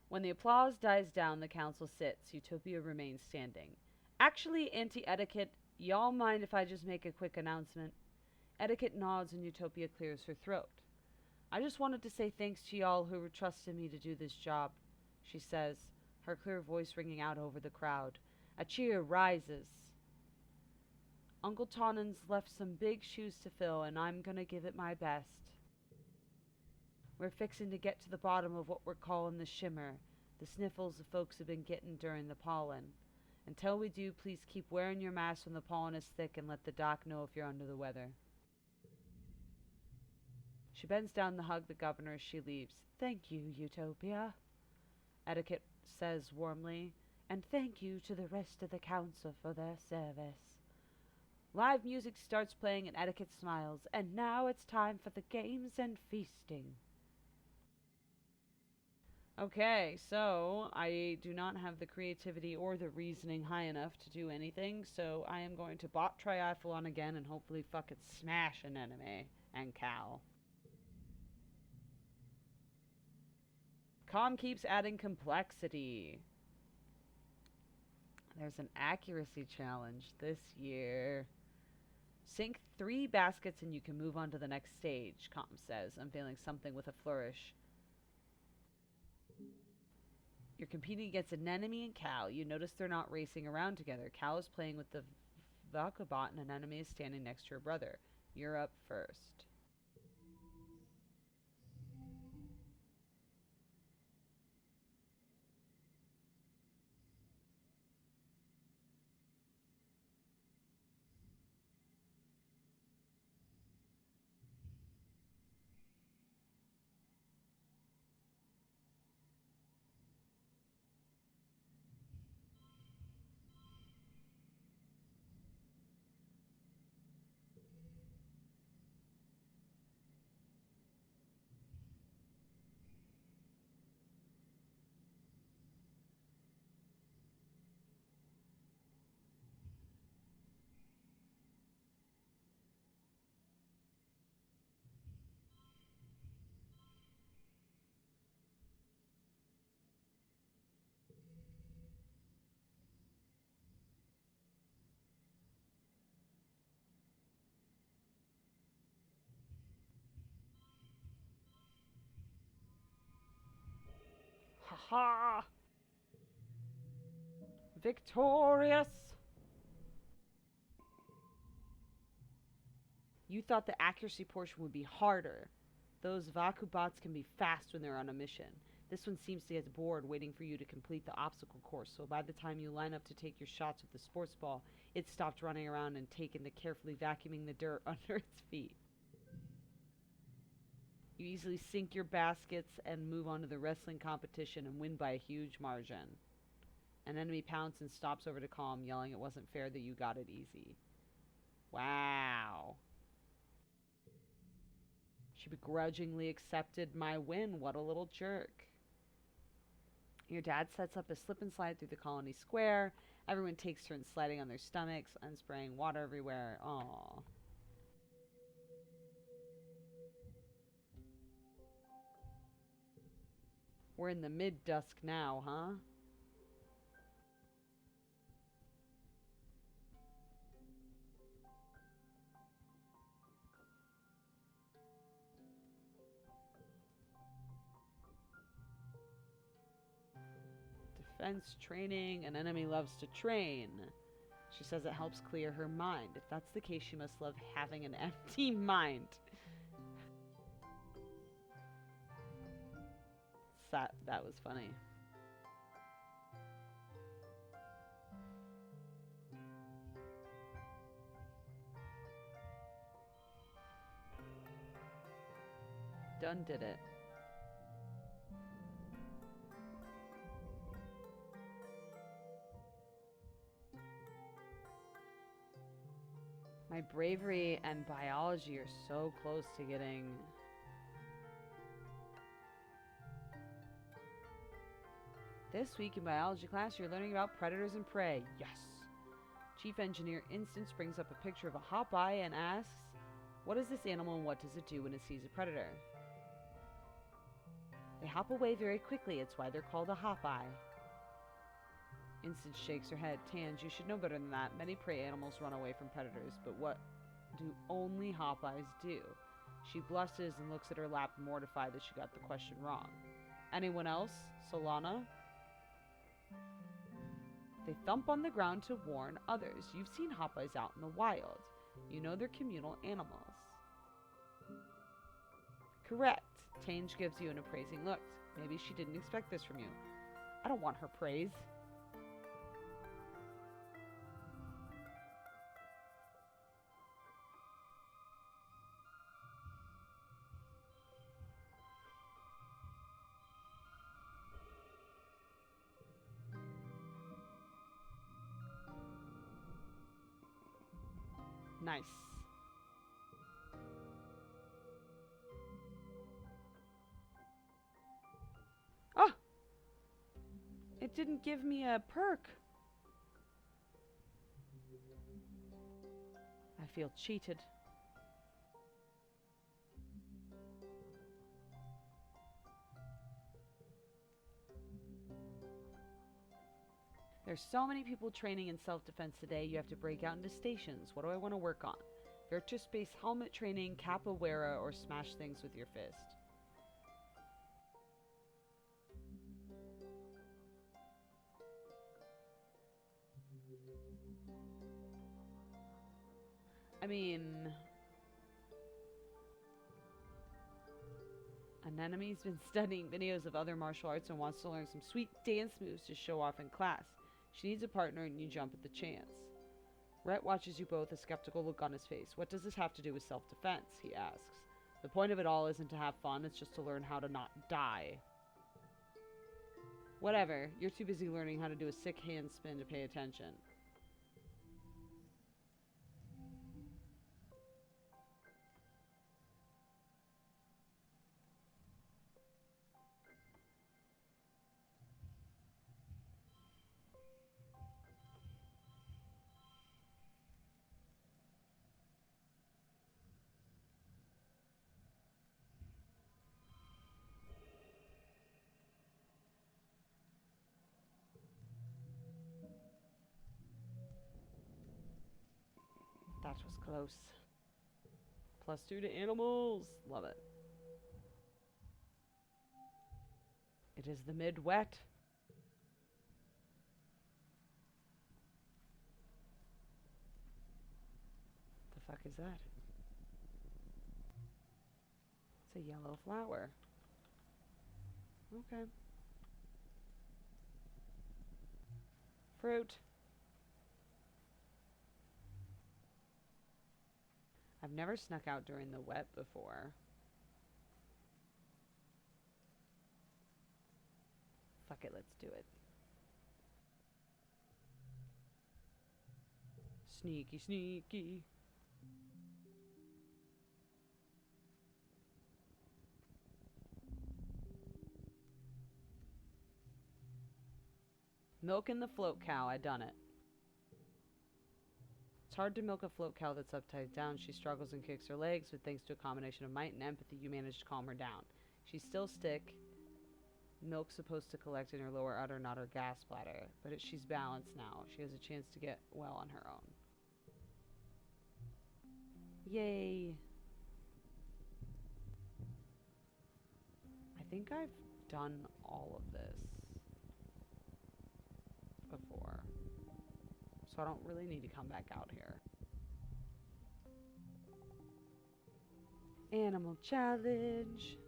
When the applause dies down, the council sits. Utopia remains standing. Actually, anti-etiquette, y'all mind if I just make a quick announcement? Etiquette nods and Utopia clears her throat. I just wanted to say thanks to y'all who trusted me to do this job, she says, her clear voice ringing out over the crowd. A cheer rises. Uncle Tonnan's left some big shoes to fill, and I'm gonna give it my best. We're fixing to get to the bottom of what we're calling the shimmer, the sniffles the folks have been getting during the pollen. Until we do, please keep wearing your mask when the pollen is thick and let the doc know if you're under the weather. She bends down to hug the governor as she leaves. Thank you, Utopia, Etiquette says warmly, and thank you to the rest of the council for their service. Live music starts playing and Etiquette smiles, and now it's time for the games and feasting. Okay, so I do not have the creativity or the reasoning high enough to do anything, so I am going to bot triathlon again and hopefully fucking smash an enemy and Cal. Com keeps adding complexity. There's an accuracy challenge this year. Sink 3 baskets and you can move on to the next stage, Com says, unveiling something with a flourish. You're competing against an enemy and Cal. You notice they're not racing around together. Cal is playing with the Valkabot and an enemy is standing next to her brother. You're up first. Ha! Victorious! You thought the accuracy portion would be harder. Those Vaku bots can be fast when they're on a mission. This one seems to get bored waiting for you to complete the obstacle course, so by the time you line up to take your shots with the sports ball, it's stopped running around and taken to carefully vacuuming the dirt under its feet. You easily sink your baskets and move on to the wrestling competition and win by a huge margin. An enemy pounces and stops over to calm, yelling it wasn't fair that you got it easy. Wow. She begrudgingly accepted my win. What a little jerk. Your dad sets up a slip and slide through the colony square. Everyone takes turns sliding on their stomachs and spraying water everywhere. Aww. We're in the mid-dusk now, huh? Defense training. An enemy loves to train. She says it helps clear her mind. If that's the case, she must love having an empty mind. That was funny. Done did it. My bravery and biology are so close to getting... This week in biology class, you're learning about predators and prey. Yes! Chief Engineer Instance brings up a picture of a hop-eye and asks, what is this animal and what does it do when it sees a predator? They hop away very quickly. It's why they're called a hop-eye. Instance shakes her head. Tange, you should know better than that. Many prey animals run away from predators, but what do only hop-eyes do? She blushes and looks at her lap, mortified that she got the question wrong. Anyone else? Solana? They thump on the ground to warn others. You've seen hop-eyes out in the wild. You know they're communal animals. Correct. Tange gives you an appraising look. Maybe she didn't expect this from you. I don't want her praise. Nice. Oh! It didn't give me a perk. I feel cheated. There's so many people training in self-defense today, you have to break out into stations. What do I want to work on? Virtua Space helmet training, capoeira, or smash things with your fist. I mean... An enemy's been studying videos of other martial arts and wants to learn some sweet dance moves to show off in class. She needs a partner and you jump at the chance. Rhett watches you both, a skeptical look on his face. What does this have to do with self-defense? He asks. The point of it all isn't to have fun, it's just to learn how to not die. Whatever, you're too busy learning how to do a sick handspin to pay attention. That was close. +2 to animals. Love it. It It is the mid-wet. The fuck is that? It's a yellow flower. Okay. Fruit. I've never snuck out during the wet before. Fuck it, let's do it. Sneaky, sneaky. Milking the float cow. I done it. It's hard to milk a float cow that's upside down. She struggles and kicks her legs, but thanks to a combination of might and empathy, you manage to calm her down. She's still stick. Milk's supposed to collect in her lower udder, not her gas bladder. But she's balanced now. She has a chance to get well on her own. Yay. I think I've done all of this before. So I don't really need to come back out here. Animal challenge.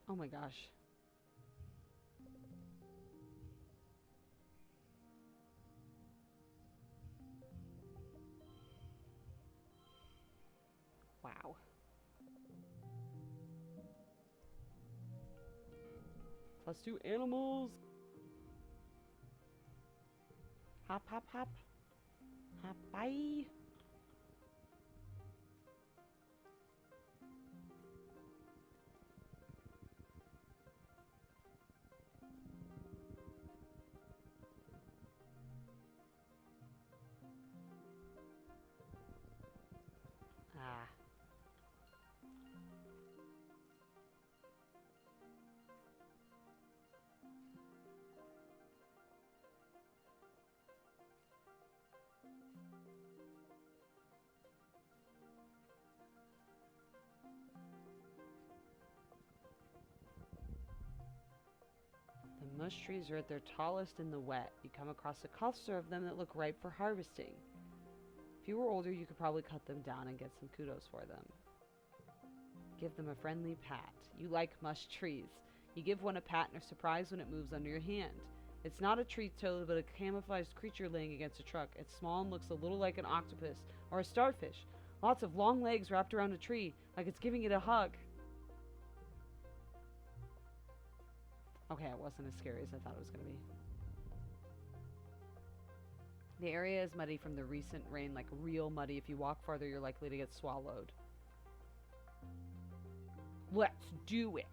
Oh my gosh. Wow. Plus 2 animals. Hop, hop, hop. Hop, bye. Ah. The mush trees are at their tallest in the wet. You come across a cluster of them that look ripe for harvesting. If you were older, you could probably cut them down and get some kudos for them. Give them a friendly pat. You like mush trees. You give one a pat and are surprised when it moves under your hand. It's not a tree toad, but a camouflaged creature laying against a truck. It's small and looks a little like an octopus or a starfish. Lots of long legs wrapped around a tree, like it's giving it a hug. Okay, it wasn't as scary as I thought it was going to be. The area is muddy from the recent rain, like real muddy. If you walk farther, you're likely to get swallowed. Let's do it.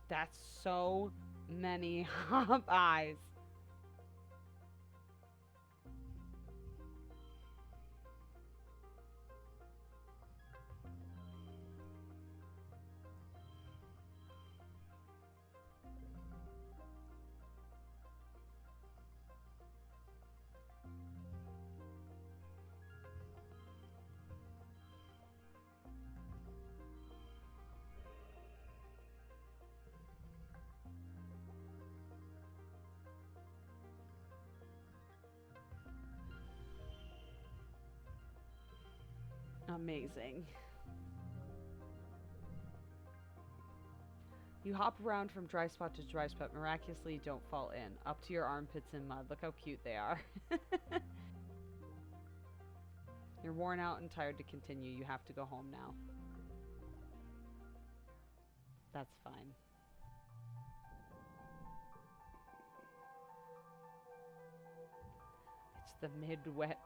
That's so many hop eyes. Amazing. You hop around from dry spot to dry spot. Miraculously, don't fall in. Up to your armpits in mud. Look how cute they are. You're worn out and tired to continue. You have to go home now. That's fine. It's the mid-wet.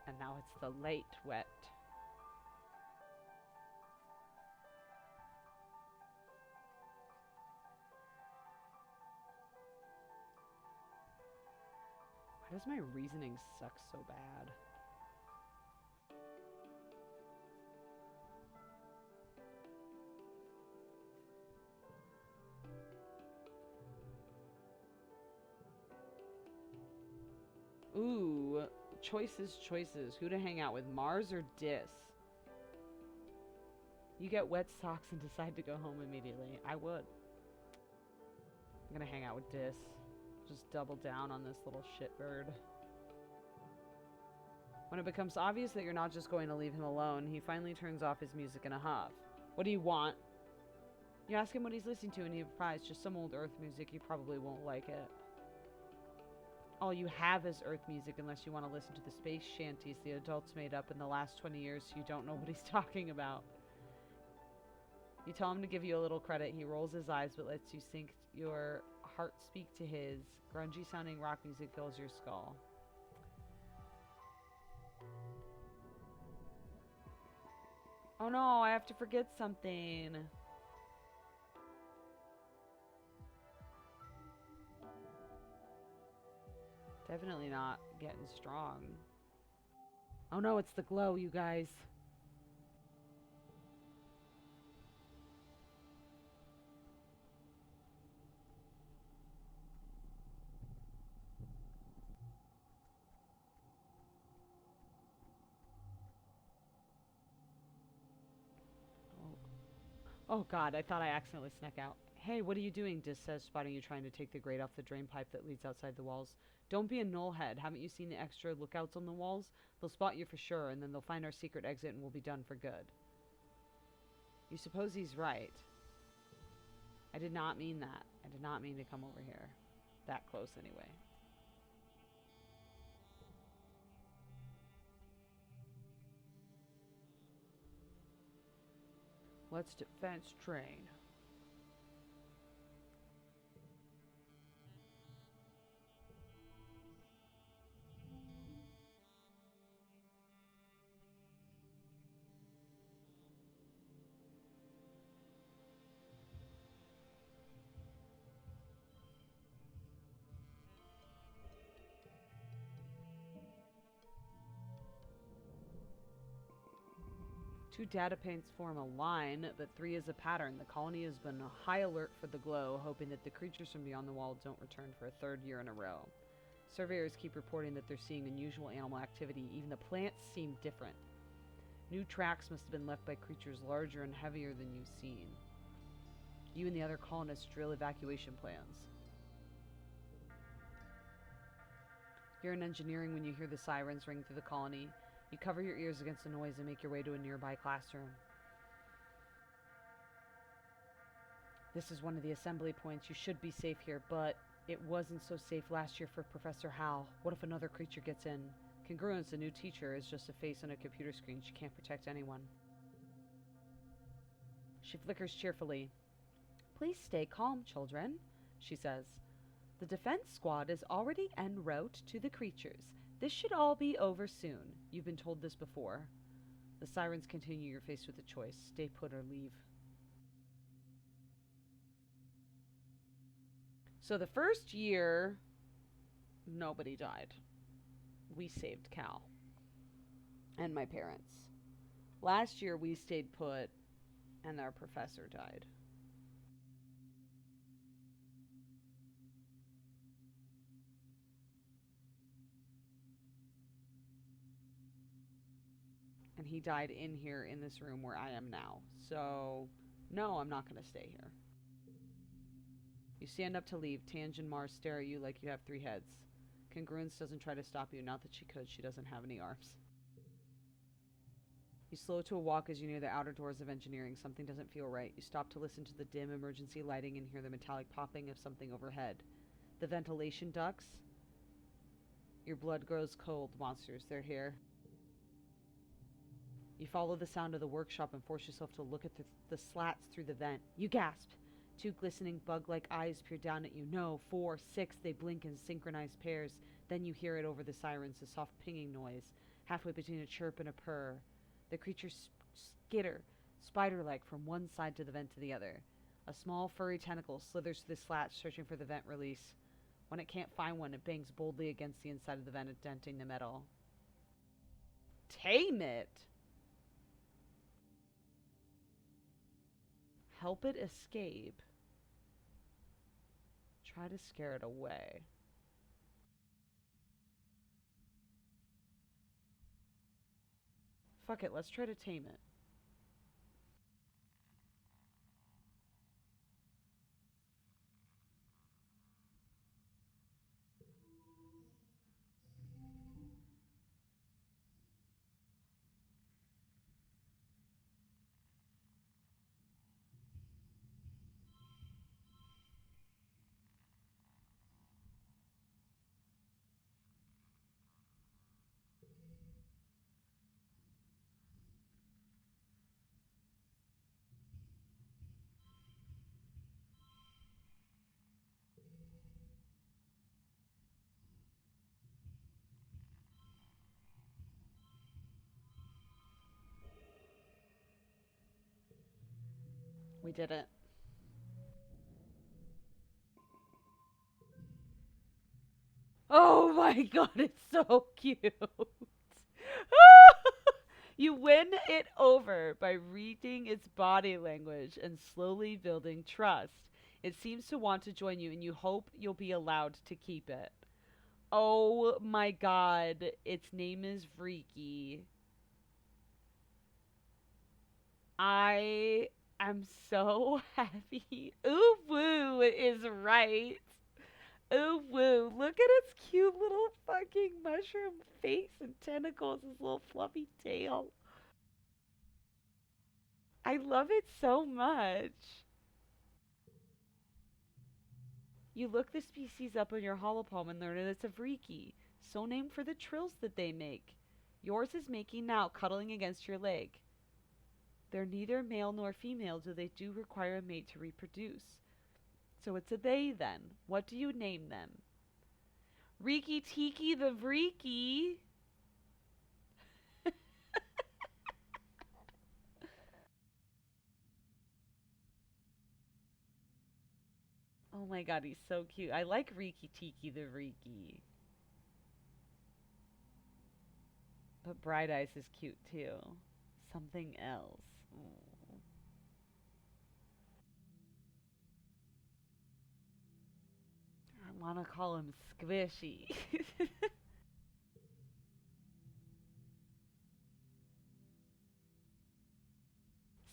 And now it's the late wet. Why does my reasoning suck so bad? Ooh, choices. Who to hang out with, Mars or Dis? You get wet socks and decide to go home immediately. I would. I'm gonna hang out with Dis. Just double down on this little shitbird. When it becomes obvious that you're not just going to leave him alone, he finally turns off his music in a huff. What do you want? You ask him what he's listening to and he replies, just some old Earth music, you probably won't like it. All you have is Earth music unless you want to listen to the space shanties the adults made up in the last 20 years so you don't know what he's talking about. You tell him to give you a little credit. He rolls his eyes but lets you sync your heart speak to his. Grungy sounding rock music fills your skull. Oh no, I have to forget something. Definitely not getting strong. Oh no, it's the glow, you guys. Oh god, I thought I accidentally snuck out. Hey, what are you doing? Dis says, spotting you trying to take the grate off the drain pipe that leads outside the walls. Don't be a nullhead. Haven't you seen the extra lookouts on the walls? They'll spot you for sure, and then they'll find our secret exit and we'll be done for good. You suppose he's right. I did not mean that. I did not mean to come over here. That close, anyway. Let's defense train. Two data points form a line, but three is a pattern. The colony has been on high alert for the glow, hoping that the creatures from beyond the wall don't return for a third year in a row. Surveyors keep reporting that they're seeing unusual animal activity. Even the plants seem different. New tracks must have been left by creatures larger and heavier than you've seen. You and the other colonists drill evacuation plans. You're in engineering when you hear the sirens ring through the colony. You cover your ears against the noise and make your way to a nearby classroom. This is one of the assembly points. You should be safe here, but it wasn't so safe last year for Professor Hal. What if another creature gets in? Congruence, the new teacher, is just a face on a computer screen. She can't protect anyone. She flickers cheerfully. Please stay calm, children, she says. The defense squad is already en route to the creatures. This should all be over soon. You've been told this before. The sirens continue. You're faced with a choice. Stay put or leave. So the first year, nobody died. We saved Cal and my parents. Last year, we stayed put and our professor died. And he died in here in this room where I am now. So, no, I'm not going to stay here. You stand up to leave. Tange and Mars stare at you like you have three heads. Congruence doesn't try to stop you. Not that she could. She doesn't have any arms. You slow to a walk as you near the outer doors of engineering. Something doesn't feel right. You stop to listen to the dim emergency lighting and hear the metallic popping of something overhead. The ventilation ducts. Your blood grows cold. Monsters, they're here. You follow the sound of the workshop and force yourself to look at the slats through the vent. You gasp. Two glistening bug-like eyes peer down at you. No, 4, 6, they blink in synchronized pairs. Then you hear it over the sirens, a soft pinging noise, halfway between a chirp and a purr. The creatures skitter, spider-like, from one side to the vent to the other. A small, furry tentacle slithers through the slats, searching for the vent release. When it can't find one, it bangs boldly against the inside of the vent, denting the metal. Tame it? Help it escape. Try to scare it away. Fuck it, let's try to tame it. We did it. Oh my god, it's so cute. You win it over by reading its body language and slowly building trust. It seems to want to join you, and you hope you'll be allowed to keep it. Oh my god, its name is Freaky. I am so happy. Ooh woo is right. Ooh woo. Look at its cute little fucking mushroom face and tentacles, his little fluffy tail. I love it so much. You look the species up on your holopalm and learn that it's a Vriki, so named for the trills that they make. Yours is making now, cuddling against your leg. They're neither male nor female, though they do require a mate to reproduce. So it's a they then. What do you name them? Riki Tiki the Vriki. Oh my god, he's so cute. I like Riki Tiki the Vriki. But Bright Eyes is cute too. Something else. Ooh. I want to call him Squishy.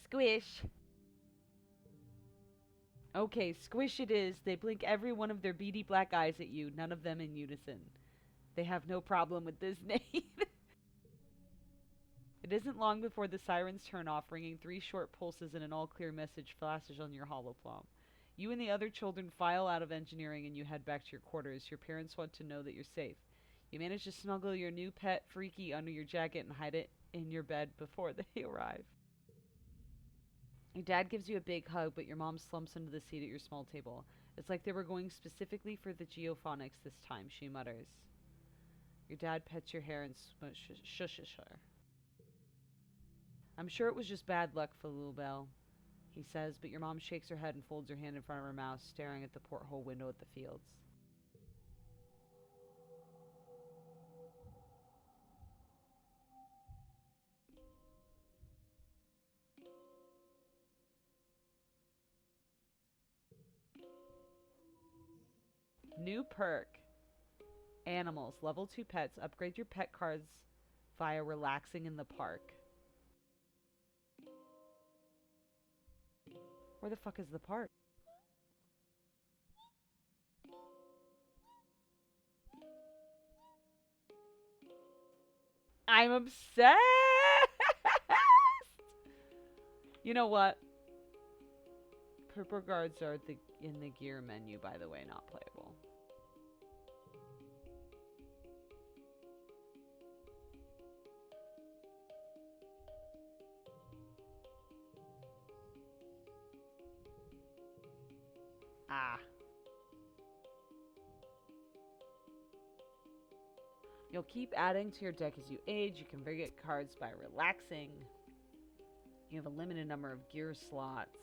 Squish. Okay, squish it is. They blink every one of their beady black eyes at you, none of them in unison. They have no problem with this name. It isn't long before the sirens turn off, ringing 3 short pulses and an all-clear message flashes on your holopalm. You and the other children file out of engineering and you head back to your quarters. Your parents want to know that you're safe. You manage to smuggle your new pet, Freaky, under your jacket and hide it in your bed before they arrive. Your dad gives you a big hug, but your mom slumps into the seat at your small table. It's like they were going specifically for the geophonics this time, she mutters. Your dad pets your hair and shushes her. I'm sure it was just bad luck for Lil Bell, he says, but your mom shakes her head and folds her hand in front of her mouth, staring at the porthole window at the fields. New perk. Animals. Level 2 pets. Upgrade your pet cards via relaxing in the park. Where the fuck is the park? I'm obsessed! You know what? Purple guards are in the gear menu, by the way, not playable. Ah. You'll keep adding to your deck as you age. You can get cards by relaxing. You have a limited number of gear slots.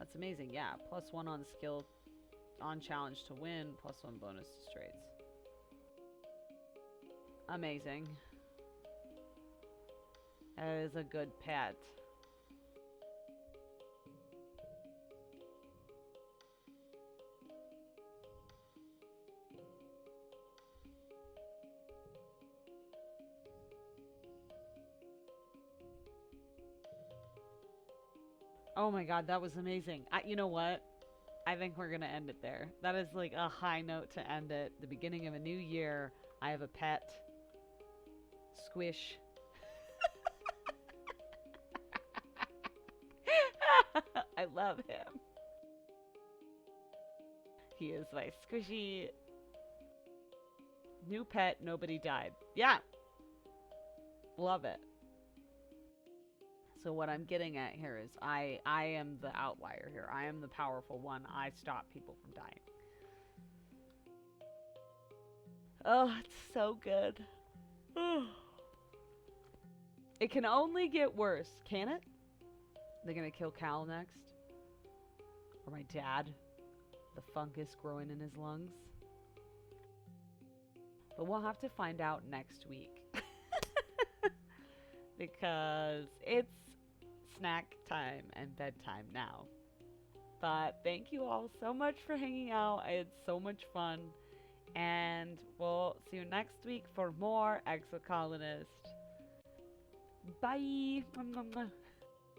That's amazing. Yeah, +1 on skill, on challenge to win, +1 bonus to traits. Amazing. That is a good pet. Oh my god, that was amazing. You know what? I think we're going to end it there. That is like a high note to end it. The beginning of a new year. I have a pet. Squish. I love him. He is my squishy new pet. Nobody died. Yeah. Love it. So what I'm getting at here is I am the outlier here. I am the powerful one. I stop people from dying. Oh, it's so good. It can only get worse, can it? They're gonna kill Cal next? Or my dad? The fungus growing in his lungs? But we'll have to find out next week. Because it's snack time and bedtime now. But thank you all so much for hanging out. I had so much fun. And we'll see you next week for more Exocolonist. Bye.